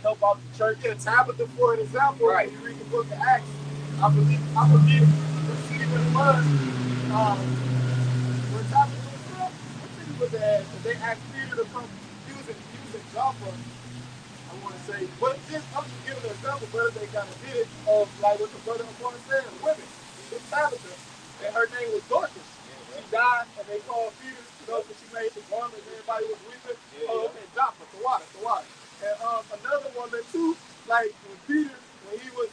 S12: help out the church.
S3: Yeah, Tabitha, for an example,
S12: right.
S3: When you read the book of Acts, I believe what city was when Tabitha was from, what city was that? Because they asked Peter to come. He was in Joppa, I want to say. But I'm just giving an example, brother. They kind of did it of like what the brother was said, women. It was Tabitha, and her name was Dorcas. She died and they called Peter, because she made the garment and everybody was weeping. Okay, Joppa, the water. And another woman too, like when Peter, when he was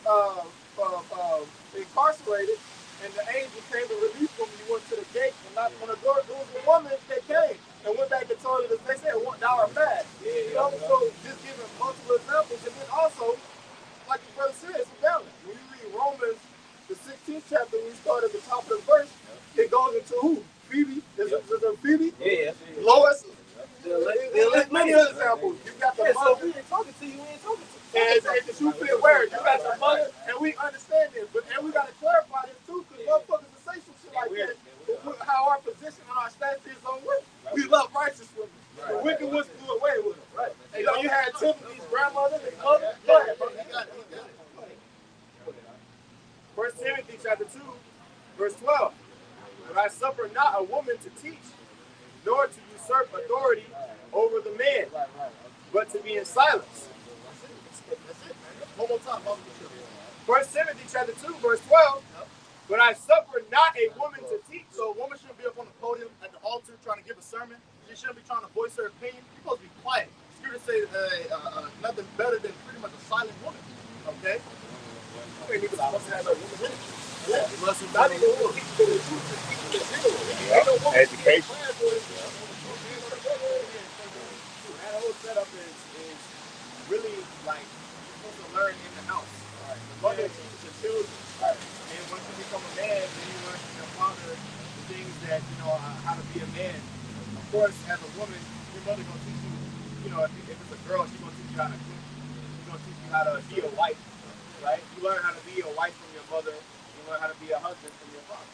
S3: incarcerated, and the angel came to release him, he went to the gate and knocked on the door. There was a woman that came and went back and told her that they said, "Thou art mad." So just giving multiple examples, and then also, like the brother said, it's a balance. When you read Romans, the 16th chapter, when you start at the top of the verse, it goes into who? Phoebe? Is it Phoebe?
S12: Yeah.
S3: Lois? There's many other examples. You got the mother.
S12: So we ain't talking to you, we ain't talking to you.
S3: And the shoe fit where? You got the mother, and we understand this, and we got to clarify this too, because motherfuckers will say some shit like that. How our position and our stance is on what? We love righteous women. The wicked ones do away with them. Right. And you had Timothy's grandmother and mother. Go ahead, brother. You got it. 1 Timothy chapter 2, verse 12. But I suffer not a woman to teach, nor to usurp authority over the man, but to be in silence. That's it, man. One more time. 1 Timothy chapter 2, verse 12. But I suffer not a woman to teach. So a woman shouldn't be up on the podium at the altar trying to give a sermon. She shouldn't be trying to voice her opinion. She's supposed to be quiet. Scripture says nothing better than pretty much a silent woman. Okay? We ain't even supposed to have a woman in it. Yeah. Not even a woman.
S10: Education.
S3: That whole setup is really like you're supposed to learn in the house. Right. The mother teaches the children. Right. And once you become a man, then you learn from your father the things that, how to be a man. Of course, as a woman, your mother gonna teach you, if it's a girl, she's gonna teach you how to cook. She's gonna teach you how to be a wife, right? You learn how to be a wife from your mother. You learn how to be a husband from your father.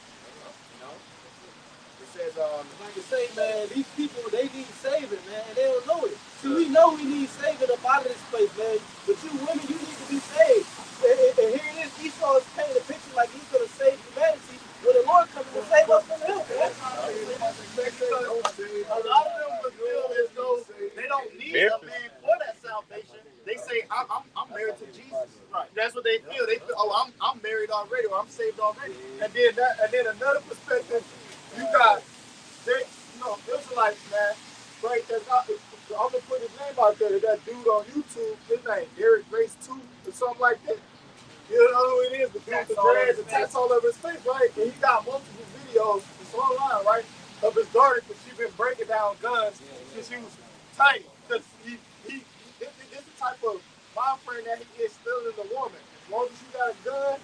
S3: It says,
S8: like you say, man, these people, they need saving, man, and they don't know it. See, we know we need saving up out of this place, man. But you women, you need to be saved. And here it is, Esau is painting a picture like he's going to save humanity when the Lord comes to save us from him.
S3: A lot of them would feel as though they don't need a man for that salvation. They say, I'm married to Jesus. Right. That's what they feel. They feel, I'm married already, or I'm saved already. And then another perspective, you got, Israelites, man, right? I'm gonna put his name out there. That dude on YouTube, his name Derek Grace 2 or something like that. You know who it is? The dude with the dreads and tats all over his face, right? And he got multiple videos, it's online, right, of his daughter, because she's been breaking down guns since she was tiny. Because this is the type of mind frame that he is still in the woman. As long as you got a gun,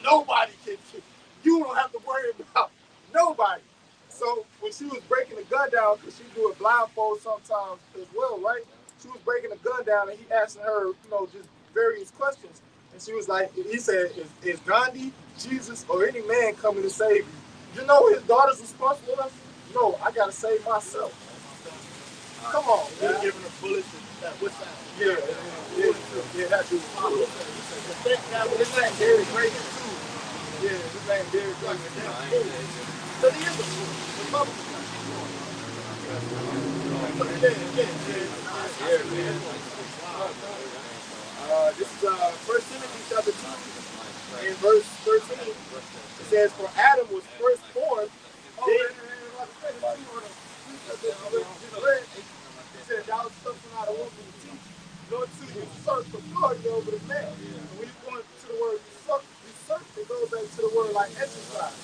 S3: nobody can shoot. You don't have to worry about nobody. So when she was breaking the gun down, because she do it blindfold sometimes as well, right? She was breaking the gun down, and he asking her, just various questions. And she was like, he said, is Gandhi, Jesus, or any man coming to save you? You know his daughter's response was, no, I gotta save myself. Come on, man. Giving her bullets and what side? Yeah, that dude. His name Derek Grace too. Yeah, his name Derek Grace. So he is a Republican. This is 1 Timothy chapter 2 and verse 13. It says, for Adam was first born. He said, thou something out of woman to teach, nor to usurp authority over the man. And when you go into the word usurp, it goes back to the word like exercise.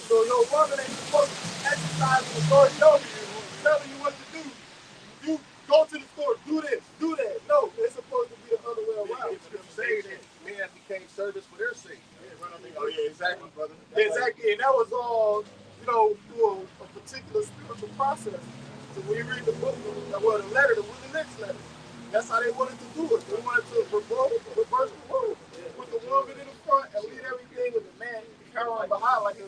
S3: So your woman ain't supposed to exercise authority over you, telling you what to do. You go to the store, do this, do that. No, it's supposed to be the other way around.
S4: Say that men became servants for their sake.
S3: Oh yeah, exactly, brother. Exactly, and that was all, through a particular spiritual process. So when you read the book, the letter, the Willie Lynch letter, that's how they wanted to do it. They wanted to reverse the role, put the woman in the front and lead everything with the man carry on behind like a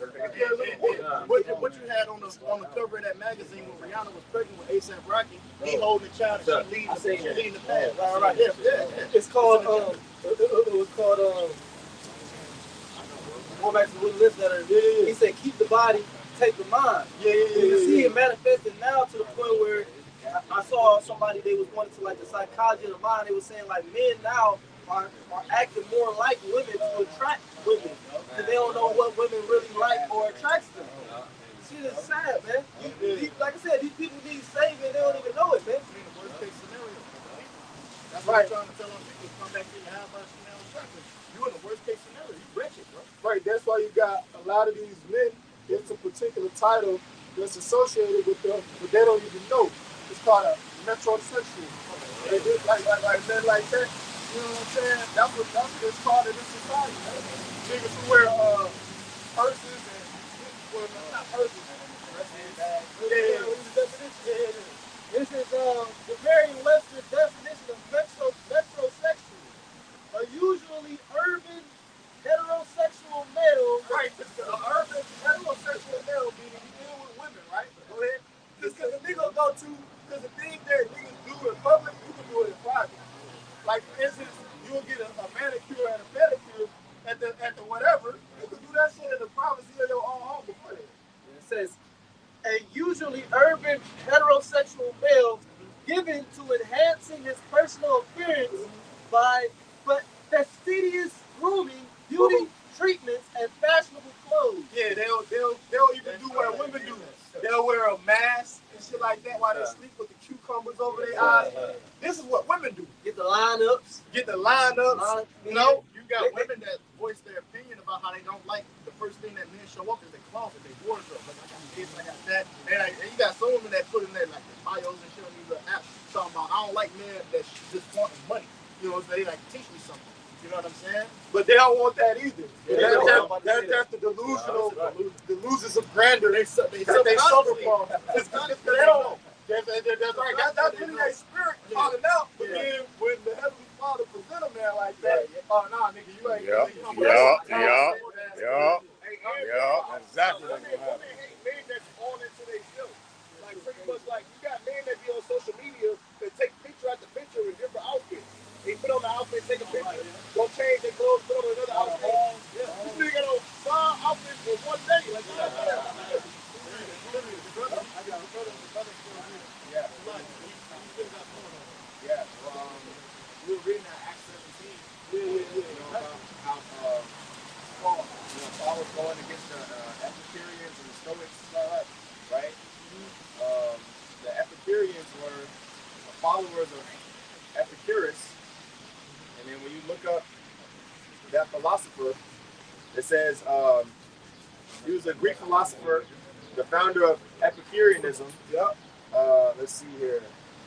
S3: what you had on the cover of that magazine when Rihanna was pregnant with A$AP Rocky, he holding the child and she leading the path. Right. Yeah.
S8: It's called it was called going back to the list letter. Yeah. He said keep the body, take the mind. Yeah. You see it manifested now to the point where I saw somebody, they was going into like the psychology of the mind. They were saying like men now are acting more like women to attract women because they don't know what women really like or attracts them. See, shit is sad, man. Like I said, these people need saving. They don't even know it, man.
S1: Worst case scenario. That's what I'm trying to tell them people. Come back here and have us, you in the worst case scenario. You wretched, bro.
S3: Right, that's why you got a lot of these men get a particular title that's associated with them, but they don't even know. It's called a metrosexual. They do like that. You know what I'm saying? That's what it's called in this society. Niggas who wear purses and well, not purses.
S8: This is the Merriam-Webster definition of metrosexual. A usually urban heterosexual male.
S3: Right, urban heterosexual male meaning you deal with women, right? Go ahead. Just because a nigga go to, because the thing that niggas do in public, you can do it in private. Like for instance, you'll get a manicure and a pedicure at the whatever. You can do that shit in the privacy of your own home before that.
S8: It says a usually urban heterosexual male given to enhancing his personal appearance by fastidious grooming, beauty treatments, and fashionable clothes.
S3: Yeah, they'll even do what women do. They'll wear a mask and shit like that while they sleep with the cucumbers over their eyes. This is what women do.
S8: Get the lineups.
S3: You know,
S1: you got women that voice their opinion about how they don't like the first thing that men show up is their closet, their wardrobe. Like I got this, I got that. And you got some women that put in there like their bios and shit on these little apps talking about I don't like men that just want money. You know what I'm saying? Like teach me something. You know what I'm saying?
S3: But they don't want that either.
S1: That's the delusional, delusions of grandeur. They suffer from. It's because they don't know. That's right.
S3: That's really their spirit calling out. But then when the Heavenly Father present a man like that, oh nah, nigga, you ain't.
S10: Exactly.
S1: Women hate men that's on into their self. Like pretty much like you got men that be on social media that take picture after picture in different outfits. They put on the outfit, take a picture, go change their clothes, put on another outfit. This nigga got on 5 outfits for one day. Like, I got a brother still here. Yeah.
S12: Yeah. We were reading that Acts 17. You know, about how Paul was going against the Epicureans and the Stoics and all that, right? The Epicureans were followers of Epicurus. And then when you look up that philosopher, it says he was a Greek philosopher, the founder of Epicureanism.
S3: Yep.
S12: Let's see here.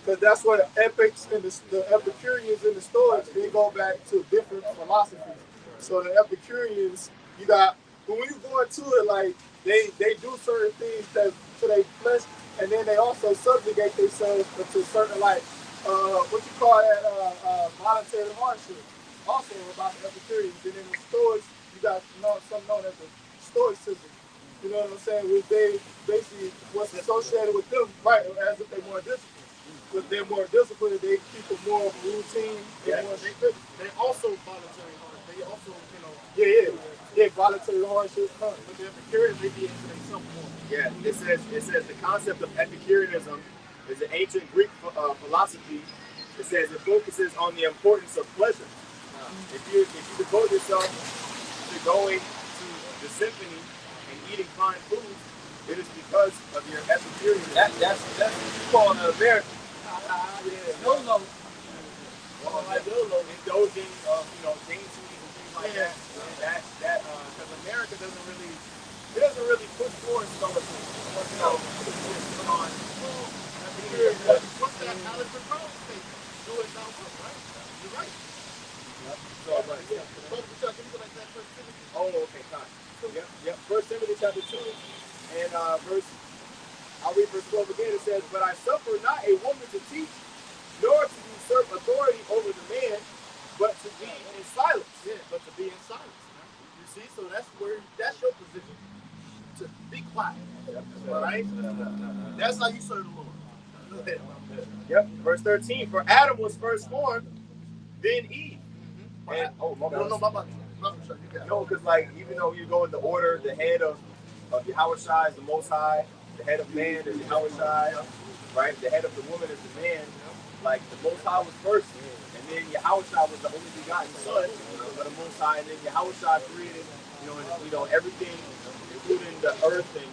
S3: Because that's what epics and the Epicureans and the Stoics, they go back to different philosophies. So the Epicureans, you got, but when you go into it, like, they do certain things that to their flesh, and then they also subjugate themselves to certain, like, what you call that, voluntary hardship. Also about the Epicureans. And then the Stoics, you got something known as the Stoicism. You know what I'm saying? Which they basically, what's associated with them, right, as if they're more disciplined. If they're more disciplined, they keep a more routine.
S1: They also voluntary hardship. They also,
S3: voluntary hardship.
S1: But the Epicureans, they be into themselves more.
S12: Yeah, it says the concept of Epicureanism is an ancient Greek philosophy. It says it focuses on the importance of pleasure. If you devote yourself to going to the symphony and eating fine foods, it is because of your Epicureanism. That's what you call an American.
S8: YOLO.
S12: Indulging of dainties and things like that. Because America doesn't really push forward stoicism. Put on.
S1: What's that Alex McCall statement? Do it now, right? You're right.
S12: Oh, okay, fine. Yep. 1 Timothy chapter 2 and I'll read verse 12 again. It says, "But I suffer not a woman to teach, nor to usurp authority over the man, but to be in silence."
S1: Yeah, but to be in silence. You see, so that's your position. To be quiet. All right? That's how you serve the Lord. Go ahead.
S12: Yep. Verse 13. "For Adam was first formed, then Eve." And no, because like even though you go in the order, the head of YAHWASHI is the Most High, the head of man is YAHWASHI, right? The head of the woman is the man. Like the Most High was first, and then YAHWASHI was the only begotten Son of the Most High, and then YAHWASHI created, everything, including the earth and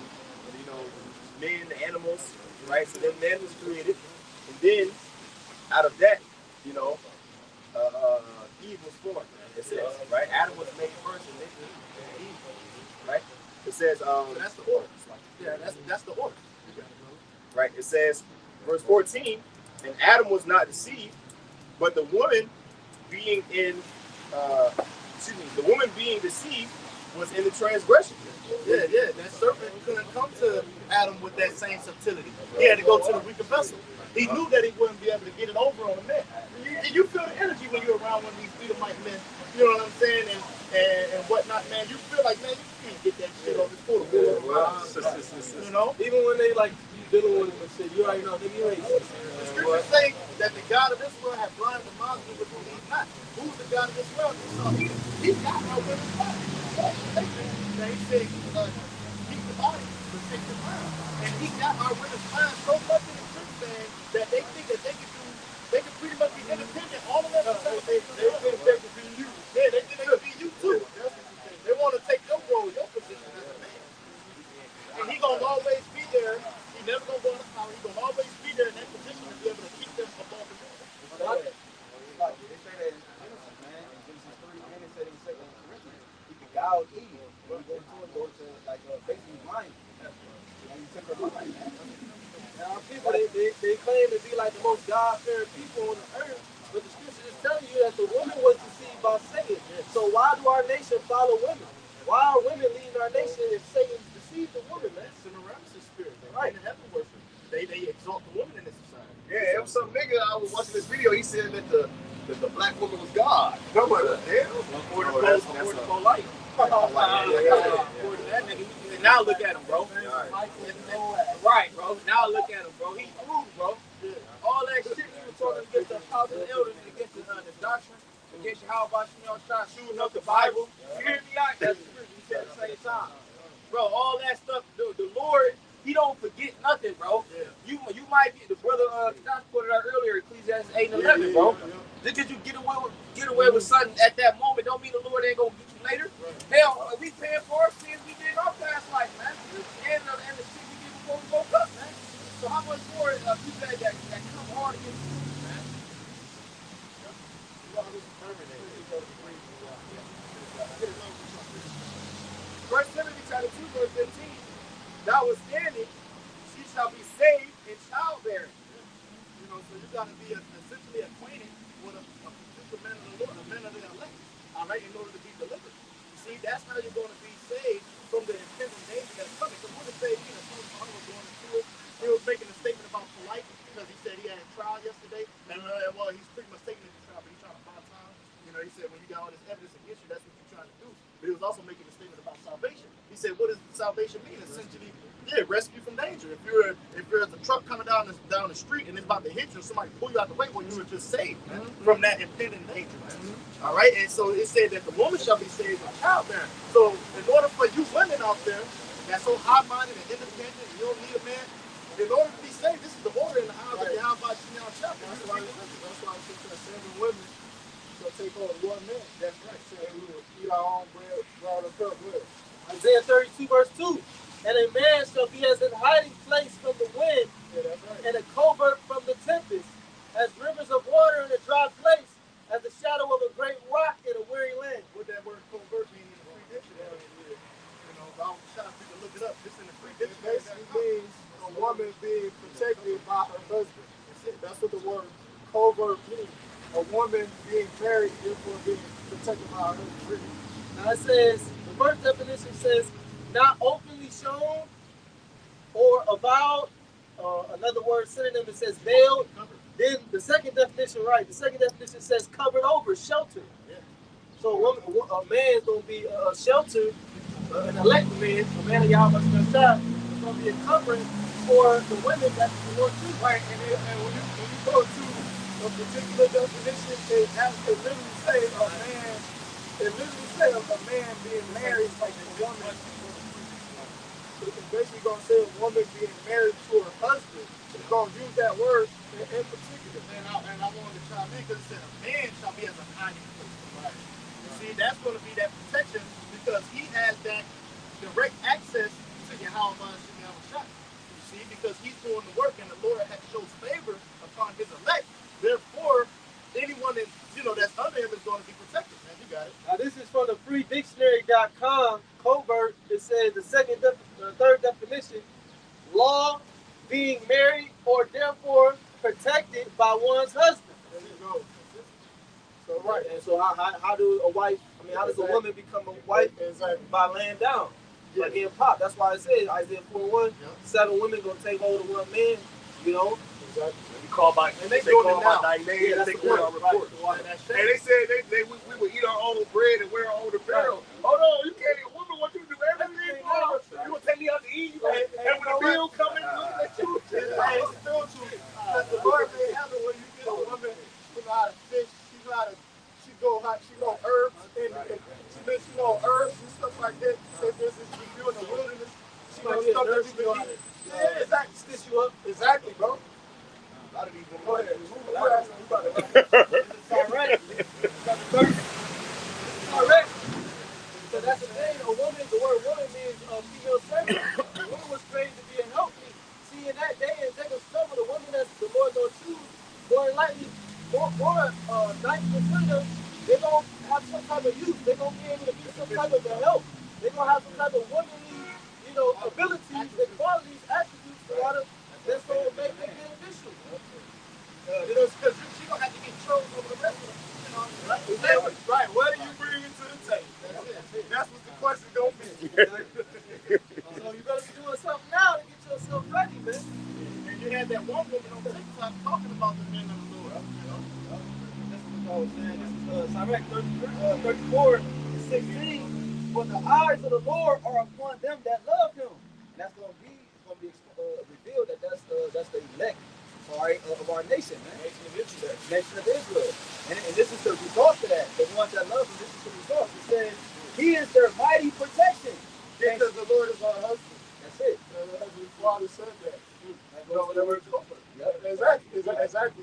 S12: men, the animals, right? So then man was created, and then out of that, you know, Eve was formed. It says, right? Adam was made first, and then Eve, right? It says,
S1: So that's the order. Yeah, that's the order.
S12: right? It says, verse 14, and Adam was not deceived, but the woman being the woman being deceived was in the transgression.
S1: Yeah, that serpent couldn't come to Adam with that same subtlety. He had to go to the weaker vessel. He knew that he wouldn't be able to get it over on the man. You feel the energy when you're around one of these Edomite men, you know what I'm saying, and whatnot, man. You feel like, man, you can't get that shit over this quarter. You know?
S7: Even when they like you dealing with them and shit, you already know, nigga, you ain't.
S1: The scriptures say that the God of this world have blinded the minds of which believe not. Who's the God of this world? He's got no women's body. He said, keep the body, protect the mind. And he got our women's mind so much in the truth, man, that they think that they can pretty much be independent. All of that they think they can be you. Yeah, they think they can be you too. They want to take your role, your position as a man. And he gonna always be there. He never gonna go in the power. He gonna always be there in that position to be able to keep them above the world.
S9: Like they say that in Genesis, man. In Genesis 3, and it said in 2 Corinthians, he beguiled Eve. When you go to like basically blind. And he took her life.
S7: Now, people, they claim to be like the most God-fearing people on the earth, but the scripture is telling you that the woman was deceived by Satan. So why do our nation follow women? Why are women leading our nation if Satan deceived the woman, man?
S1: Semiramis spirit, right? In heaven worship. They exalt the woman in this society.
S4: Yeah, it was some nigga I was watching this video. He said that the black woman was God. I'm like, what the hell?
S12: That's life. And now look at him, bro. Right, bro. Now look at him, bro. He proved, bro. All that shit he was talking against the apostles and elders and against the doctrine, against YAHWASHI, shooting up the Bible. You hear me out? That's the scripture he said at the same time. Bro, all that stuff, the Lord, he don't forget nothing, bro. You might be, the brother Josh put it out earlier, Ecclesiastes 8 and 11, bro. Just because you get away with something at that moment don't mean the Lord ain't gonna get you later. Hell, we paying for our sins we did in our past life, man. And the shit we did before we woke up, man. So how much more people that come hard against you, man? First Timothy chapter 2, verse 15. Notwithstanding, she shall be saved in childbearing.
S1: You know, so you got to be essentially acquainted with a particular man of the Lord, a man of the elect, all right, in order to be delivered. See, that's how you're going to be saved from the impending danger that's coming. Because what if they, you know, someone was going into it, he was making a statement about polite because he said he had a trial yesterday, and well, he's pretty much taking it to trial, but he's trying to buy time. You know, he said when you got all this evidence against you, that's what you're trying to do. But he was also making a statement about salvation. He said, what does salvation mean? Essentially, yeah, rescue from danger. If you're a truck coming down the street and it's about to hit you, and somebody pull you out the way, well, you were just saved, man, from that impending danger, man. All right, and so it said that the woman shall be saved by childbearing. So in order for you women out there that's so high-minded and independent, and you don't need a man, in order to be saved, this is the order in the house of YAHWASHI chapter. That's why it's 7 women shall take on 1 man. That's right. So we will eat our own bread, brought us up with.
S7: Isaiah 32, verse 2. And a man shall be as an hiding place from the wind, and a covert from the tempest, as rivers of water in a dry place, as the shadow of a great rock in a weary land.
S1: What that word covert means in the free dictionary is, you know, I was trying to look it up. This in the free dictionary
S3: basically means a woman being protected by her husband. That's what the word covert means. A woman being married, therefore being protected by her husband.
S7: Now it says, the first definition says, not openly shown or avowed. Another word synonym, it says veiled. Then the second definition, right? The second definition says covered over, sheltered. So a man is going to be sheltered, an elected man, a man of YAHWASHI, is going to be a covering for the women that the Lord chooses.
S3: Right, and when you go to a particular definition, it literally say a man. It literally say a man being married like a woman. It's basically going to say a woman being married to her husband. It's going to use that word in particular.
S1: And I wanted to chime in because it said a man shall be as a hiding place. Right. You see, that's going to be that protection because he has that direct access to YAHWASHI. You See, because he's doing the work, and the Lord has shows favor upon his elect. Therefore, anyone that that's under him is going to be protected. Man, you got it.
S7: Now this is from the freedictionary.com covert. It says the third definition: law, being married or therefore protected by one's husband.
S3: There you go.
S7: So right, and so how do a wife? I mean, how does a woman become a wife?
S3: Exactly.
S7: By laying down, by getting popped. That's why it says Isaiah 4:1, 7 women gonna take hold of one man. You know.
S3: Exactly.
S4: We call by
S1: And they doing it now.
S4: thy name.
S7: Yeah,
S4: They
S7: that's
S4: call
S7: the
S4: our
S7: point.
S4: report.
S7: Right.
S4: And they said we would eat our own bread and wear our own apparel. Hold on, you can't. A woman want you to do everything for us. You gonna take me out to eat? And when the bill coming, looking at you.
S1: It's spiritual. Because the Lord made heaven when you get a woman who know how to fish, she know herbs, and she know herbs and stuff like that. Say, for instance, if you're in the wilderness, she knows stuff that you can eat. Yeah, exactly. Stitch you up. Exactly, bro. A lot of these women. Go ahead.
S7: It's all right. All right. So that's the thing. A woman, the word woman means female servant. A woman was created to be a helpmeet. See, in that day in Jacob's trouble, the woman that the Lord don't choose, more than likely, more 90% of them, they're going to have some type of use. They're going to be able to be some type of help. They're going to have some type of womanly, abilities and qualities, attributes that's going to make them beneficial.
S1: Because she's going to have to get chose over the rest of them. Right. What do you bring to the table? That's it. That's what the question going to be.
S7: So you better be doing something now to get yourself ready, man.
S1: And you had that one woman on TikTok talking about the men of the Lord.
S7: This is what I was saying. This is Sirach 34:16. For the eyes of the Lord are upon them that love him. And that's going to be revealed that that's the elect, of our nation, man. Nation of Israel. And this is the result of that. The ones that love him, this is the result. It says, he is their mighty protection.
S3: Because the Lord is our husband.
S7: That's it.
S3: The Father said that.
S7: Yep.
S3: Exactly,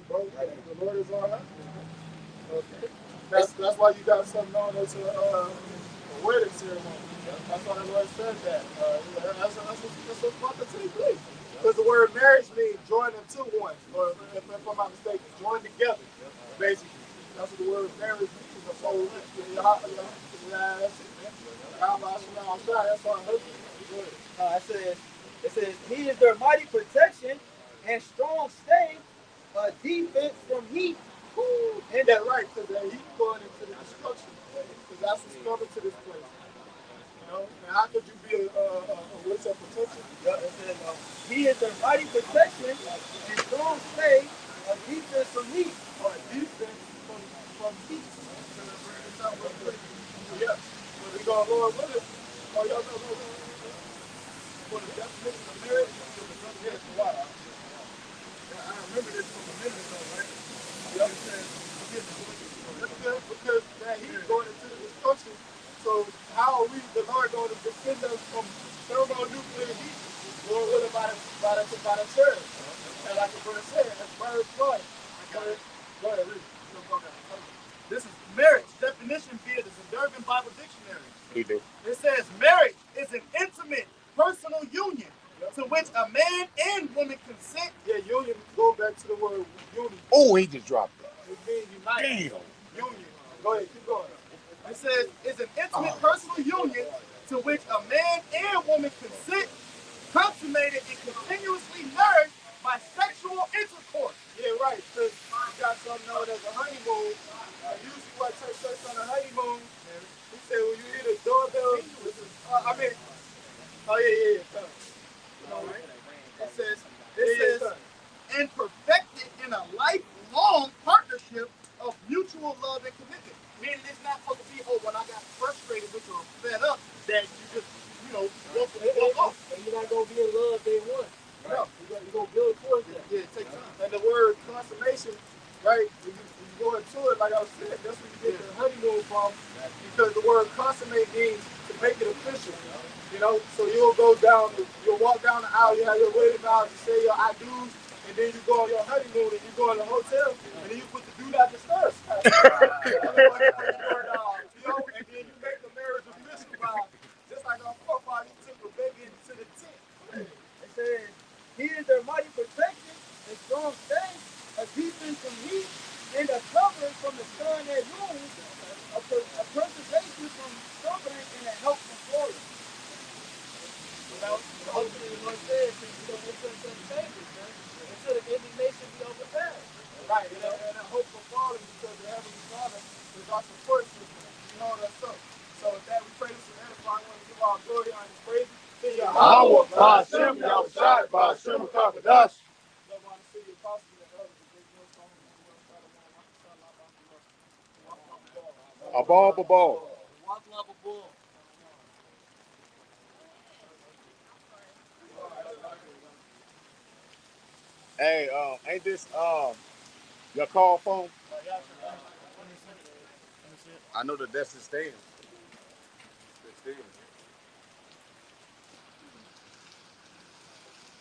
S3: bro. The Lord is our husband. Okay. That's why you got something known as a wedding ceremony. That's why the Lord said that. That's what's about to take place. Because the word marriage means join into one, or if I'm not mistaken, join together, basically. That's what the word marriage means. The whole list. That's it, man. That's our husband.
S7: It says, he is their mighty protection and strong stay, a defense from heat.
S3: Ain't that right? Because that heat going into the destruction. Because that's what's coming to this place. And how could you be a what's up protection?
S7: Yep, it says, he is their mighty protection and strong stay, a defense from heat.
S3: Or a defense from heat. Yeah. So we go along with it. Oh, y'all know. For the definition of marriage, yes, why? I remember this from a minute ago, right? You understand? Because that heat going into the destruction. So how are we, the Lord, going to defend us from thermonuclear heat? Lord, what about the church? And like the verse said, that's verse 1. Go ahead, read.
S1: This is marriage. Definition via the Durban Bible Dictionary.
S10: He do.
S1: It says marriage is an intimate personal union to which a man and woman consent.
S3: Yeah, union, go back to the word union.
S10: Oh, he just dropped it.
S1: It means unite.
S10: Damn.
S1: Union. Go ahead, keep going. It says it's an intimate personal union to which a man and woman consent, consummated and continuously nourished by sexual intercourse.
S3: Yeah, right, because you got something known as a honeymoon. Usually what takes place on a honeymoon, he said when you hit a doorbell,
S1: It says, and perfected in a lifelong partnership of mutual love and commitment. Meaning it's not supposed to be, when I got frustrated with you or fed up, that you just, walk off.
S7: And you're not going to be in love day one.
S3: No.
S7: You're going to build towards that.
S3: Yeah, it takes time. And the word consummation, right, when you go into it, like I was saying, that's where you get the honeymoon from, because the word consummate means to make it official. So you'll walk down the aisle, you have your wedding vows, you say your I do's, and then you go on your honeymoon and you go in the hotel, and then you put the do not disturb. And then you make the marriage official by, just like our forefathers took Rebecca into the tent.
S7: It says, he
S8: strong stay, a defense from heat, and a covering from the sun at noon, a preservation from stumbling, and a help from falling.
S7: Without hopefully the Lord says, until some changes, man. Until the indignation be overpassed.
S3: Right, and I hope for falling because the Heavenly Father is our support system. He hold us up. So with that, we pray this and edify. I want to give all glory, honor, and praise to
S10: Yahweh,
S3: Yahweh,
S10: BAHASHAM, YAHWASHI, BAHASHAM, KAKADASH.
S3: love on the city apostles and the elders, the great Millstone, and the
S10: Abal, Babal.
S7: Walk level bull.
S10: Hey, ain't this your call phone? I know that that's his stand.